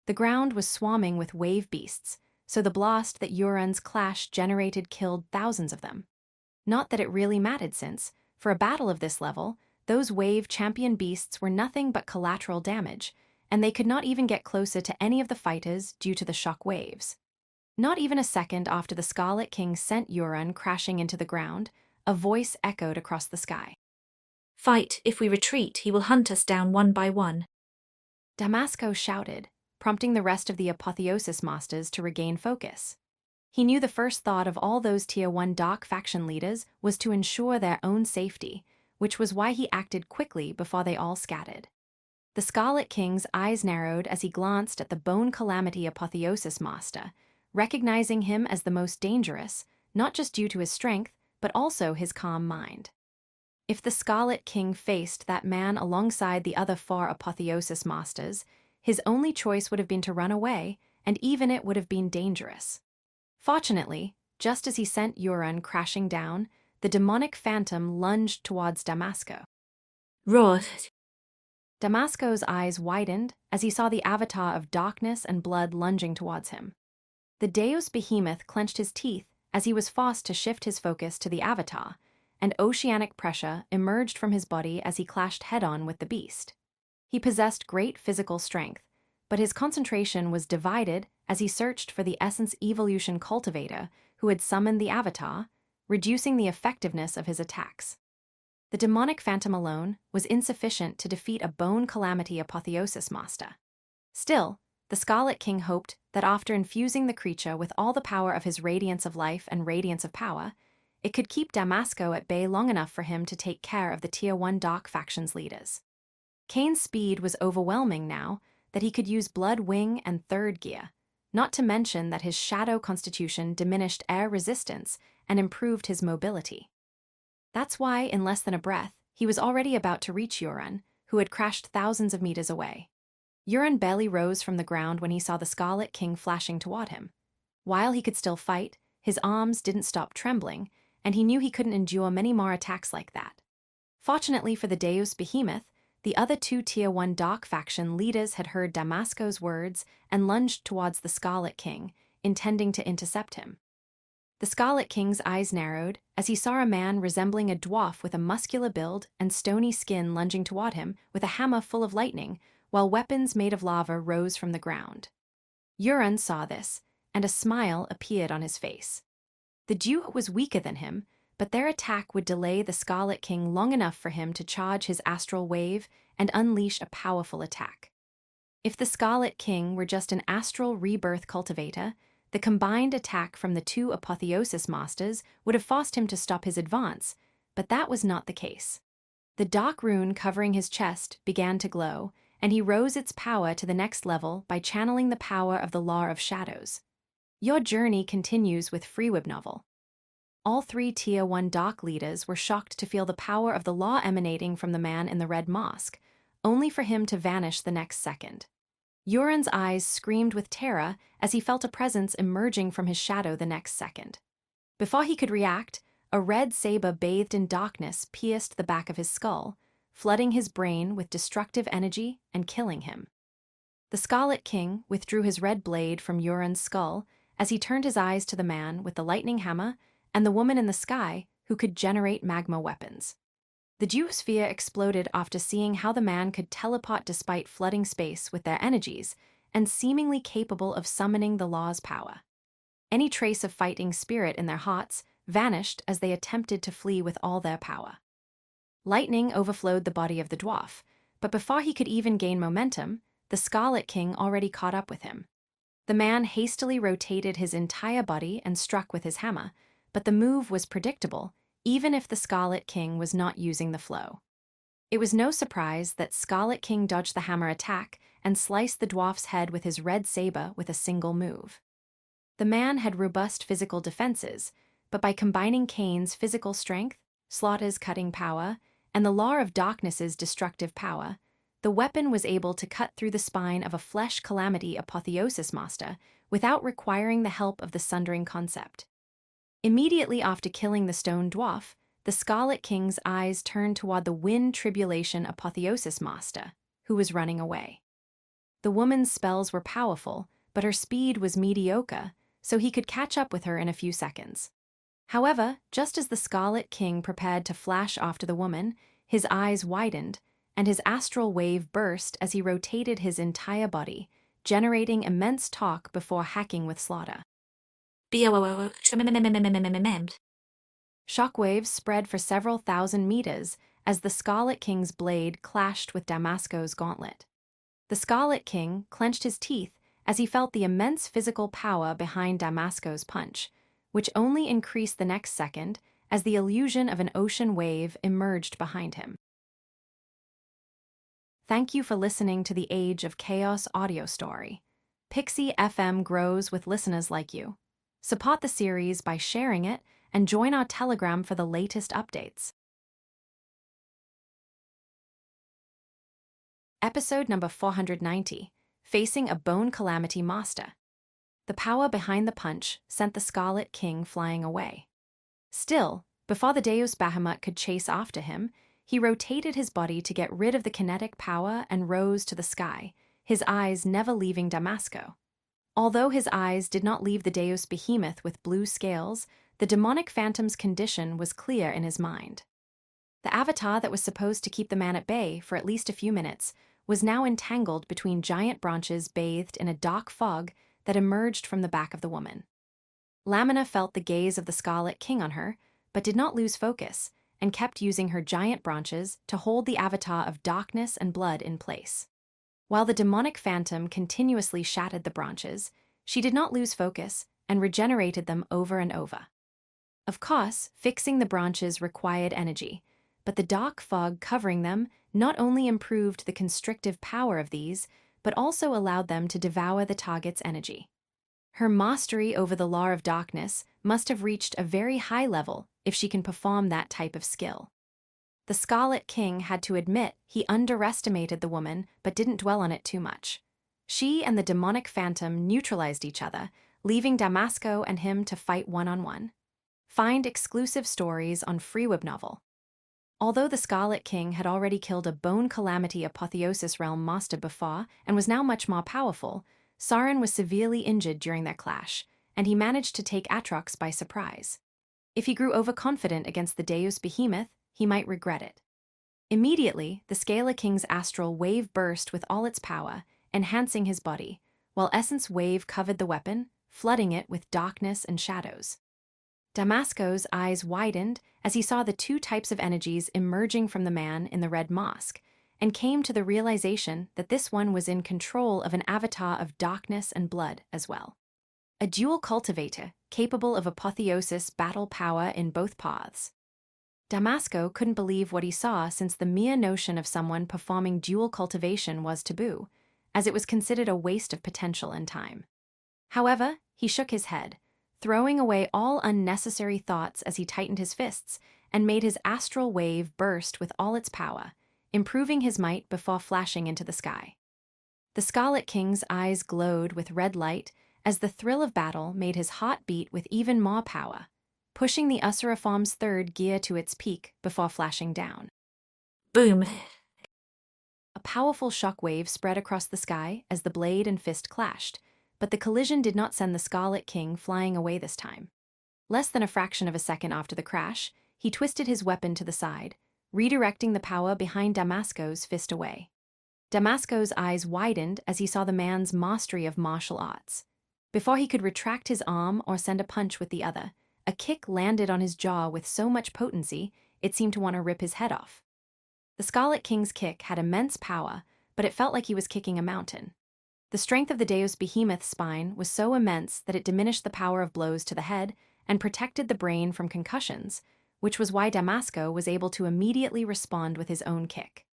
The ground was swarming with wave beasts, so the blast that Euron's clash generated killed thousands of them. Not that it really mattered since, for a battle of this level, those wave champion beasts were nothing but collateral damage, and they could not even get closer to any of the fighters due to the shock waves. Not even a second after the Scarlet King sent Euron crashing into the ground, a voice echoed across the sky. Fight, if we retreat, he will hunt us down one by one. Damasco shouted, prompting the rest of the Apotheosis Masters to regain focus. He knew the first thought of all those Tier 1 Dark Faction leaders was to ensure their own safety, which was why he acted quickly before they all scattered. The Scarlet King's eyes narrowed as he glanced at the Bone Calamity Apotheosis Master, recognizing him as the most dangerous, not just due to his strength, but also his calm mind. If the Scarlet King faced that man alongside the other 4 Apotheosis Masters, his only choice would have been to run away, and even it would have been dangerous. Fortunately, just as he sent Euron crashing down, the demonic phantom lunged towards Damasco. Roar. Damasco's eyes widened as he saw the avatar of darkness and blood lunging towards him. The Deus Behemoth clenched his teeth as he was forced to shift his focus to the avatar, and oceanic pressure emerged from his body as he clashed head-on with the beast. He possessed great physical strength, but his concentration was divided as he searched for the Essence Evolution Cultivator who had summoned the avatar, reducing the effectiveness of his attacks. The demonic phantom alone was insufficient to defeat a Bone Calamity Apotheosis Master. Still, the Scarlet King hoped that after infusing the creature with all the power of his Radiance of Life and Radiance of Power, it could keep Damasco at bay long enough for him to take care of the Tier 1 Dark Faction's leaders. Kane's speed was overwhelming now that he could use Blood Wing and Third Gear, not to mention that his Shadow Constitution diminished air resistance and improved his mobility. That's why, in less than a breath, he was already about to reach Euron, who had crashed thousands of meters away. Euron barely rose from the ground when he saw the Scarlet King flashing toward him. While he could still fight, his arms didn't stop trembling, and he knew he couldn't endure many more attacks like that. Fortunately for the Deus Behemoth, the other 2 Tier 1 Dark Faction leaders had heard Damasco's words and lunged towards the Scarlet King, intending to intercept him. The Scarlet King's eyes narrowed as he saw a man resembling a dwarf with a muscular build and stony skin lunging toward him with a hammer full of lightning, while weapons made of lava rose from the ground. Euron saw this, and a smile appeared on his face. The duo was weaker than him, but their attack would delay the Scarlet King long enough for him to charge his astral wave and unleash a powerful attack. If the Scarlet King were just an astral rebirth cultivator, the combined attack from the 2 Apotheosis Masters would have forced him to stop his advance, but that was not the case. The dark rune covering his chest began to glow, and he rose its power to the next level by channeling the power of the Law of Shadows. Your journey continues with Freewib Novel. All 3 Tier 1 Dark leaders were shocked to feel the power of the law emanating from the man in the red mosque, only for him to vanish the next second. Euron's eyes screamed with terror as he felt a presence emerging from his shadow the next second. Before he could react, a red saber bathed in darkness pierced the back of his skull, flooding his brain with destructive energy and killing him. The Scarlet King withdrew his red blade from Euron's skull as he turned his eyes to the man with the lightning hammer and the woman in the sky who could generate magma weapons. The geosphere exploded after seeing how the man could teleport despite flooding space with their energies and seemingly capable of summoning the law's power. Any trace of fighting spirit in their hearts vanished as they attempted to flee with all their power. Lightning overflowed the body of the dwarf, but before he could even gain momentum, the Scarlet King already caught up with him. The man hastily rotated his entire body and struck with his hammer, but the move was predictable, even if the Scarlet King was not using the flow. It was no surprise that Scarlet King dodged the hammer attack and sliced the dwarf's head with his red saber with a single move. The man had robust physical defenses, but by combining Kane's physical strength, Slaughter's cutting power, and the Law of Darkness's destructive power, the weapon was able to cut through the spine of a Flesh Calamity Apotheosis Master without requiring the help of the Sundering Concept. Immediately after killing the stone dwarf, the Scarlet King's eyes turned toward the Wind Tribulation Apotheosis Master, who was running away. The woman's spells were powerful, but her speed was mediocre, so he could catch up with her in a few seconds. However, just as the Scarlet King prepared to flash after the woman, his eyes widened, and his astral wave burst as he rotated his entire body, generating immense torque before hacking with Slaughter. Shockwaves spread for several thousand meters as the Scarlet King's blade clashed with Damasco's gauntlet. The Scarlet King clenched his teeth as he felt the immense physical power behind Damasco's punch, which only increased the next second as the illusion of an ocean wave emerged behind him. Thank you for listening to the Age of Chaos audio story. Pixie FM grows with listeners like you. Support the series by sharing it and join our Telegram for the latest updates. Episode number 490, Facing a Bone Calamity Master. The power behind the punch sent the Scarlet King flying away. Still, before the Deus Bahamut could chase after him, he rotated his body to get rid of the kinetic power and rose to the sky, his eyes never leaving Damasco. Although his eyes did not leave the Deus Behemoth with blue scales, the demonic phantom's condition was clear in his mind. The avatar that was supposed to keep the man at bay for at least a few minutes was now entangled between giant branches bathed in a dark fog that emerged from the back of the woman. Lamina felt the gaze of the Scarlet King on her, but did not lose focus, and kept using her giant branches to hold the avatar of darkness and blood in place. While the demonic phantom continuously shattered the branches, she did not lose focus and regenerated them over and over. Of course, fixing the branches required energy, but the dark fog covering them not only improved the constrictive power of these, but also allowed them to devour the target's energy. Her mastery over the Law of Darkness must have reached a very high level if she can perform that type of skill. The Scarlet King had to admit he underestimated the woman but didn't dwell on it too much. She and the demonic phantom neutralized each other, leaving Damasco and him to fight one-on-one. Find exclusive stories on Freeweb Novel. Although the Scarlet King had already killed a Bone Calamity Apotheosis Realm Master before and was now much more powerful, Sauron was severely injured during their clash, and he managed to take Atrox by surprise. If he grew overconfident against the Deus Behemoth, he might regret it. Immediately, the Scala King's astral wave burst with all its power, enhancing his body, while Essence Wave covered the weapon, flooding it with darkness and shadows. Damasco's eyes widened as he saw the two types of energies emerging from the man in the red mask, and came to the realization that this one was in control of an avatar of darkness and blood as well. A dual cultivator, capable of apotheosis battle power in both paths. Damasco couldn't believe what he saw, since the mere notion of someone performing dual cultivation was taboo, as it was considered a waste of potential and time. However, he shook his head, throwing away all unnecessary thoughts as he tightened his fists and made his astral wave burst with all its power, improving his might before flashing into the sky. The Scarlet King's eyes glowed with red light as the thrill of battle made his heart beat with even more power, pushing the Usuriform's third gear to its peak before flashing down. Boom. A powerful shockwave spread across the sky as the blade and fist clashed, but the collision did not send the Scarlet King flying away this time. Less than a fraction of a second after the crash, he twisted his weapon to the side, redirecting the power behind Damasco's fist away. Damasco's eyes widened as he saw the man's mastery of martial arts. Before he could retract his arm or send a punch with the other, a kick landed on his jaw with so much potency it seemed to want to rip his head off. The Scarlet King's kick had immense power, but it felt like he was kicking a mountain. The strength of the Deus Behemoth's spine was so immense that it diminished the power of blows to the head and protected the brain from concussions, which was why Damasco was able to immediately respond with his own kick.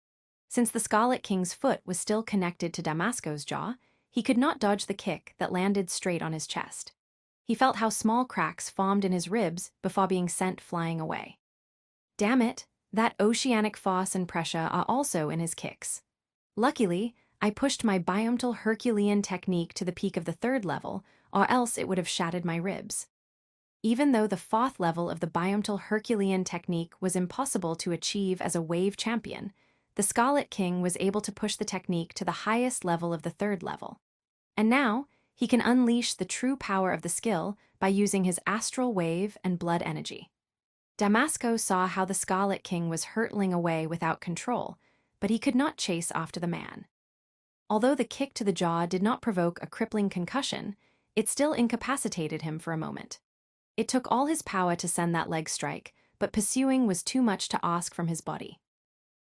Since the Scarlet King's foot was still connected to Damasco's jaw, he could not dodge the kick that landed straight on his chest. He felt how small cracks formed in his ribs before being sent flying away. Damn it, that oceanic force and pressure are also in his kicks. Luckily, I pushed my biomtal Herculean technique to the peak of the 3rd level, or else it would have shattered my ribs. Even though the 4th level of the biomtal Herculean technique was impossible to achieve as a wave champion, the Scarlet King was able to push the technique to the highest level of the 3rd level. And now, he can unleash the true power of the skill by using his astral wave and blood energy. Damasco saw how the Scarlet King was hurtling away without control, but he could not chase after the man. Although the kick to the jaw did not provoke a crippling concussion, it still incapacitated him for a moment. It took all his power to send that leg strike, but pursuing was too much to ask from his body.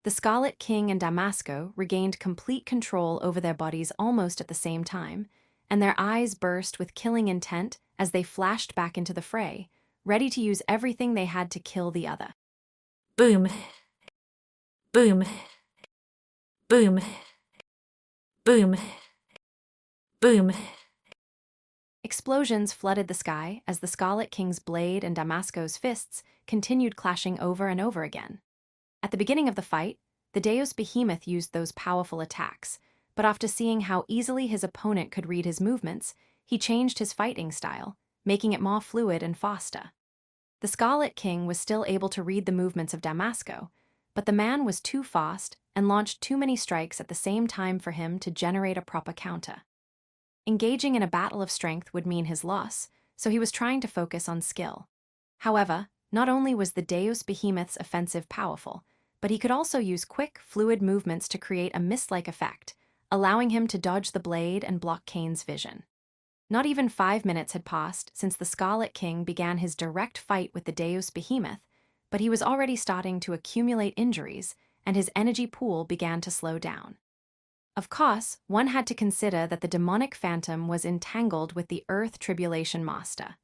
The Scarlet King and Damasco regained complete control over their bodies almost at the same time, and their eyes burst with killing intent as they flashed back into the fray, ready to use everything they had to kill the other. Boom. Boom. Boom. Boom. Boom. Explosions flooded the sky as the Scarlet King's blade and Damasco's fists continued clashing over and over again. At the beginning of the fight, the Deus Behemoth used those powerful attacks, but after seeing how easily his opponent could read his movements, he changed his fighting style, making it more fluid and faster. The Scarlet King was still able to read the movements of Damasco, but the man was too fast and launched too many strikes at the same time for him to generate a proper counter. Engaging in a battle of strength would mean his loss, so he was trying to focus on skill. However, not only was the Deus Behemoth's offensive powerful, but he could also use quick, fluid movements to create a mist-like effect, allowing him to dodge the blade and block Kane's vision. Not even 5 minutes had passed since the Scarlet King began his direct fight with the Deus Behemoth, but he was already starting to accumulate injuries, and his energy pool began to slow down. Of course, one had to consider that the demonic phantom was entangled with the Earth Tribulation Master.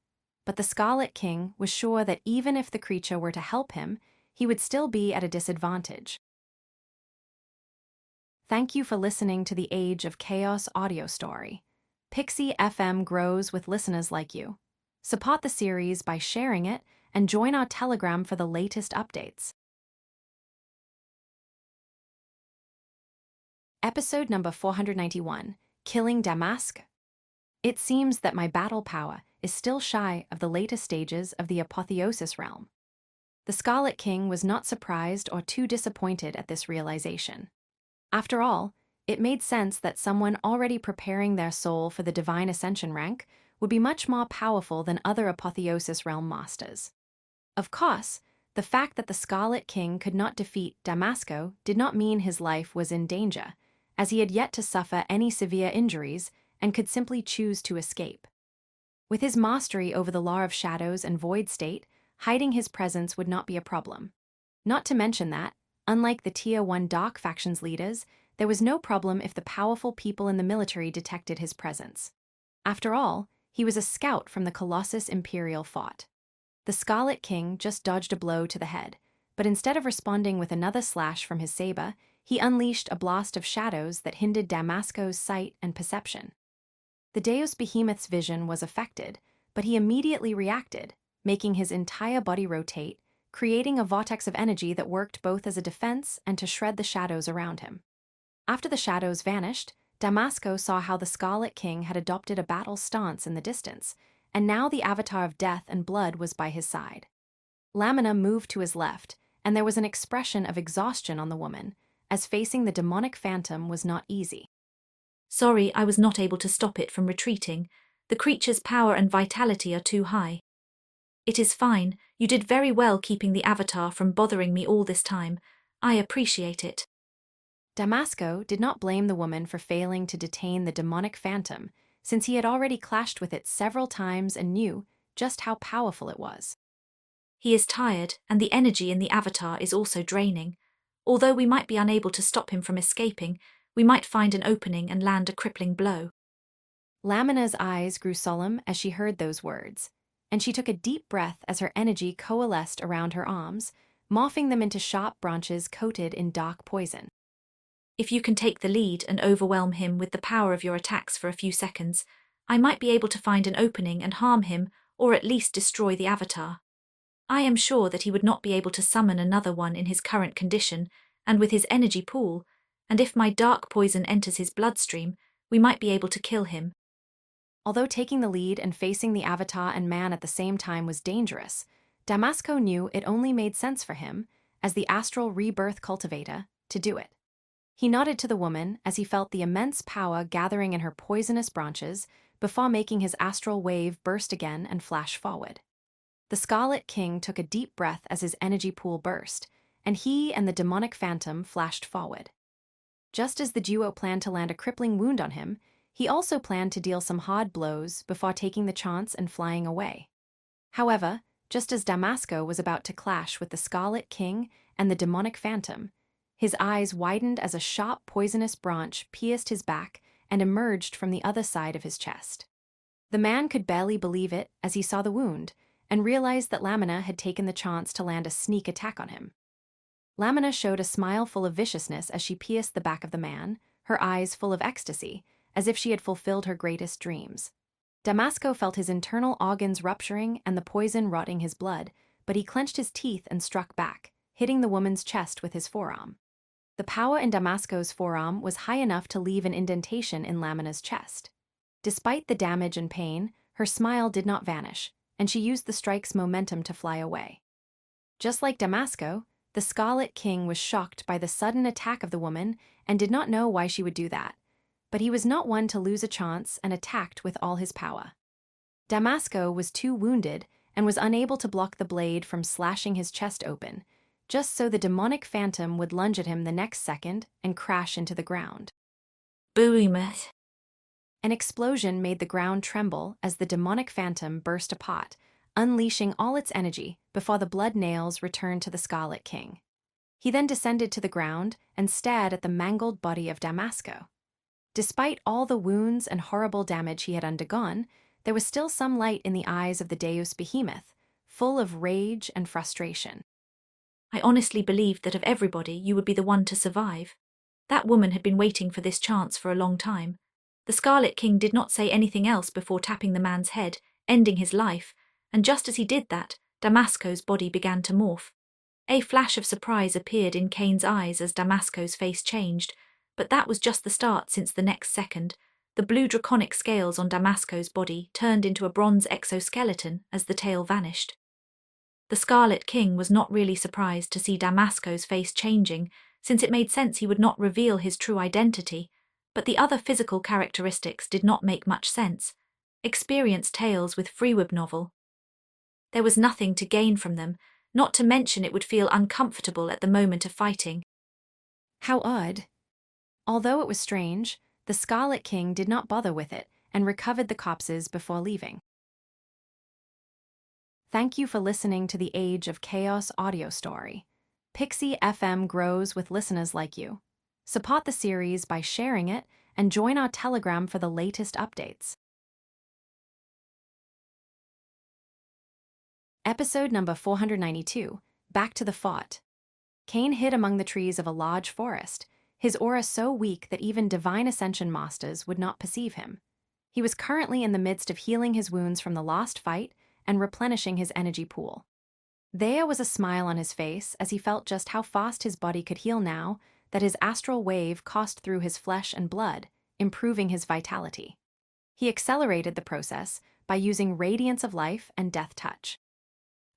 But the Scarlet King was sure that even if the creature were to help him, he would still be at a disadvantage. Thank you for listening to the Age of Chaos audio story. Pixie FM grows with listeners like you. Support the series by sharing it and join our Telegram for the latest updates. Episode number 491, Killing Damasco. It seems that my battle power is still shy of the latest stages of the Apotheosis realm. The Scarlet King was not surprised or too disappointed at this realization. After all, it made sense that someone already preparing their soul for the Divine Ascension rank would be much more powerful than other Apotheosis realm masters. Of course, the fact that the Scarlet King could not defeat Damasco did not mean his life was in danger, as he had yet to suffer any severe injuries and could simply choose to escape. With his mastery over the law of shadows and void state, hiding his presence would not be a problem. Not to mention that, unlike the Tier 1 Dark Factions leaders, there was no problem if the powerful people in the military detected his presence. After all, he was a scout from the Colossus Imperial Fort. The Scarlet King just dodged a blow to the head, but instead of responding with another slash from his saber, he unleashed a blast of shadows that hindered Damasco's sight and perception. The Deus Behemoth's vision was affected, but he immediately reacted, making his entire body rotate, creating a vortex of energy that worked both as a defense and to shred the shadows around him. After the shadows vanished, Damasco saw how the Scarlet King had adopted a battle stance in the distance, and now the avatar of death and blood was by his side. Lamina moved to his left, and there was an expression of exhaustion on the woman, as facing the demonic phantom was not easy. Sorry, I was not able to stop it from retreating. The creature's power and vitality are too high. It is fine. You did very well keeping the avatar from bothering me all this time. I appreciate it. Damasco did not blame the woman for failing to detain the demonic phantom, since he had already clashed with it several times and knew just how powerful it was. He is tired, and the energy in the avatar is also draining. Although we might be unable to stop him from escaping, we might find an opening and land a crippling blow. Lamina's eyes grew solemn as she heard those words, and she took a deep breath as her energy coalesced around her arms, morphing them into sharp branches coated in dark poison. If you can take the lead and overwhelm him with the power of your attacks for a few seconds, I might be able to find an opening and harm him, or at least destroy the avatar. I am sure that he would not be able to summon another one in his current condition, and with his energy pool, and if my dark poison enters his bloodstream, we might be able to kill him. Although taking the lead and facing the Avatar and man at the same time was dangerous, Damasco knew it only made sense for him, as the astral rebirth cultivator, to do it. He nodded to the woman as he felt the immense power gathering in her poisonous branches before making his astral wave burst again and flash forward. The Scarlet King took a deep breath as his energy pool burst, and he and the demonic phantom flashed forward. Just as the duo planned to land a crippling wound on him, he also planned to deal some hard blows before taking the chance and flying away. However, just as Damasco was about to clash with the Scarlet King and the demonic phantom, his eyes widened as a sharp poisonous branch pierced his back and emerged from the other side of his chest. The man could barely believe it as he saw the wound and realized that Lamina had taken the chance to land a sneak attack on him. Lamina showed a smile full of viciousness as she pierced the back of the man, her eyes full of ecstasy, as if she had fulfilled her greatest dreams. Damasco felt his internal organs rupturing and the poison rotting his blood, but he clenched his teeth and struck back, hitting the woman's chest with his forearm. The power in Damasco's forearm was high enough to leave an indentation in Lamina's chest. Despite the damage and pain, her smile did not vanish, and she used the strike's momentum to fly away. Just like Damasco, the Scarlet King was shocked by the sudden attack of the woman and did not know why she would do that, but he was not one to lose a chance and attacked with all his power. Damasco was too wounded and was unable to block the blade from slashing his chest open, just so the demonic phantom would lunge at him the next second and crash into the ground. Behemoth. An explosion made the ground tremble as the demonic phantom burst apart, unleashing all its energy before the blood nails returned to the Scarlet King. He then descended to the ground and stared at the mangled body of Damasco. Despite all the wounds and horrible damage he had undergone, there was still some light in the eyes of the Deus Behemoth, full of rage and frustration. I honestly believed that of everybody you would be the one to survive. That woman had been waiting for this chance for a long time. The Scarlet King did not say anything else before tapping the man's head, ending his life, and just as he did that, Damasco's body began to morph. A flash of surprise appeared in Cain's eyes as Damasco's face changed, but that was just the start, since the next second, the blue draconic scales on Damasco's body turned into a bronze exoskeleton as the tail vanished. The Scarlet King was not really surprised to see Damasco's face changing, since it made sense he would not reveal his true identity, but the other physical characteristics did not make much sense. Experienced tales with Freewib novel. There was nothing to gain from them, not to mention it would feel uncomfortable at the moment of fighting. How odd. Although it was strange, the Scarlet King did not bother with it and recovered the corpses before leaving. Thank you for listening to the Age of Chaos audio story. Pixie FM grows with listeners like you. Support the series by sharing it and join our Telegram for the latest updates. Episode number 492, Back to the Fort. Cain hid among the trees of a large forest, his aura so weak that even Divine Ascension Masters would not perceive him. He was currently in the midst of healing his wounds from the last fight and replenishing his energy pool. There was a smile on his face as he felt just how fast his body could heal now that his astral wave coursed through his flesh and blood, improving his vitality. He accelerated the process by using Radiance of Life and Death Touch.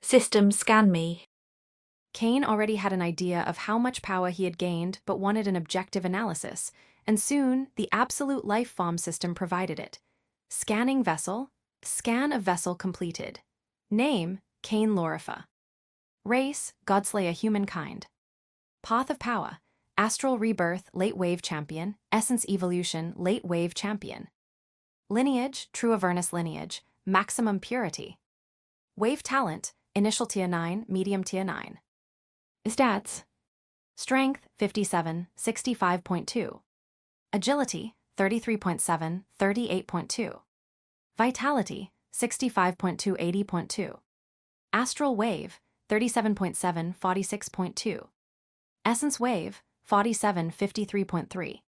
System, scan me. Cain already had an idea of how much power he had gained but wanted an objective analysis, and soon the Absolute Life Form system provided it. Scanning vessel. Scan of vessel completed. Name, Cain Lorifa. Race, Godslayer humankind. Path of Power, Astral Rebirth, Late Wave Champion, Essence Evolution, Late Wave Champion. Lineage, True Avernus Lineage, Maximum Purity. Wave Talent, Initial Tier 9, Medium Tier 9. Stats: Strength, 57, 65.2. Agility, 33.7, 38.2. Vitality, 65.2, 80.2. Astral Wave, 37.7, 46.2. Essence Wave, 47, 53.3.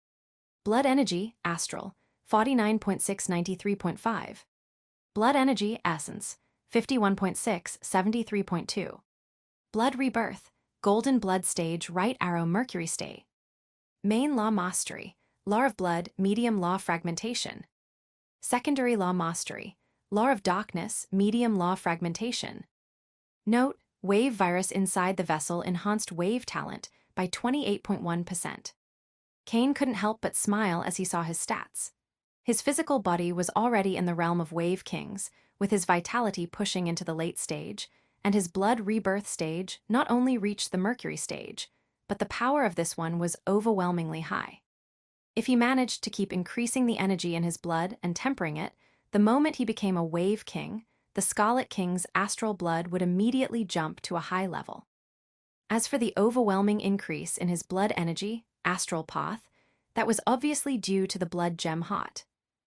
Blood Energy, Astral, 49.6, 93.5. Blood Energy, Essence, 51.6, 73.2. Blood Rebirth, Golden Blood Stage, Right Arrow Mercury State. Main Law Mastery, Law of Blood, Medium Law Fragmentation. Secondary Law Mastery, Law of Darkness, Medium Law Fragmentation. Note: Wave Virus inside the vessel enhanced wave talent by 28.1%. Kane couldn't help but smile as he saw his stats. His physical body was already in the realm of Wave Kings, with his vitality pushing into the late stage, and his blood rebirth stage not only reached the Mercury stage, but the power of this one was overwhelmingly high. If he managed to keep increasing the energy in his blood and tempering it, the moment he became a Wave King, the Scarlet King's astral blood would immediately jump to a high level. As for the overwhelming increase in his blood energy, astral path, that was obviously due to the blood gem heart.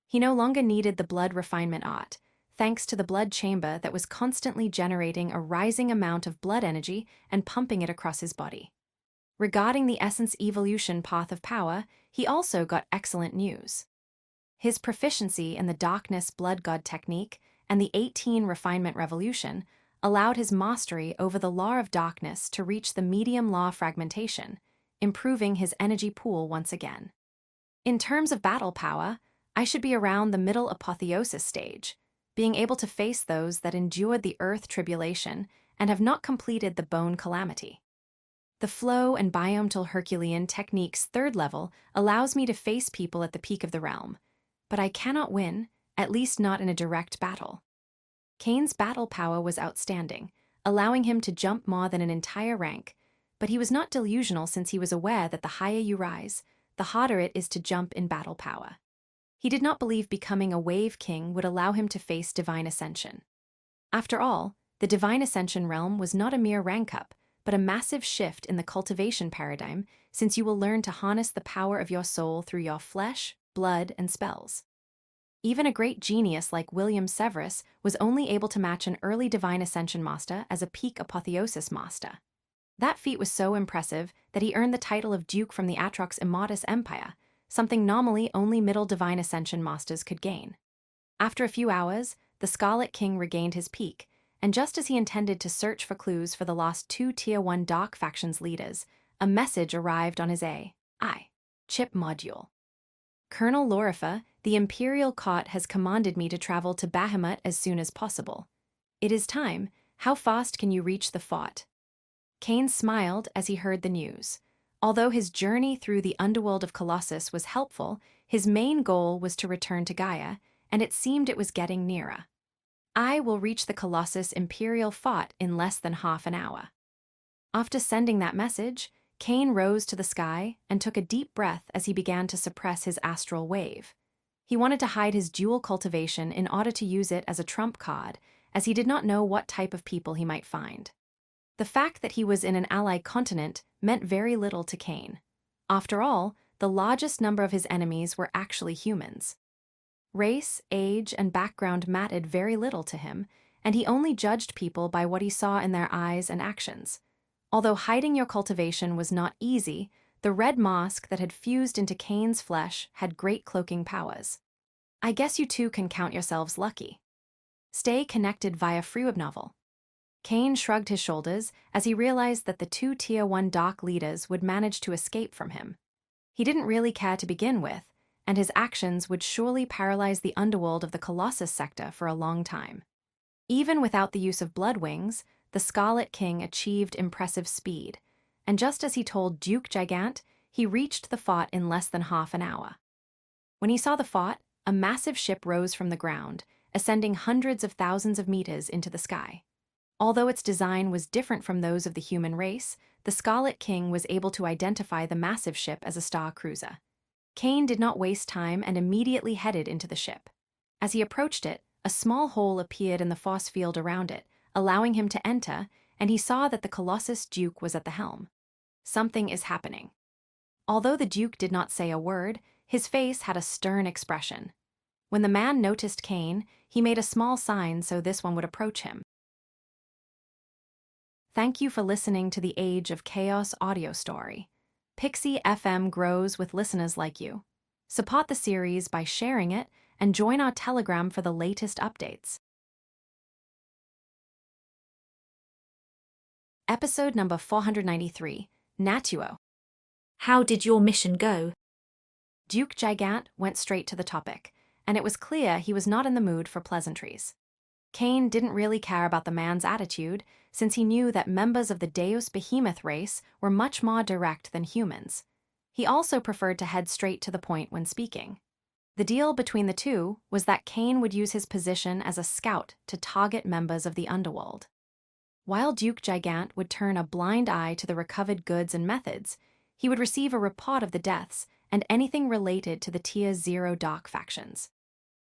He no longer needed the blood refinement art, thanks to the blood chamber that was constantly generating a rising amount of blood energy and pumping it across his body. Regarding the Essence Evolution Path of Power, he also got excellent news. His proficiency in the Darkness Blood God technique and the 18 Refinement Revolution allowed his mastery over the Law of Darkness to reach the Medium Law Fragmentation, improving his energy pool once again. In terms of battle power, I should be around the middle apotheosis stage, being able to face those that endured the Earth Tribulation and have not completed the Bone Calamity. The Flow and Biome Herculean technique's third level allows me to face people at the peak of the realm, but I cannot win, at least not in a direct battle. Kane's battle power was outstanding, allowing him to jump more than an entire rank, but he was not delusional since he was aware that the higher you rise, the harder it is to jump in battle power. He did not believe becoming a Wave King would allow him to face Divine Ascension. After all, the Divine Ascension realm was not a mere rank up, but a massive shift in the cultivation paradigm, since you will learn to harness the power of your soul through your flesh, blood, and spells. Even a great genius like William Severus was only able to match an early Divine Ascension master as a peak apotheosis master. That feat was so impressive that he earned the title of Duke from the Atrox Immatus Empire, something nominally only middle Divine Ascension masters could gain. After a few hours, the Scarlet King regained his peak, and just as he intended to search for clues for the lost 2 Tier 1 Dark Factions leaders, a message arrived on his AI chip module. Colonel Lorifer, the Imperial Court has commanded me to travel to Bahamut as soon as possible. It is time. How fast can you reach the fort? Kane smiled as he heard the news. Although his journey through the underworld of Colossus was helpful, his main goal was to return to Gaia, and it seemed it was getting nearer. I will reach the Colossus Imperial Fort in less than half an hour. After sending that message, Kane rose to the sky and took a deep breath as he began to suppress his astral wave. He wanted to hide his dual cultivation in order to use it as a trump card, as he did not know what type of people he might find. The fact that he was in an allied continent meant very little to Kane. After all, the largest number of his enemies were actually humans. Race, age, and background mattered very little to him, and he only judged people by what he saw in their eyes and actions. Although hiding your cultivation was not easy, the red mask that had fused into Kane's flesh had great cloaking powers. I guess you two can count yourselves lucky. Stay connected via FreeWebNovel. Kane shrugged his shoulders as he realized that the 2 Tier 1 Dark leaders would manage to escape from him. He didn't really care to begin with, and his actions would surely paralyze the underworld of the Colossus sector for a long time. Even without the use of blood wings, the Scarlet King achieved impressive speed, and just as he told Duke Gigant, he reached the fort in less than half an hour. When he saw the fort, a massive ship rose from the ground, ascending hundreds of thousands of meters into the sky. Although its design was different from those of the human race, the Scarlet King was able to identify the massive ship as a star cruiser. Kane did not waste time and immediately headed into the ship. As he approached it, a small hole appeared in the force field around it, allowing him to enter, and he saw that the Colossus Duke was at the helm. Something is happening. Although the Duke did not say a word, his face had a stern expression. When the man noticed Kane, he made a small sign so this one would approach him. Thank you for listening to the Age of Chaos audio story. Pixie FM grows with listeners like you. Support the series by sharing it and join our Telegram for the latest updates. Episode number 493, Natuo. How did your mission go? Duke Gigant went straight to the topic, and it was clear he was not in the mood for pleasantries. Kane didn't really care about the man's attitude, since he knew that members of the Deus Behemoth race were much more direct than humans. He also preferred to head straight to the point when speaking. The deal between the two was that Kane would use his position as a scout to target members of the underworld. While Duke Gigant would turn a blind eye to the recovered goods and methods, he would receive a report of the deaths and anything related to the Tier 0 Dark factions.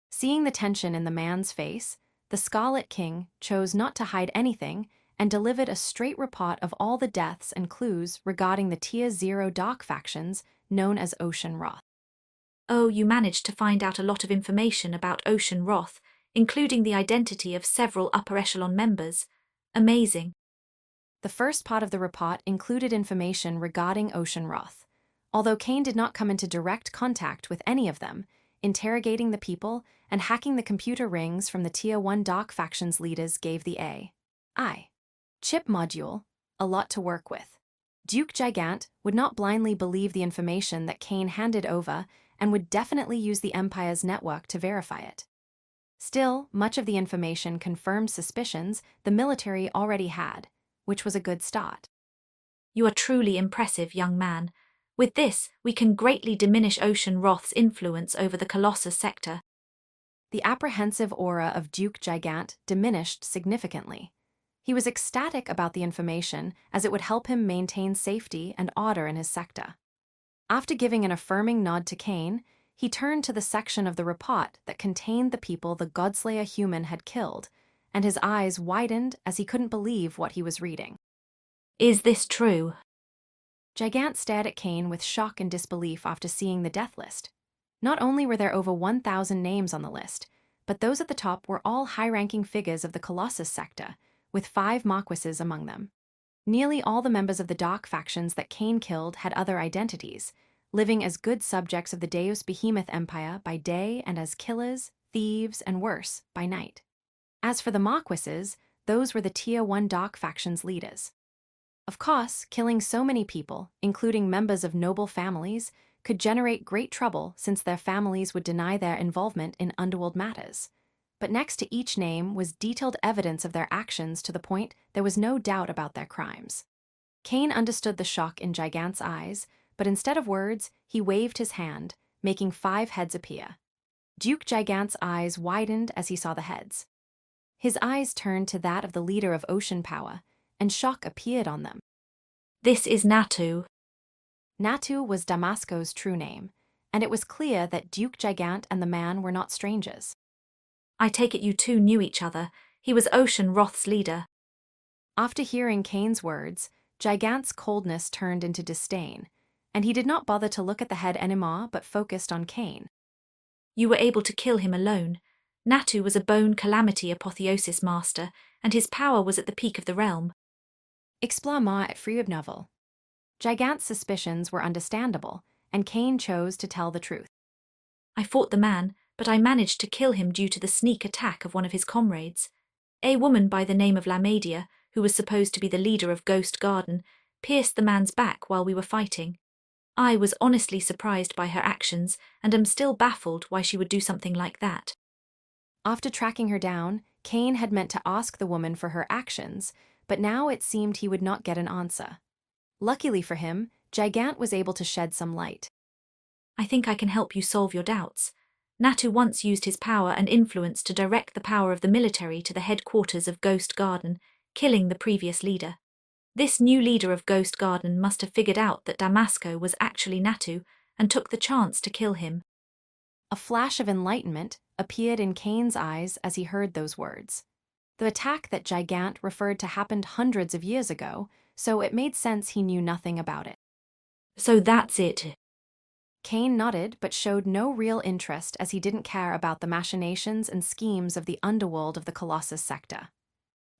Seeing the tension in the man's face, the Scarlet King chose not to hide anything and delivered a straight report of all the deaths and clues regarding the Tier 0 Dark factions known as Ocean Wrath. Oh, you managed to find out a lot of information about Ocean Wrath, including the identity of several upper echelon members. Amazing. The first part of the report included information regarding Ocean Wrath. Although Kane did not come into direct contact with any of them, interrogating the people and hacking the computer rings from the Tier 1 Dark factions leaders gave the AI chip module a lot to work with. Duke Gigant would not blindly believe the information that Kane handed over and would definitely use the Empire's network to verify it. Still, much of the information confirmed suspicions the military already had, which was a good start. You are truly impressive, young man. With this, we can greatly diminish Ocean Wrath's influence over the Colossus sector. The apprehensive aura of Duke Gigant diminished significantly. He was ecstatic about the information as it would help him maintain safety and order in his sector. After giving an affirming nod to Kane, he turned to the section of the report that contained the people the Godslayer human had killed, and his eyes widened as he couldn't believe what he was reading. Is this true? Gigant stared at Kane with shock and disbelief after seeing the death list. Not only were there over 1,000 names on the list, but those at the top were all high-ranking figures of the Colossus sector, with 5 Marquises among them. Nearly all the members of the Dark factions that Kane killed had other identities, living as good subjects of the Deus Behemoth Empire by day and as killers, thieves, and worse by night. As for the Marquises, those were the Tier 1 Dark factions leaders. Of course, killing so many people, including members of noble families, could generate great trouble since their families would deny their involvement in underworld matters. But next to each name was detailed evidence of their actions to the point there was no doubt about their crimes. Kane understood the shock in Gigant's eyes, but instead of words, he waved his hand, making 5 heads appear. Duke Gigant's eyes widened as he saw the heads. His eyes turned to that of the leader of Ocean Power, and shock appeared on them. This is Natu. Natu was Damasco's true name, and it was clear that Duke Gigant and the man were not strangers. I take it you two knew each other. He was Ocean Wrath's leader. After hearing Kane's words, Gigant's coldness turned into disdain, and he did not bother to look at the head anymore but focused on Kane. You were able to kill him alone. Natu was a bone calamity apotheosis master, and his power was at the peak of the realm. Explore more at Freeweb. Gigant's suspicions were understandable, and Kane chose to tell the truth. I fought the man, but I managed to kill him due to the sneak attack of one of his comrades. A woman by the name of Lamedia, who was supposed to be the leader of Ghost Garden, pierced the man's back while we were fighting. I was honestly surprised by her actions and am still baffled why she would do something like that. After tracking her down, Kane had meant to ask the woman for her actions, but now it seemed he would not get an answer. Luckily for him, Gigant was able to shed some light. I think I can help you solve your doubts. Natu once used his power and influence to direct the power of the military to the headquarters of Ghost Garden, killing the previous leader. This new leader of Ghost Garden must have figured out that Damasco was actually Natu and took the chance to kill him. A flash of enlightenment appeared in Cain's eyes as he heard those words. The attack that Gigant referred to happened hundreds of years ago, so it made sense he knew nothing about it. So that's it. Cain nodded but showed no real interest as he didn't care about the machinations and schemes of the underworld of the Colossus sector.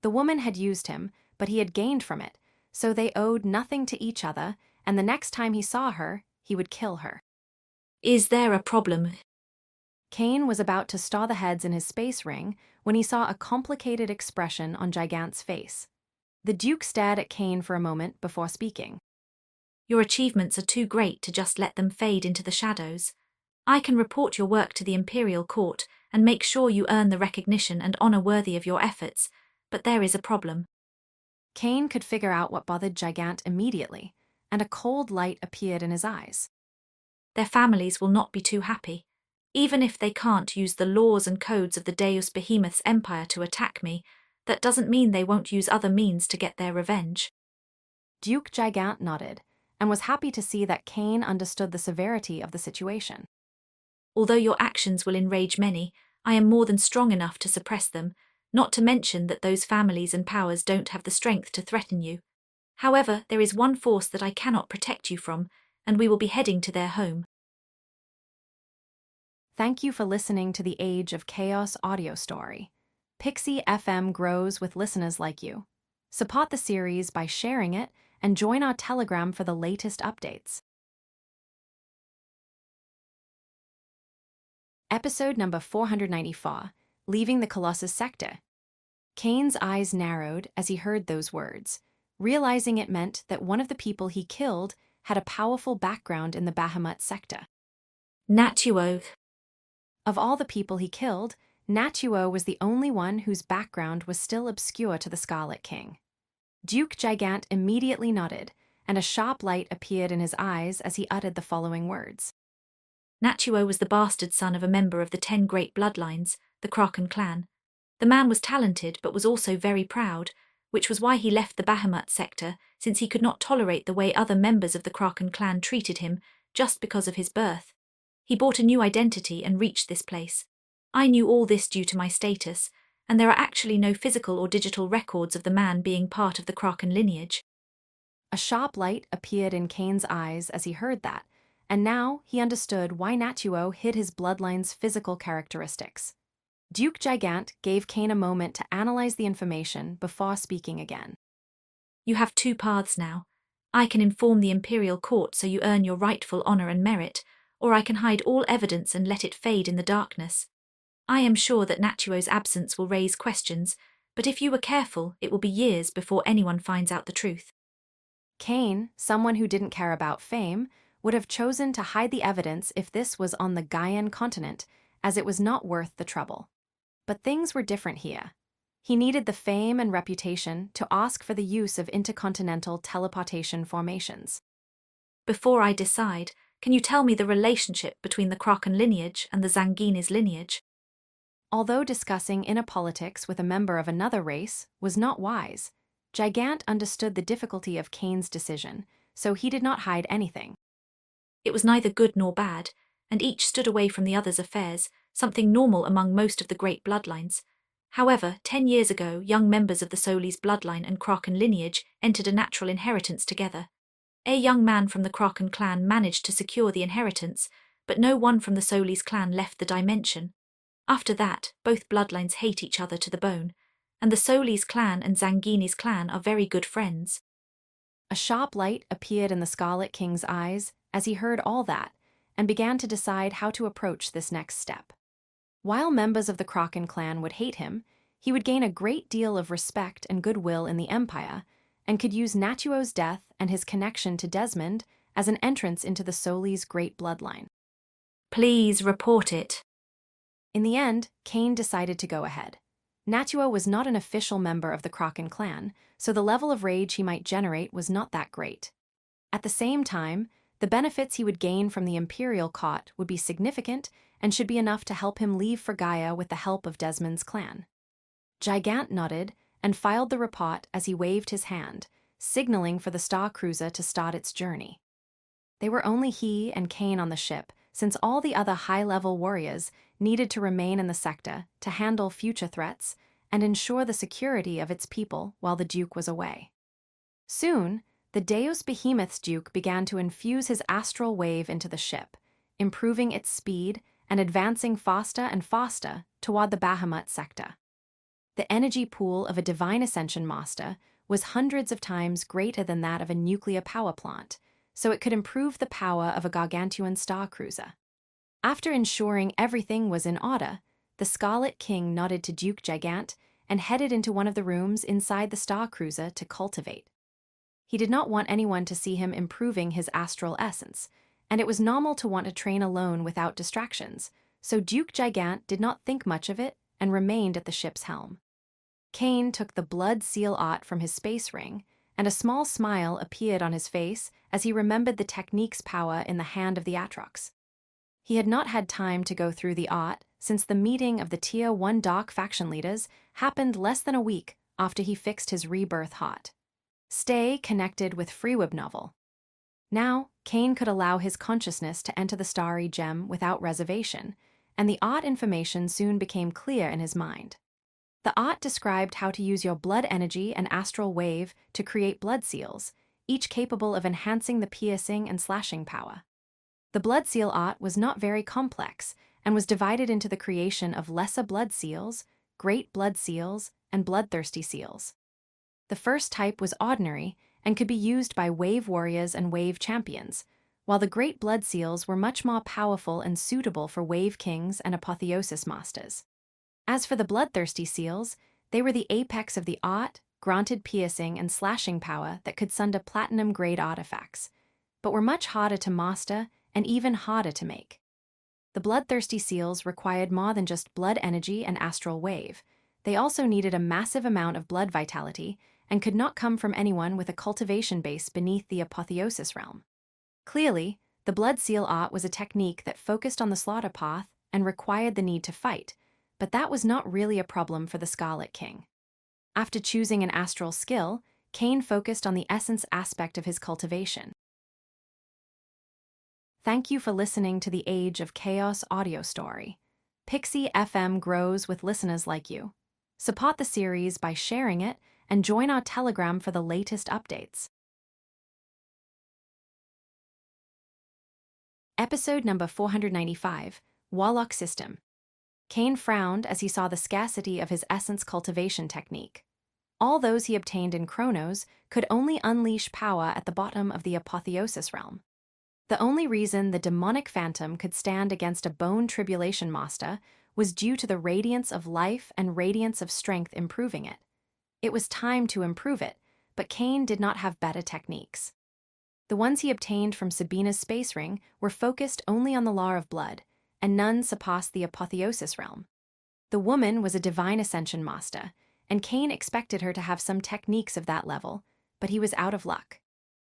The woman had used him, but he had gained from it, so they owed nothing to each other, and the next time he saw her, he would kill her. Is there a problem? Cain was about to star the heads in his space ring when he saw a complicated expression on Gigant's face. The Duke stared at Cain for a moment before speaking. Your achievements are too great to just let them fade into the shadows. I can report your work to the Imperial Court and make sure you earn the recognition and honor worthy of your efforts, but there is a problem. Cain could figure out what bothered Gigant immediately, and a cold light appeared in his eyes. Their families will not be too happy. Even if they can't use the laws and codes of the Deus Behemoth's empire to attack me, that doesn't mean they won't use other means to get their revenge. Duke Gigant nodded, and was happy to see that Cain understood the severity of the situation. Although your actions will enrage many, I am more than strong enough to suppress them, not to mention that those families and powers don't have the strength to threaten you. However, there is one force that I cannot protect you from, and we will be heading to their home. Thank you for listening to the Age of Chaos audio story. Pixie FM grows with listeners like you. Support the series by sharing it and join our Telegram for the latest updates. Episode number 494, Leaving the Colossus Sector. Cain's eyes narrowed as he heard those words, realizing it meant that one of the people he killed had a powerful background in the Bahamut sector. Natuo. Of all the people he killed, Natuo was the only one whose background was still obscure to the Scarlet King. Duke Gigant immediately nodded, and a sharp light appeared in his eyes as he uttered the following words. Natuo was the bastard son of a member of the 10 great bloodlines, the Kraken clan. The man was talented but was also very proud, which was why he left the Bahamut sector, since he could not tolerate the way other members of the Kraken clan treated him just because of his birth. He bought a new identity and reached this place. I knew all this due to my status, and there are actually no physical or digital records of the man being part of the Kraken lineage. A sharp light appeared in Cain's eyes as he heard that, and now he understood why Natuo hid his bloodline's physical characteristics. Duke Gigant gave Cain a moment to analyze the information before speaking again. You have 2 paths now. I can inform the Imperial Court so you earn your rightful honor and merit, or I can hide all evidence and let it fade in the darkness. I am sure that Natuo's absence will raise questions, but if you were careful, it will be years before anyone finds out the truth. Cain, someone who didn't care about fame, would have chosen to hide the evidence if this was on the Gaian continent, as it was not worth the trouble. But things were different here. He needed the fame and reputation to ask for the use of intercontinental teleportation formations. Before I decide, can you tell me the relationship between the Kraken lineage and the Zanguini's lineage? Although discussing inner politics with a member of another race was not wise, Gigant understood the difficulty of Cain's decision, so he did not hide anything. It was neither good nor bad, and each stood away from the other's affairs, something normal among most of the great bloodlines. However, 10 years ago, young members of the Solis bloodline and Kraken lineage entered a natural inheritance together. A young man from the Kraken clan managed to secure the inheritance, but no one from the Solis clan left the dimension. After that, both bloodlines hate each other to the bone, and the Solis clan and Zanguini's clan are very good friends. A sharp light appeared in the Scarlet King's eyes as he heard all that, and began to decide how to approach this next step. While members of the Kraken clan would hate him, he would gain a great deal of respect and goodwill in the Empire, and could use Natuo's death and his connection to Desmond as an entrance into the Solis' great bloodline. Please report it. In the end, Cain decided to go ahead. Natuo was not an official member of the Kraken clan, so the level of rage he might generate was not that great. At the same time, the benefits he would gain from the Imperial Court would be significant and should be enough to help him leave for Gaia with the help of Desmond's clan. Gigant nodded and filed the report as he waved his hand, signaling for the Star Cruiser to start its journey. They were only he and Kane on the ship, since all the other high-level warriors needed to remain in the sector to handle future threats and ensure the security of its people while the Duke was away. Soon, the Deus Behemoth's Duke began to infuse his astral wave into the ship, improving its speed and advancing faster and faster toward the Bahamut sector. The energy pool of a Divine Ascension Master was hundreds of times greater than that of a nuclear power plant, so it could improve the power of a gargantuan star cruiser. After ensuring everything was in order, the Scarlet King nodded to Duke Gigant and headed into one of the rooms inside the star cruiser to cultivate. He did not want anyone to see him improving his astral essence, and it was normal to want to train alone without distractions, so Duke Gigant did not think much of it and remained at the ship's helm. Kane took the blood seal art from his space ring, and a small smile appeared on his face as he remembered the technique's power in the hand of the Atrox. He had not had time to go through the art since the meeting of the Tier 1 Dark faction leaders happened less than a week after he fixed his rebirth heart. Stay connected with Freeweb Novel. Now, Kane could allow his consciousness to enter the starry gem without reservation, and the art information soon became clear in his mind. The art described how to use your blood energy and astral wave to create blood seals, each capable of enhancing the piercing and slashing power. The blood seal art was not very complex and was divided into the creation of lesser blood seals, great blood seals, and bloodthirsty seals. The first type was ordinary and could be used by wave warriors and wave champions, while the great blood seals were much more powerful and suitable for wave kings and apotheosis masters. As for the bloodthirsty seals, they were the apex of the art, granted piercing and slashing power that could sunder platinum-grade artifacts, but were much harder to master and even harder to make. The bloodthirsty seals required more than just blood energy and astral wave. They also needed a massive amount of blood vitality and could not come from anyone with a cultivation base beneath the apotheosis realm. Clearly, the blood seal art was a technique that focused on the slaughter path and required the need to fight, but that was not really a problem for the Scarlet King. After choosing an astral skill, Kane focused on the essence aspect of his cultivation. Thank you for listening to the Age of Chaos audio story. Pixie FM grows with listeners like you. Support the series by sharing it and join our Telegram for the latest updates. Episode number 495, Warlock System. Kane frowned as he saw the scarcity of his essence cultivation technique. All those he obtained in Chronos could only unleash power at the bottom of the apotheosis realm. The only reason the demonic phantom could stand against a bone tribulation master was due to the radiance of life and radiance of strength improving it. It was time to improve it, but Kane did not have better techniques. The ones he obtained from Sabina's space ring were focused only on the law of blood, and none surpassed the apotheosis realm. The woman was a Divine Ascension Master, and Kane expected her to have some techniques of that level, but he was out of luck.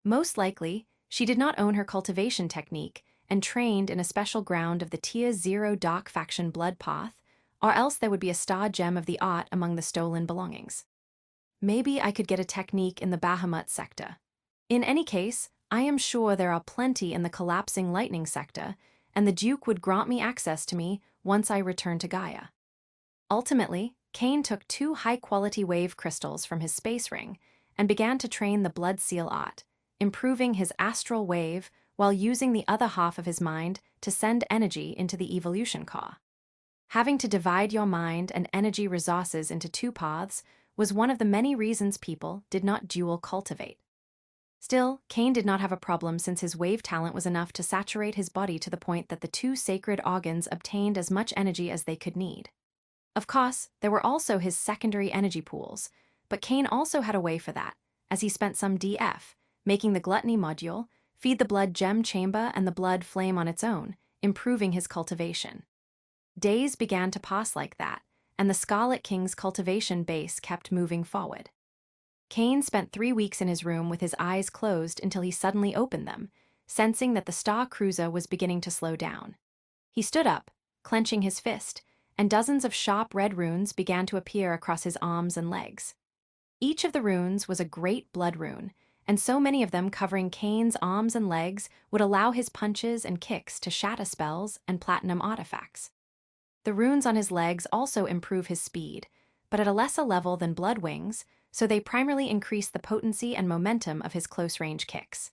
Most likely, she did not own her cultivation technique and trained in a special ground of the Tier 0 Dark faction blood path, or else there would be a star gem of the art among the stolen belongings. Maybe I could get a technique in the Bahamut sector. In any case, I am sure there are plenty in the collapsing lightning sector, and the Duke would grant me access to me once I return to Gaia. Ultimately, Kane took 2 high-quality wave crystals from his space ring and began to train the blood seal art, improving his astral wave while using the other half of his mind to send energy into the evolution core. Having to divide your mind and energy resources into 2 paths was one of the many reasons people did not dual cultivate. Still, Kane did not have a problem since his wave talent was enough to saturate his body to the point that the 2 sacred organs obtained as much energy as they could need. Of course, there were also his secondary energy pools, but Kane also had a way for that, as he spent some DF, making the gluttony module, feed the blood gem chamber and the blood flame on its own, improving his cultivation. Days began to pass like that, and the Scarlet King's cultivation base kept moving forward. Kane spent 3 weeks in his room with his eyes closed until he suddenly opened them, sensing that the Star Cruiser was beginning to slow down. He stood up, clenching his fist, and dozens of sharp red runes began to appear across his arms and legs. Each of the runes was a great blood rune, and so many of them covering Kane's arms and legs would allow his punches and kicks to shatter spells and platinum artifacts. The runes on his legs also improve his speed, but at a lesser level than blood wings, so they primarily increase the potency and momentum of his close-range kicks.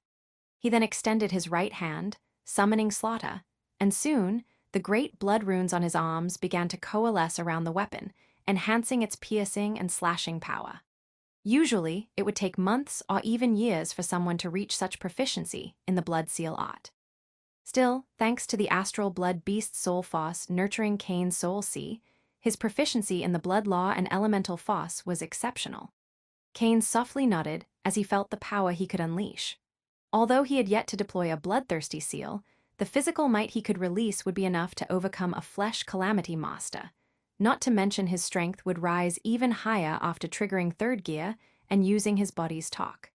He then extended his right hand, summoning Slaughter, and soon, the great blood runes on his arms began to coalesce around the weapon, enhancing its piercing and slashing power. Usually, it would take months or even years for someone to reach such proficiency in the blood seal art. Still, thanks to the astral blood beast soul foss nurturing Kane's soul sea, his proficiency in the blood law and elemental foss was exceptional. Kane softly nodded as he felt the power he could unleash. Although he had yet to deploy a bloodthirsty seal, the physical might he could release would be enough to overcome a flesh calamity master. Not to mention his strength would rise even higher after triggering third gear and using his body's talk.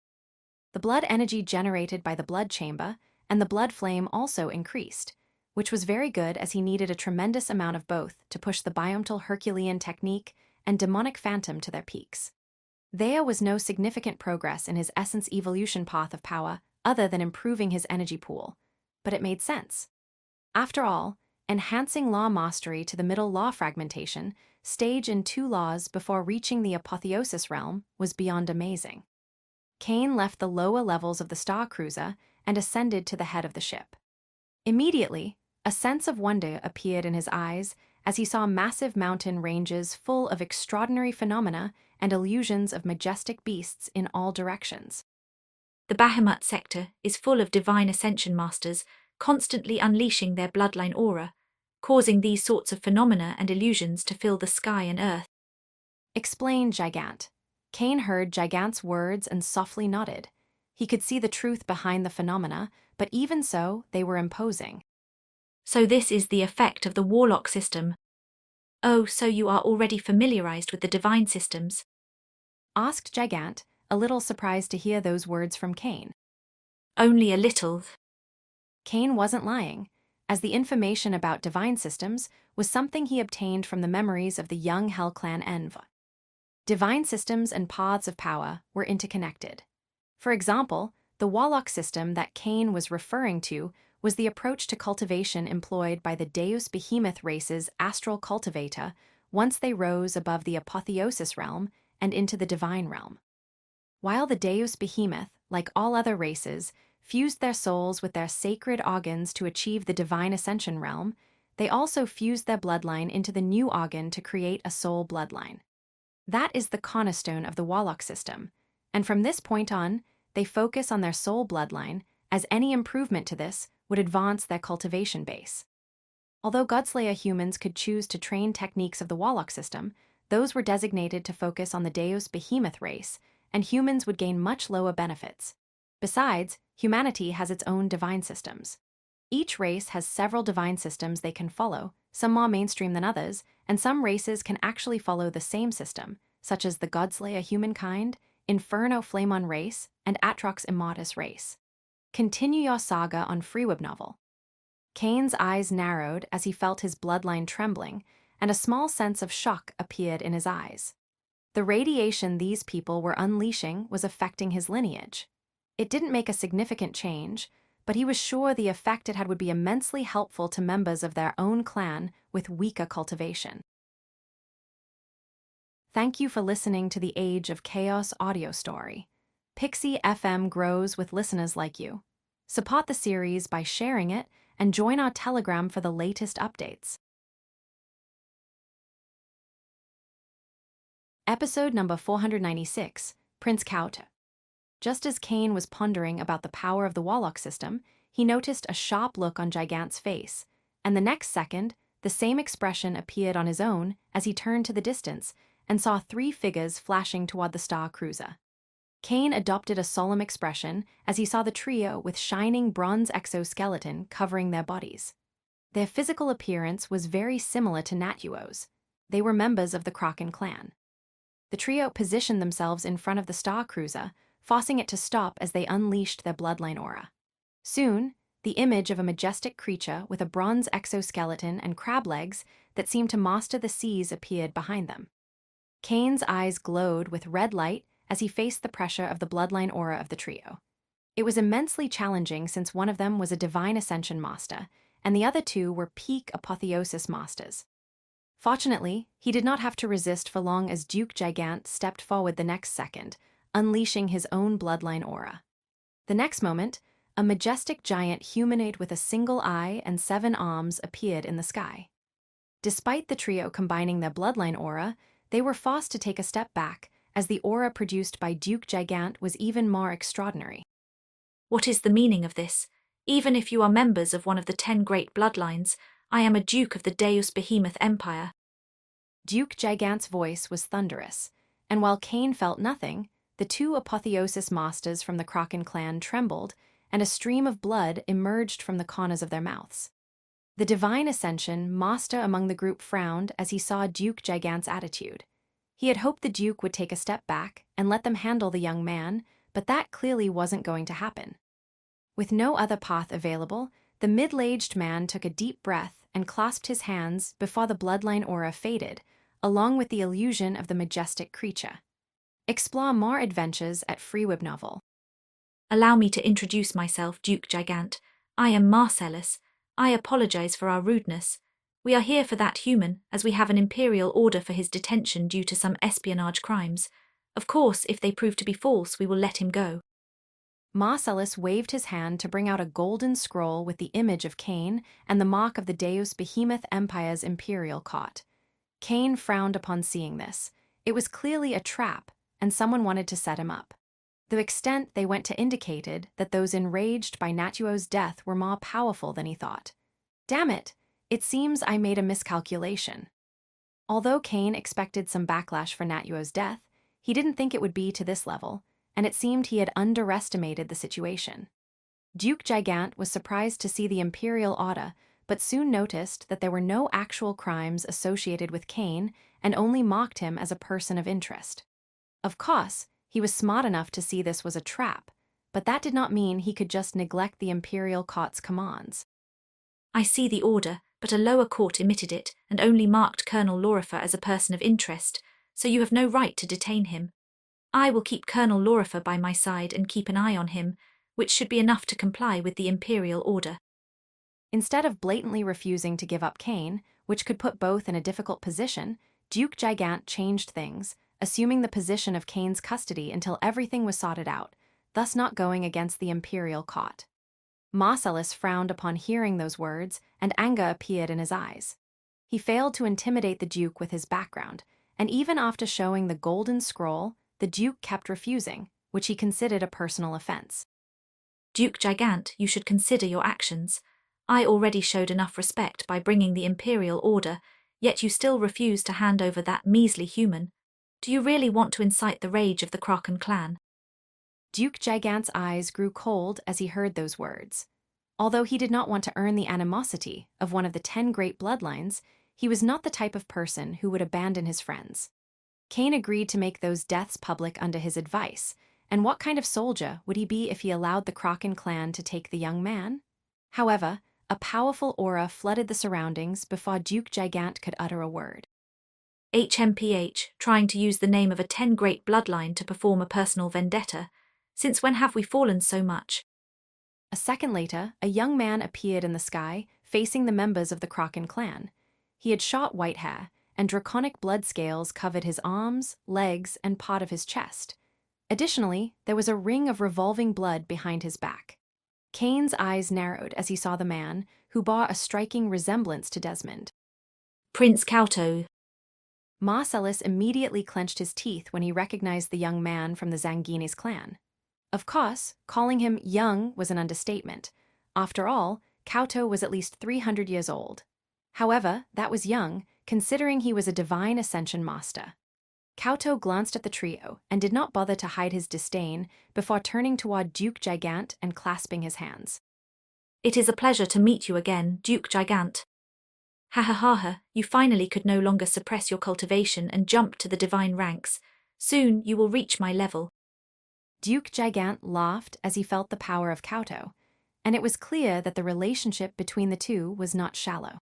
The blood energy generated by the blood chamber and the blood flame also increased, which was very good as he needed a tremendous amount of both to push the Biomtal Herculean technique and demonic phantom to their peaks. There was no significant progress in his essence evolution path of power other than improving his energy pool, but it made sense. After all, enhancing law mastery to the middle law fragmentation stage in 2 laws before reaching the apotheosis realm was beyond amazing. Kane left the lower levels of the Star Cruiser and ascended to the head of the ship. Immediately, a sense of wonder appeared in his eyes as he saw massive mountain ranges full of extraordinary phenomena and illusions of majestic beasts in all directions. The Bahamut sector is full of divine ascension masters constantly unleashing their bloodline aura, causing these sorts of phenomena and illusions to fill the sky and earth. Explained Gigant. Kane heard Gigant's words and softly nodded. He could see the truth behind the phenomena, but even so, they were imposing. So this is the effect of the Warlock system. Oh, so you are already familiarized with the divine systems? Asked Gigant, a little surprised to hear those words from Kane. Only a little. Kane wasn't lying, as the information about divine systems was something he obtained from the memories of the young Hell Clan Env. Divine systems and paths of power were interconnected. For example, the Warlock system that Kane was referring to was the approach to cultivation employed by the Deus Behemoth race's astral cultivator once they rose above the apotheosis realm and into the divine realm. While the Deus Behemoth, like all other races, fused their souls with their sacred organs to achieve the divine ascension realm, they also fused their bloodline into the new organ to create a soul bloodline. That is the cornerstone of the Warlock system, and from this point on, they focus on their soul bloodline, as any improvement to this would advance their cultivation base. Although Godslayer humans could choose to train techniques of the Warlock system, those were designated to focus on the Deus Behemoth race, and humans would gain much lower benefits. Besides, humanity has its own divine systems. Each race has several divine systems they can follow, some more mainstream than others, and some races can actually follow the same system, such as the Godslayer humankind, Inferno Flamon race, and Atrox Immortus race. Continue your saga on Freeweb novel. Kane's eyes narrowed as he felt his bloodline trembling, and a small sense of shock appeared in his eyes. The radiation these people were unleashing was affecting his lineage. It didn't make a significant change, but he was sure the effect it had would be immensely helpful to members of their own clan with weaker cultivation. Thank you for listening to the Age of Chaos audio story. Pixie FM grows with listeners like you. Support the series by sharing it and join our Telegram for the latest updates. Episode number 496, Prince Kauta. Just as Kane was pondering about the power of the Warlock system, he noticed a sharp look on Gigant's face, and the next second, the same expression appeared on his own as he turned to the distance and saw 3 figures flashing toward the Star Cruiser. Kane adopted a solemn expression as he saw the trio with shining bronze exoskeleton covering their bodies. Their physical appearance was very similar to Natuo's. They were members of the Kraken clan. The trio positioned themselves in front of the Star Cruiser, forcing it to stop as they unleashed their bloodline aura. Soon, the image of a majestic creature with a bronze exoskeleton and crab legs that seemed to master the seas appeared behind them. Kane's eyes glowed with red light as he faced the pressure of the bloodline aura of the trio. It was immensely challenging since one of them was a divine ascension master, and the other two were peak apotheosis masters. Fortunately, he did not have to resist for long as Duke Gigant stepped forward the next second, unleashing his own bloodline aura. The next moment, a majestic giant humanoid with a single eye and 7 arms appeared in the sky. Despite the trio combining their bloodline aura, they were forced to take a step back, as the aura produced by Duke Gigant was even more extraordinary. What is the meaning of this? Even if you are members of one of the 10 great bloodlines, I am a duke of the Deus Behemoth Empire. Duke Gigant's voice was thunderous, and while Cain felt nothing, the 2 apotheosis masters from the Kraken clan trembled, and a stream of blood emerged from the corners of their mouths. The divine ascension master among the group frowned as he saw Duke Gigant's attitude. He had hoped the Duke would take a step back and let them handle the young man, but that clearly wasn't going to happen. With no other path available, the middle-aged man took a deep breath and clasped his hands before the bloodline aura faded, along with the illusion of the majestic creature. Explore more adventures at Freeweb Novel. Allow me to introduce myself, Duke Gigant. I am Marcellus. I apologize for our rudeness. We are here for that human, as we have an imperial order for his detention due to some espionage crimes. Of course, if they prove to be false, we will let him go. Marcellus waved his hand to bring out a golden scroll with the image of Cain and the mark of the Deus Behemoth Empire's imperial court. Cain frowned upon seeing this. It was clearly a trap, and someone wanted to set him up. The extent they went to indicated that those enraged by Natuo's death were more powerful than he thought. Damn it, it seems I made a miscalculation. Although Cain expected some backlash for Natuo's death, he didn't think it would be to this level, and it seemed he had underestimated the situation. Duke Gigant was surprised to see the imperial order, but soon noticed that there were no actual crimes associated with Cain and only mocked him as a person of interest. Of course, he was smart enough to see this was a trap, but that did not mean he could just neglect the imperial court's commands. I see the order, but a lower court emitted it and only marked Colonel Lorifer as a person of interest, so you have no right to detain him. I will keep Colonel Lorifer by my side and keep an eye on him, which should be enough to comply with the imperial order. Instead of blatantly refusing to give up Cain, which could put both in a difficult position, Duke Gigant changed things, assuming the position of Cain's custody until everything was sorted out, thus not going against the imperial court. Marcellus frowned upon hearing those words, and anger appeared in his eyes. He failed to intimidate the Duke with his background, and even after showing the golden scroll, the Duke kept refusing, which he considered a personal offense. Duke Gigant, you should consider your actions. I already showed enough respect by bringing the imperial order, yet you still refuse to hand over that measly human. Do you really want to incite the rage of the Kraken clan? Duke Gigant's eyes grew cold as he heard those words. Although he did not want to earn the animosity of one of the 10 great bloodlines, he was not the type of person who would abandon his friends. Cain agreed to make those deaths public under his advice, and what kind of soldier would he be if he allowed the Kraken clan to take the young man? However, a powerful aura flooded the surroundings before Duke Gigant could utter a word. HMPH, trying to use the name of a 10 great bloodline to perform a personal vendetta. Since when have we fallen so much? A second later, a young man appeared in the sky, facing the members of the Kraken clan. He had short white hair, and draconic blood scales covered his arms, legs, and part of his chest. Additionally, there was a ring of revolving blood behind his back. Cain's eyes narrowed as he saw the man, who bore a striking resemblance to Desmond. Prince Kauto. Marcellus immediately clenched his teeth when he recognized the young man from the Zanguini's clan. Of course, calling him young was an understatement. After all, Kauto was at least 300 years old. However, that was young, considering he was a divine ascension master. Kauto glanced at the trio and did not bother to hide his disdain before turning toward Duke Gigant and clasping his hands. It is a pleasure to meet you again, Duke Gigant. Ha ha ha ha, you finally could no longer suppress your cultivation and jump to the divine ranks. Soon you will reach my level. Duke Gigant laughed as he felt the power of Kauto, and it was clear that the relationship between the two was not shallow.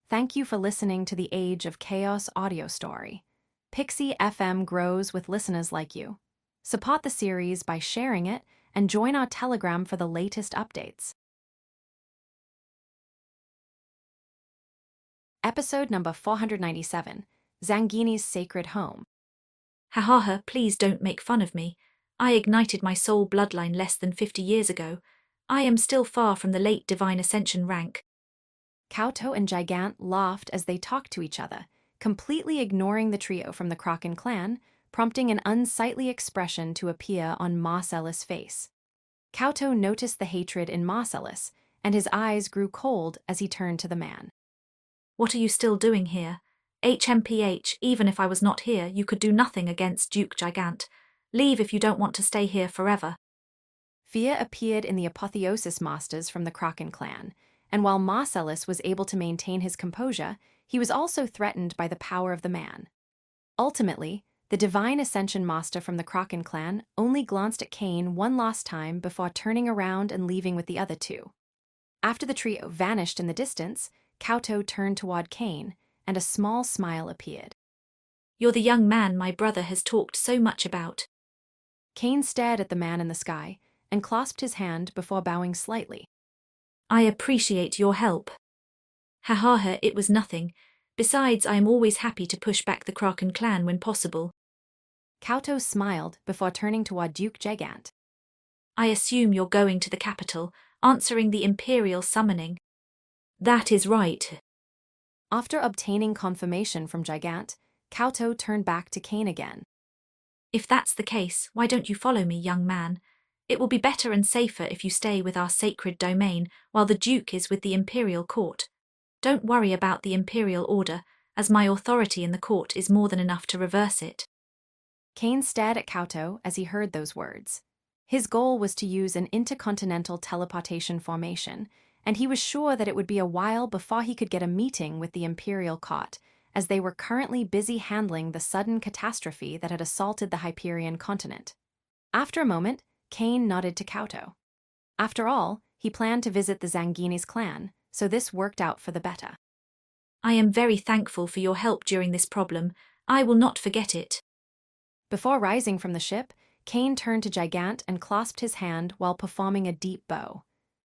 Thank you for listening to the Age of Chaos audio story. Pixie FM grows with listeners like you. Support the series by sharing it and join our Telegram for the latest updates. Episode number 497, Zangini's Sacred Home. Hahaha, please don't make fun of me. I ignited my soul bloodline less than 50 years ago. I am still far from the late Divine Ascension rank. Kauto and Gigant laughed as they talked to each other, completely ignoring the trio from the Kraken clan, prompting an unsightly expression to appear on Marcellus' face. Kauto noticed the hatred in Marcellus, and his eyes grew cold as he turned to the man. What are you still doing here? HMPH, even if I was not here, you could do nothing against Duke Gigant. Leave if you don't want to stay here forever. Fear appeared in the Apotheosis Masters from the Kraken clan, and while Marcellus was able to maintain his composure, he was also threatened by the power of the man. Ultimately, the Divine Ascension Master from the Kraken clan only glanced at Cain one last time before turning around and leaving with the other two. After the trio vanished in the distance, Kauto turned toward Cain, and a small smile appeared. You're the young man my brother has talked so much about. Cain stared at the man in the sky and clasped his hand before bowing slightly. I appreciate your help. Hahaha, it was nothing. Besides, I am always happy to push back the Kraken clan when possible. Kauto smiled before turning toward Duke Gigant. I assume you're going to the capital, answering the Imperial summoning. That is right. After obtaining confirmation from Gigant, Kauto turned back to Cain again. If that's the case, why don't you follow me, young man? It will be better and safer if you stay with our sacred domain while the Duke is with the Imperial Court. Don't worry about the Imperial Order, as my authority in the court is more than enough to reverse it. Cain stared at Kauto as he heard those words. His goal was to use an intercontinental teleportation formation, and he was sure that it would be a while before he could get a meeting with the Imperial Court, as they were currently busy handling the sudden catastrophe that had assaulted the Hyperion continent. After a moment, Cain nodded to Kauto. After all, he planned to visit the Zangini's clan, so this worked out for the better. I am very thankful for your help during this problem. I will not forget it. Before rising from the ship, Cain turned to Gigant and clasped his hand while performing a deep bow.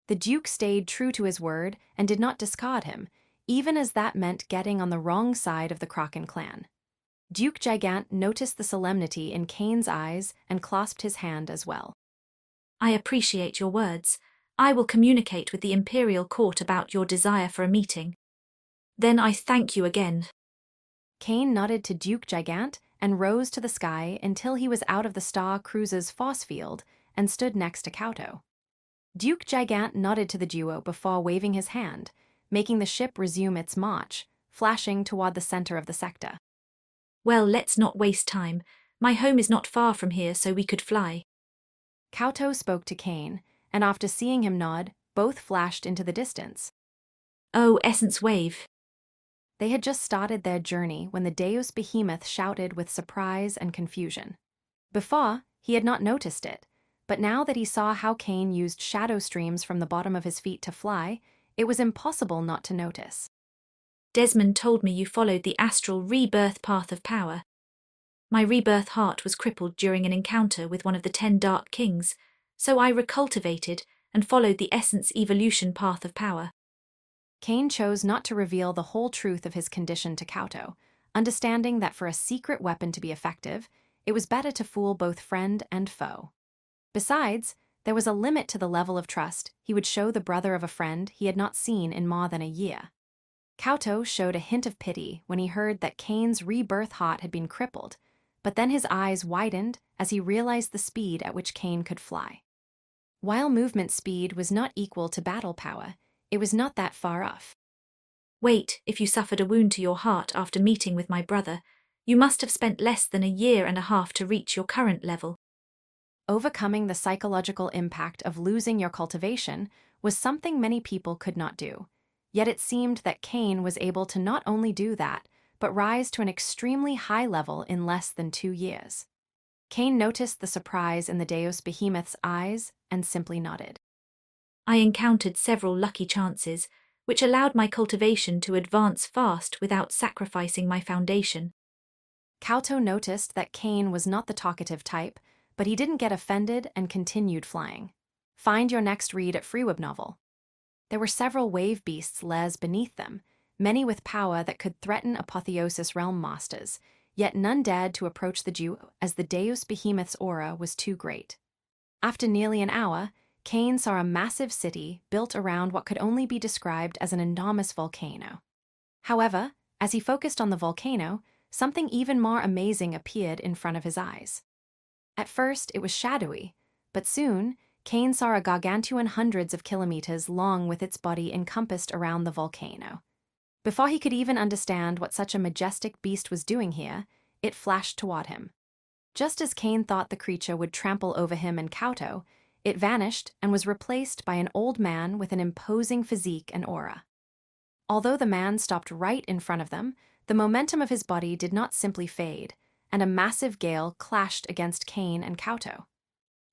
The Duke stayed true to his word and did not discard him, even as that meant getting on the wrong side of the Kraken clan. Duke Gigant noticed the solemnity in Cain's eyes and clasped his hand as well. I appreciate your words. I will communicate with the Imperial Court about your desire for a meeting. Then I thank you again. Cain nodded to Duke Gigant and rose to the sky until he was out of the Star Cruiser's force field and stood next to Kauto. Duke Gigant nodded to the duo before waving his hand, making the ship resume its march, flashing toward the center of the sector. Well, let's not waste time. My home is not far from here, so we could fly. Kauto spoke to Cain, and after seeing him nod, both flashed into the distance. Oh, Essence Wave. They had just started their journey when the Deus Behemoth shouted with surprise and confusion. Before, he had not noticed it, but now that he saw how Cain used shadow streams from the bottom of his feet to fly, it was impossible not to notice. Desmond told me you followed the astral rebirth path of power. My rebirth heart was crippled during an encounter with one of the 10 Dark Kings, so I recultivated and followed the essence evolution path of power. Cain chose not to reveal the whole truth of his condition to Kauto, understanding that for a secret weapon to be effective, it was better to fool both friend and foe. Besides, there was a limit to the level of trust he would show the brother of a friend he had not seen in more than a year. Kauto showed a hint of pity when he heard that Cain's rebirth heart had been crippled, but then his eyes widened as he realized the speed at which Cain could fly. While movement speed was not equal to battle power, it was not that far off. Wait, if you suffered a wound to your heart after meeting with my brother, you must have spent less than a year and a half to reach your current level. Overcoming the psychological impact of losing your cultivation was something many people could not do. Yet it seemed that Cain was able to not only do that, but rise to an extremely high level in less than 2 years. Cain noticed the surprise in the Deus Behemoth's eyes and simply nodded. I encountered several lucky chances, which allowed my cultivation to advance fast without sacrificing my foundation. Kauto noticed that Cain was not the talkative type, but he didn't get offended and continued flying. Find your next read at Freeweb Novel. There were several wave beasts les beneath them, many with power that could threaten Apotheosis realm masters, yet none dared to approach the duo as the Deus Behemoth's aura was too great. After nearly an hour, Cain saw a massive city built around what could only be described as an enormous volcano. However, as he focused on the volcano, something even more amazing appeared in front of his eyes. At first, it was shadowy, but soon, Cain saw a gargantuan hundreds of kilometers long with its body encompassed around the volcano. Before he could even understand what such a majestic beast was doing here, it flashed toward him. Just as Cain thought the creature would trample over him and Kauto, it vanished and was replaced by an old man with an imposing physique and aura. Although the man stopped right in front of them, the momentum of his body did not simply fade, and a massive gale clashed against Cain and Kauto.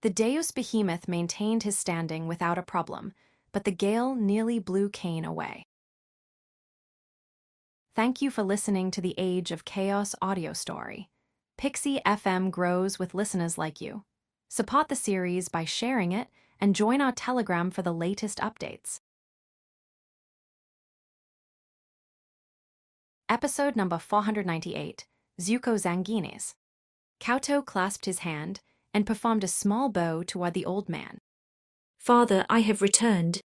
The Deus Behemoth maintained his standing without a problem, but the gale nearly blew Cain away. Thank you for listening to the Age of Chaos audio story. Pixie FM grows with listeners like you. Support the series by sharing it and join our Telegram for the latest updates. Episode number 498, Zuko Zanguines. Kauto clasped his hand and performed a small bow toward the old man. Father, I have returned.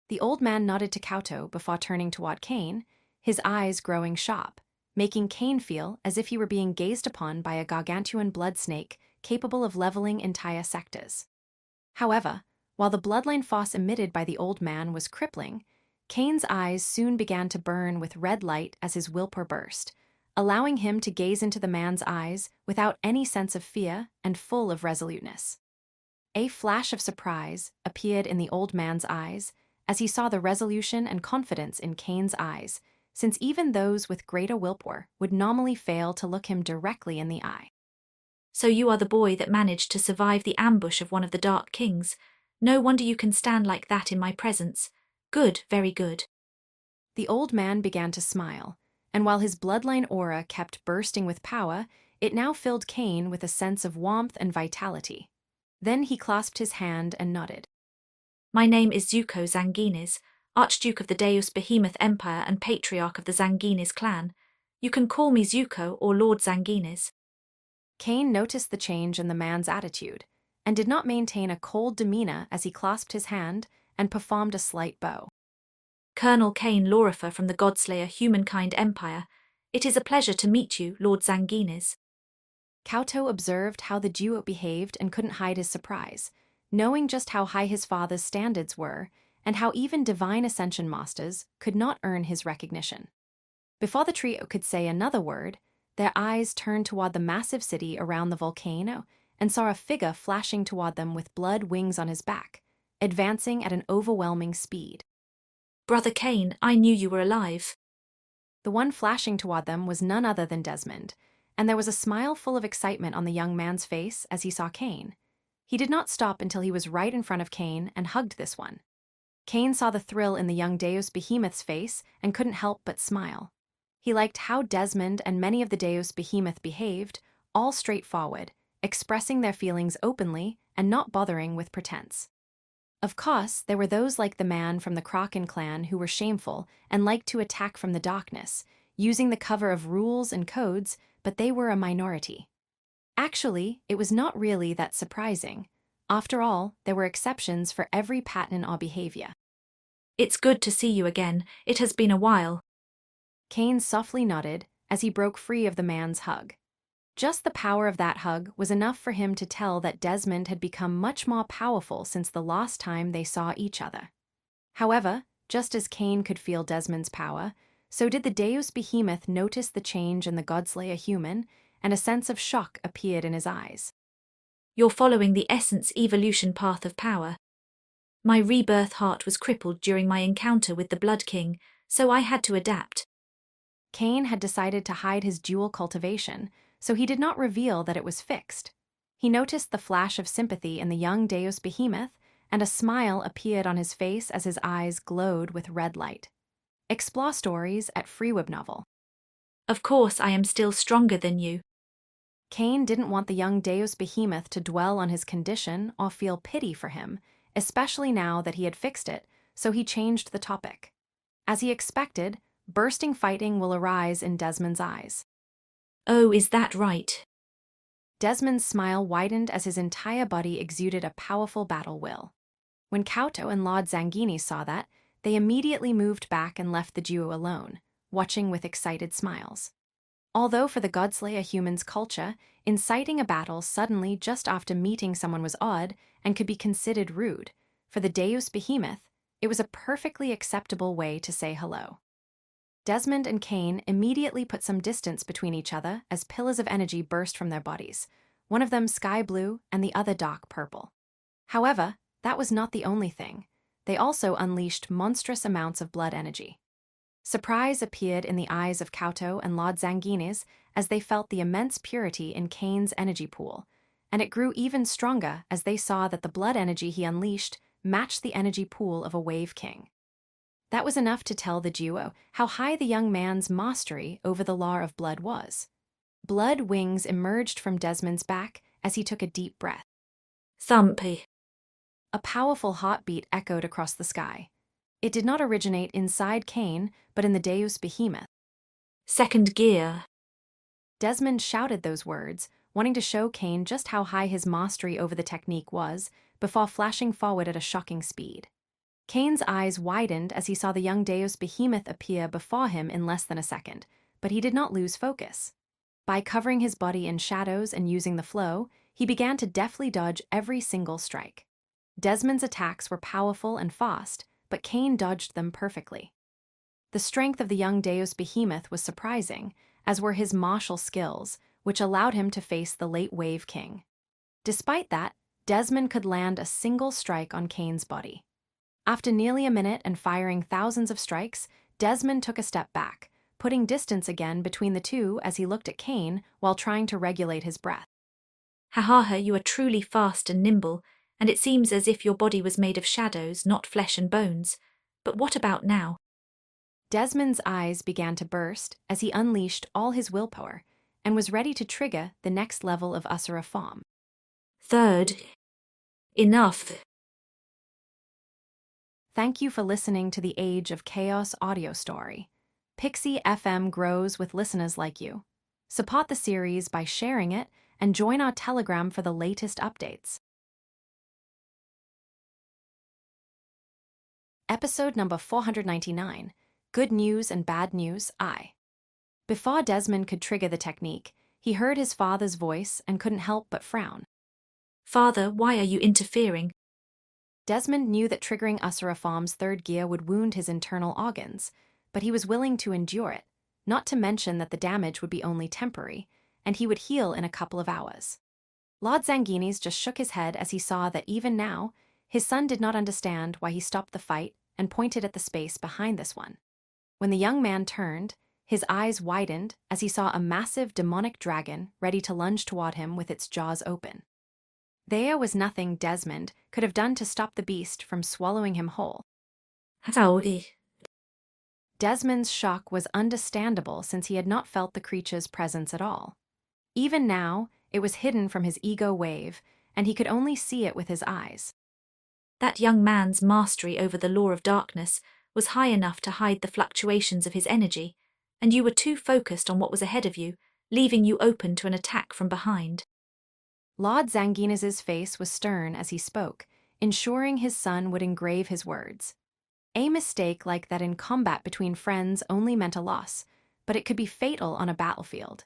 The old man nodded to Kauto before turning toward Cain, his eyes growing sharp, making Cain feel as if he were being gazed upon by a gargantuan blood snake capable of leveling entire sectors. However, while the bloodline force emitted by the old man was crippling, Cain's eyes soon began to burn with red light as his willpower burst, allowing him to gaze into the man's eyes without any sense of fear and full of resoluteness. A flash of surprise appeared in the old man's eyes as he saw the resolution and confidence in Cain's eyes, since even those with greater willpower would normally fail to look him directly in the eye. So you are the boy that managed to survive the ambush of one of the Dark Kings. No wonder you can stand like that in my presence. Good, very good. The old man began to smile, and while his bloodline aura kept bursting with power, it now filled Cain with a sense of warmth and vitality. Then he clasped his hand and nodded. My name is Zuko Zanguines, Archduke of the Deus Behemoth Empire and Patriarch of the Zanguines clan. You can call me Zuko or Lord Zanguines. Cain noticed the change in the man's attitude, and did not maintain a cold demeanor as he clasped his hand and performed a slight bow. Colonel Cain Lorifer from the Godslayer Humankind Empire. It is a pleasure to meet you, Lord Zanguines. Kauto observed how the duo behaved and couldn't hide his surprise, knowing just how high his father's standards were and how even divine ascension masters could not earn his recognition. Before the trio could say another word, their eyes turned toward the massive city around the volcano and saw a figure flashing toward them with blood wings on his back, advancing at an overwhelming speed. Brother Cain, I knew you were alive. The one flashing toward them was none other than Desmond, and there was a smile full of excitement on the young man's face as he saw Cain. He did not stop until he was right in front of Cain and hugged this one. Cain saw the thrill in the young Deus Behemoth's face and couldn't help but smile. He liked how Desmond and many of the Deus Behemoth behaved, all straightforward, expressing their feelings openly and not bothering with pretense. Of course, there were those like the man from the Kraken clan who were shameful and liked to attack from the darkness, using the cover of rules and codes, but they were a minority. Actually, it was not really that surprising. After all, there were exceptions for every pattern or behavior. It's good to see you again. It has been a while. Cain softly nodded as he broke free of the man's hug. Just the power of that hug was enough for him to tell that Desmond had become much more powerful since the last time they saw each other. However, just as Cain could feel Desmond's power, so did the Deus Behemoth notice the change in the Godslayer human, and a sense of shock appeared in his eyes. You're following the essence evolution path of power. My rebirth heart was crippled during my encounter with the Blood King, so I had to adapt. Cain had decided to hide his dual cultivation, so he did not reveal that it was fixed. He noticed the flash of sympathy in the young Deus Behemoth, and a smile appeared on his face as his eyes glowed with red light. Explore stories at Freeweb Novel. Of course I am still stronger than you. Cain didn't want the young Deus behemoth to dwell on his condition or feel pity for him, especially now that he had fixed it, so he changed the topic. As he expected, bursting fighting will arise in Desmond's eyes. Oh, is that right? Desmond's smile widened as his entire body exuded a powerful battle will. When Kauto and Lord Zanguini saw that, they immediately moved back and left the duo alone, watching with excited smiles. Although for the Godslayer human's culture, inciting a battle suddenly just after meeting someone was odd and could be considered rude, for the Deus behemoth, it was a perfectly acceptable way to say hello. Desmond and Cain immediately put some distance between each other as pillars of energy burst from their bodies, one of them sky blue and the other dark purple. However, that was not the only thing. They also unleashed monstrous amounts of blood energy. Surprise appeared in the eyes of Kauto and Lord Zanguines as they felt the immense purity in Cain's energy pool, and it grew even stronger as they saw that the blood energy he unleashed matched the energy pool of a wave king. That was enough to tell the duo how high the young man's mastery over the law of blood was. Blood wings emerged from Desmond's back as he took a deep breath. Thumpy. A powerful heartbeat echoed across the sky. It did not originate inside Cain, but in the Deus behemoth. Second gear. Desmond shouted those words, wanting to show Cain just how high his mastery over the technique was, before flashing forward at a shocking speed. Cain's eyes widened as he saw the young Deus behemoth appear before him in less than a second, but he did not lose focus. By covering his body in shadows and using the flow, he began to deftly dodge every single strike. Desmond's attacks were powerful and fast, but Cain dodged them perfectly. The strength of the young Deus behemoth was surprising, as were his martial skills, which allowed him to face the late Wave King. Despite that, Desmond could land a single strike on Cain's body. After nearly a minute and firing thousands of strikes, Desmond took a step back, putting distance again between the two as he looked at Cain while trying to regulate his breath. Hahaha, you are truly fast and nimble, and it seems as if your body was made of shadows, not flesh and bones. But what about now? Desmond's eyes began to burst as he unleashed all his willpower and was ready to trigger the next level of Asura form. Third. Enough. Thank you for listening to the Age of Chaos audio story. Pixie FM grows with listeners like you. Support the series by sharing it and join our Telegram for the latest updates. Episode number 499, Good News and Bad News, I. Before Desmond could trigger the technique, he heard his father's voice and couldn't help but frown. Father, why are you interfering? Desmond knew that triggering Asura Form's third gear would wound his internal organs, but he was willing to endure it, not to mention that the damage would be only temporary, and he would heal in a couple of hours. Lord Zanguines just shook his head as he saw that even now, his son did not understand why he stopped the fight and pointed at the space behind this one. When the young man turned, his eyes widened as he saw a massive demonic dragon ready to lunge toward him with its jaws open. There was nothing Desmond could have done to stop the beast from swallowing him whole. Howdy. Desmond's shock was understandable since he had not felt the creature's presence at all. Even now, it was hidden from his ego wave, and he could only see it with his eyes. That young man's mastery over the law of darkness was high enough to hide the fluctuations of his energy, and you were too focused on what was ahead of you, leaving you open to an attack from behind. Lord Zanguines' face was stern as he spoke, ensuring his son would engrave his words. A mistake like that in combat between friends only meant a loss, but it could be fatal on a battlefield.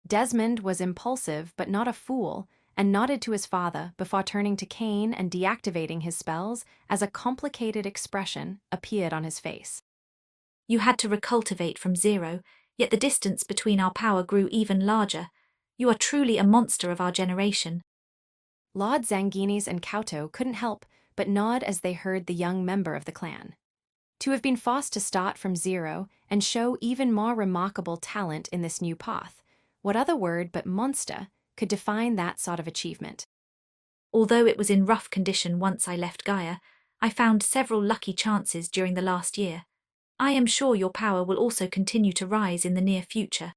Desmond was impulsive but not a fool, and nodded to his father before turning to Cain and deactivating his spells as a complicated expression appeared on his face. You had to recultivate from zero, yet the distance between our power grew even larger. You are truly a monster of our generation. Lord Zanguines and Kauto couldn't help but nod as they heard the young member of the clan. To have been forced to start from zero and show even more remarkable talent in this new path, what other word but monster could define that sort of achievement? Although it was in rough condition once I left Gaia, I found several lucky chances during the last year. I am sure your power will also continue to rise in the near future.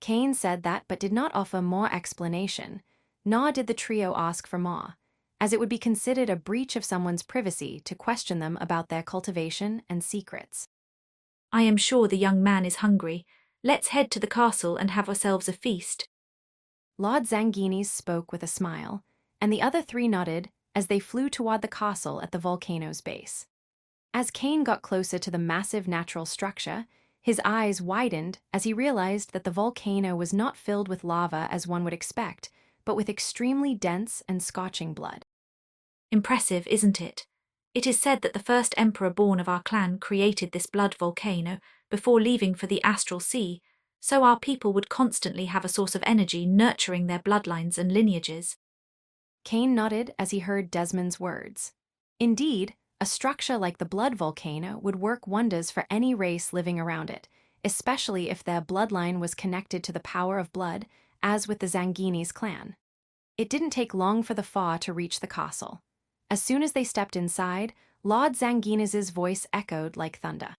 Cain said that but did not offer more explanation, nor did the trio ask for more, as it would be considered a breach of someone's privacy to question them about their cultivation and secrets. I am sure the young man is hungry. Let's head to the castle and have ourselves a feast. Lord Zanguines spoke with a smile, and the other three nodded as they flew toward the castle at the volcano's base. As Cain got closer to the massive natural structure, his eyes widened as he realized that the volcano was not filled with lava as one would expect, but with extremely dense and scorching blood. Impressive, isn't it? It is said that the first emperor born of our clan created this blood volcano before leaving for the astral sea, so our people would constantly have a source of energy nurturing their bloodlines and lineages. Cain nodded as he heard Desmond's words. Indeed, a structure like the blood volcano would work wonders for any race living around it, especially if their bloodline was connected to the power of blood, as with the Zanguines clan. It didn't take long for the four to reach the castle. As soon as they stepped inside, Lord Zanguines' voice echoed like thunder.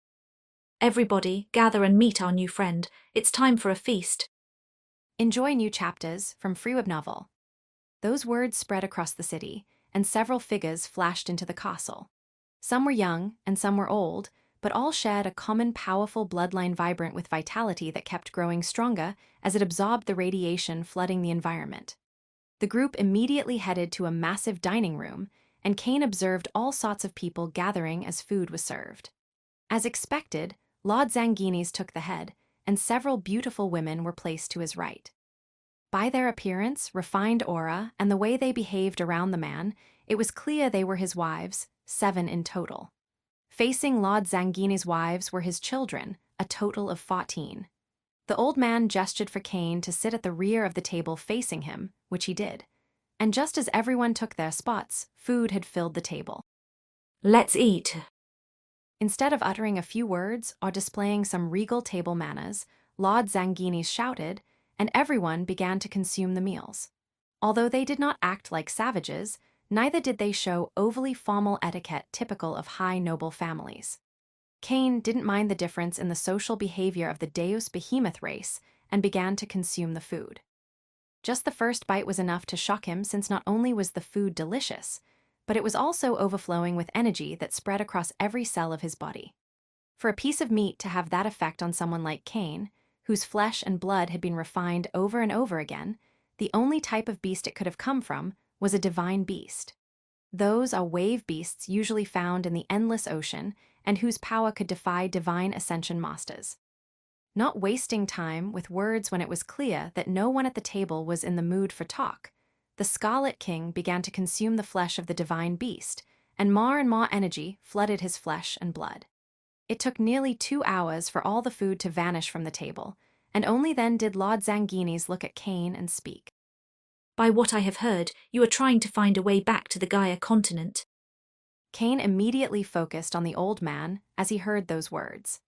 Everybody, gather and meet our new friend. It's time for a feast. Enjoy new chapters from Freeweb Novel. Those words spread across the city, and several figures flashed into the castle. Some were young and some were old, but all shared a common powerful bloodline vibrant with vitality that kept growing stronger as it absorbed the radiation flooding the environment. The group immediately headed to a massive dining room, and Cain observed all sorts of people gathering as food was served. As expected, Lord Zanguines took the head, and several beautiful women were placed to his right. By their appearance, refined aura, and the way they behaved around the man, it was clear they were his wives, 7 in total. Facing Lord Zanguines' wives were his children, a total of 14. The old man gestured for Cain to sit at the rear of the table facing him, which he did. And just as everyone took their spots, food had filled the table. Let's eat. Instead of uttering a few words or displaying some regal table manners, Lord Zanguines shouted, and everyone began to consume the meals. Although they did not act like savages, neither did they show overly formal etiquette typical of high noble families. Cain didn't mind the difference in the social behavior of the Deus Behemoth race and began to consume the food. Just the first bite was enough to shock him, since not only was the food delicious, but it was also overflowing with energy that spread across every cell of his body. For a piece of meat to have that effect on someone like Cain, whose flesh and blood had been refined over and over again, the only type of beast it could have come from was a divine beast. Those are wave beasts usually found in the endless ocean and whose power could defy divine ascension masters. Not wasting time with words when it was clear that no one at the table was in the mood for talk, the Scarlet King began to consume the flesh of the divine beast, and more energy flooded his flesh and blood. It took nearly 2 hours for all the food to vanish from the table, and only then did Lord Zanguines look at Cain and speak. By what I have heard, you are trying to find a way back to the Gaia continent. Cain immediately focused on the old man as he heard those words.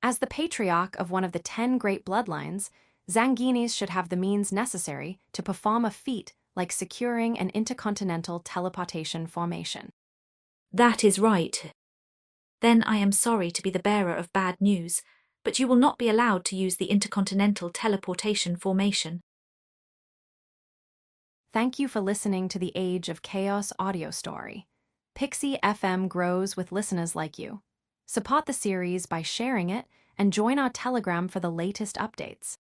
As the patriarch of one of the 10 great bloodlines, Zanguines should have the means necessary to perform a feat like securing an intercontinental teleportation formation. That is right. Then I am sorry to be the bearer of bad news, but you will not be allowed to use the intercontinental teleportation formation. Thank you for listening to the Age of Chaos audio story. Pixie FM grows with listeners like you. Support the series by sharing it and join our Telegram for the latest updates.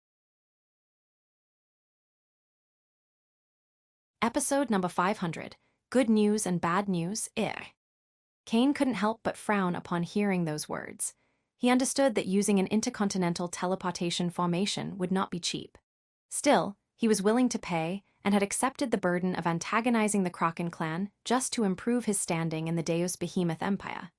Episode number 500, Good News and Bad News, Cain couldn't help but frown upon hearing those words. He understood that using an intercontinental teleportation formation would not be cheap. Still, he was willing to pay and had accepted the burden of antagonizing the Kraken clan just to improve his standing in the Deus Behemoth Empire.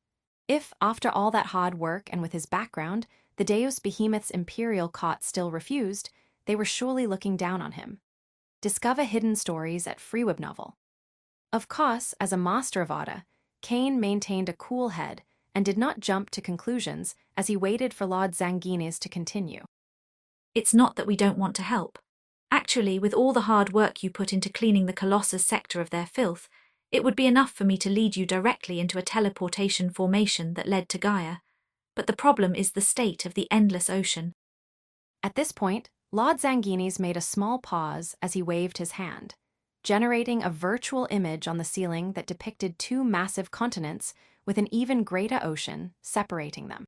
If, after all that hard work and with his background, the Deus Behemoth's imperial court still refused, they were surely looking down on him. Discover hidden stories at Freeweb Novel. Of course, as a master of order, Cain maintained a cool head and did not jump to conclusions as he waited for Lord Zanguines to continue. It's not that we don't want to help. Actually, with all the hard work you put into cleaning the Colossus sector of their filth, it would be enough for me to lead you directly into a teleportation formation that led to Gaia. But the problem is the state of the endless ocean. At this point, Lord Zanguines made a small pause as he waved his hand, generating a virtual image on the ceiling that depicted two massive continents with an even greater ocean separating them.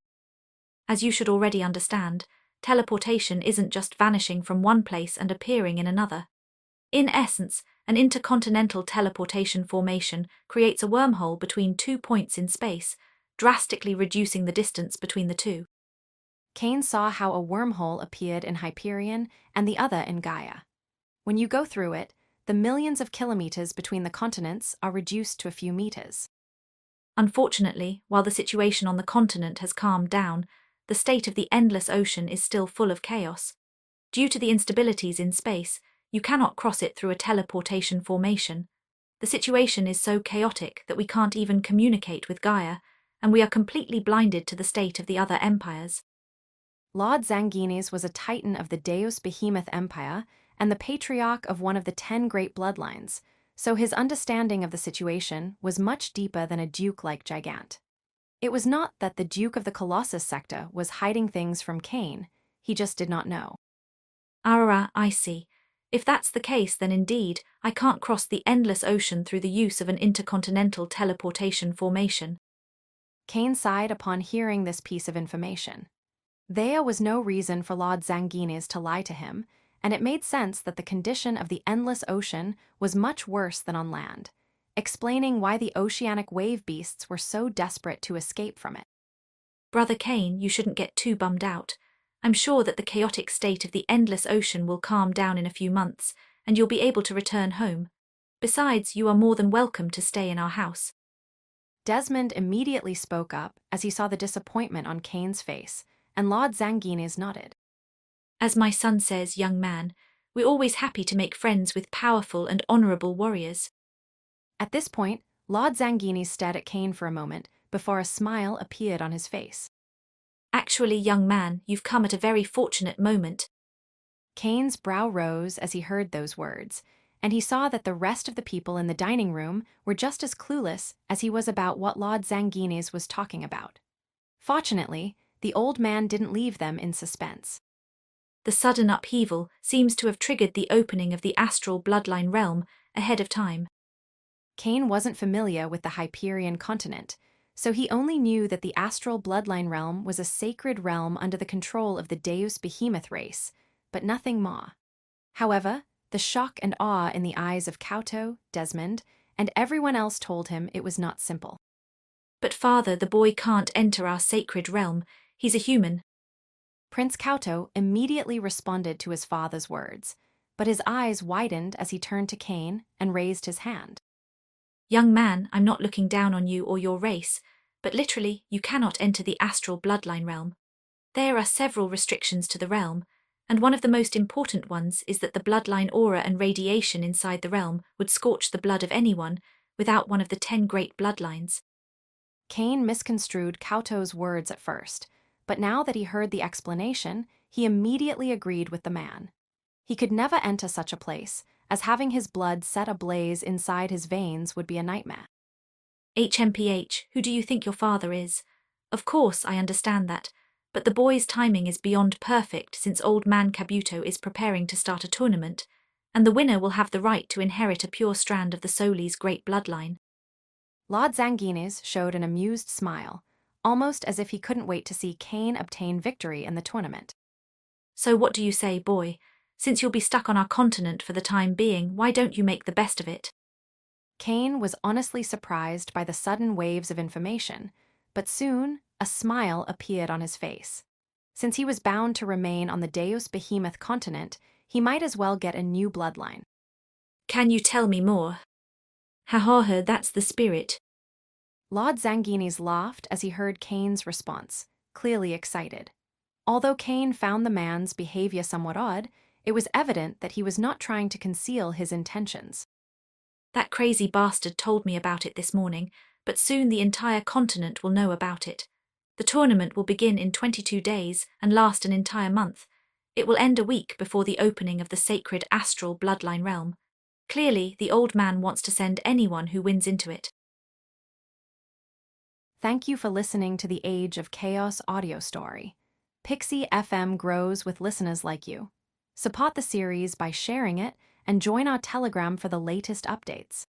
As you should already understand, teleportation isn't just vanishing from one place and appearing in another. In essence, an intercontinental teleportation formation creates a wormhole between 2 points in space, drastically reducing the distance between the two. Kane saw how a wormhole appeared in Hyperion and the other in Gaia. When you go through it, the millions of kilometers between the continents are reduced to a few meters. Unfortunately, while the situation on the continent has calmed down, the state of the endless ocean is still full of chaos. Due to the instabilities in space, you cannot cross it through a teleportation formation. The situation is so chaotic that we can't even communicate with Gaia, and we are completely blinded to the state of the other empires. Lord Zanguines was a titan of the Deus Behemoth Empire and the patriarch of one of the 10 great bloodlines, so his understanding of the situation was much deeper than a duke-like gigant. It was not that the Duke of the Colossus sector was hiding things from Kane, he just did not know. I see. If that's the case, then indeed, I can't cross the endless ocean through the use of an intercontinental teleportation formation. Kane sighed upon hearing this piece of information. There was no reason for Lord Zanguines to lie to him, and it made sense that the condition of the endless ocean was much worse than on land, explaining why the oceanic wave beasts were so desperate to escape from it. Brother Kane, you shouldn't get too bummed out. I'm sure that the chaotic state of the endless ocean will calm down in a few months, and you'll be able to return home. Besides, you are more than welcome to stay in our house. Desmond immediately spoke up as he saw the disappointment on Kane's face, and Lord Zanguines nodded. As my son says, young man, we're always happy to make friends with powerful and honorable warriors. At this point, Lord Zanguines stared at Kane for a moment before a smile appeared on his face. Actually, young man, you've come at a very fortunate moment. Kane's brow rose as he heard those words, and he saw that the rest of the people in the dining room were just as clueless as he was about what Lord Zanguines was talking about. Fortunately, the old man didn't leave them in suspense. The sudden upheaval seems to have triggered the opening of the astral bloodline realm ahead of time. Kane wasn't familiar with the Hyperion continent, so he only knew that the astral bloodline realm was a sacred realm under the control of the Deus Behemoth race, but nothing more. However, the shock and awe in the eyes of Kauto, Desmond, and everyone else told him it was not simple. But father, the boy can't enter our sacred realm. He's a human. Prince Kauto immediately responded to his father's words, but his eyes widened as he turned to Kane and raised his hand. Young man, I'm not looking down on you or your race, but literally, you cannot enter the astral bloodline realm. There are several restrictions to the realm, and one of the most important ones is that the bloodline aura and radiation inside the realm would scorch the blood of anyone without one of the 10 great bloodlines. Kane misconstrued Kauto's words at first, but now that he heard the explanation, he immediately agreed with the man. He could never enter such a place, as having his blood set ablaze inside his veins would be a nightmare. HMPH, who do you think your father is? Of course, I understand that, but the boy's timing is beyond perfect since old man Kabuto is preparing to start a tournament, and the winner will have the right to inherit a pure strand of the Solis' great bloodline. Lord Zanguines showed an amused smile, almost as if he couldn't wait to see Kane obtain victory in the tournament. So what do you say, boy? Since you'll be stuck on our continent for the time being, why don't you make the best of it? Kane was honestly surprised by the sudden waves of information, but soon a smile appeared on his face. Since he was bound to remain on the Deus Behemoth continent, he might as well get a new bloodline. Can you tell me more? Ha, that's the spirit. Lord Zanguines laughed as he heard Kane's response, clearly excited. Although Kane found the man's behavior somewhat odd, it was evident that he was not trying to conceal his intentions. That crazy bastard told me about it this morning, but soon the entire continent will know about it. The tournament will begin in 22 days and last an entire month. It will end a week before the opening of the sacred astral bloodline realm. Clearly, the old man wants to send anyone who wins into it. Thank you for listening to the Age of Chaos audio story. Pixie FM grows with listeners like you. Support the series by sharing it and join our Telegram for the latest updates.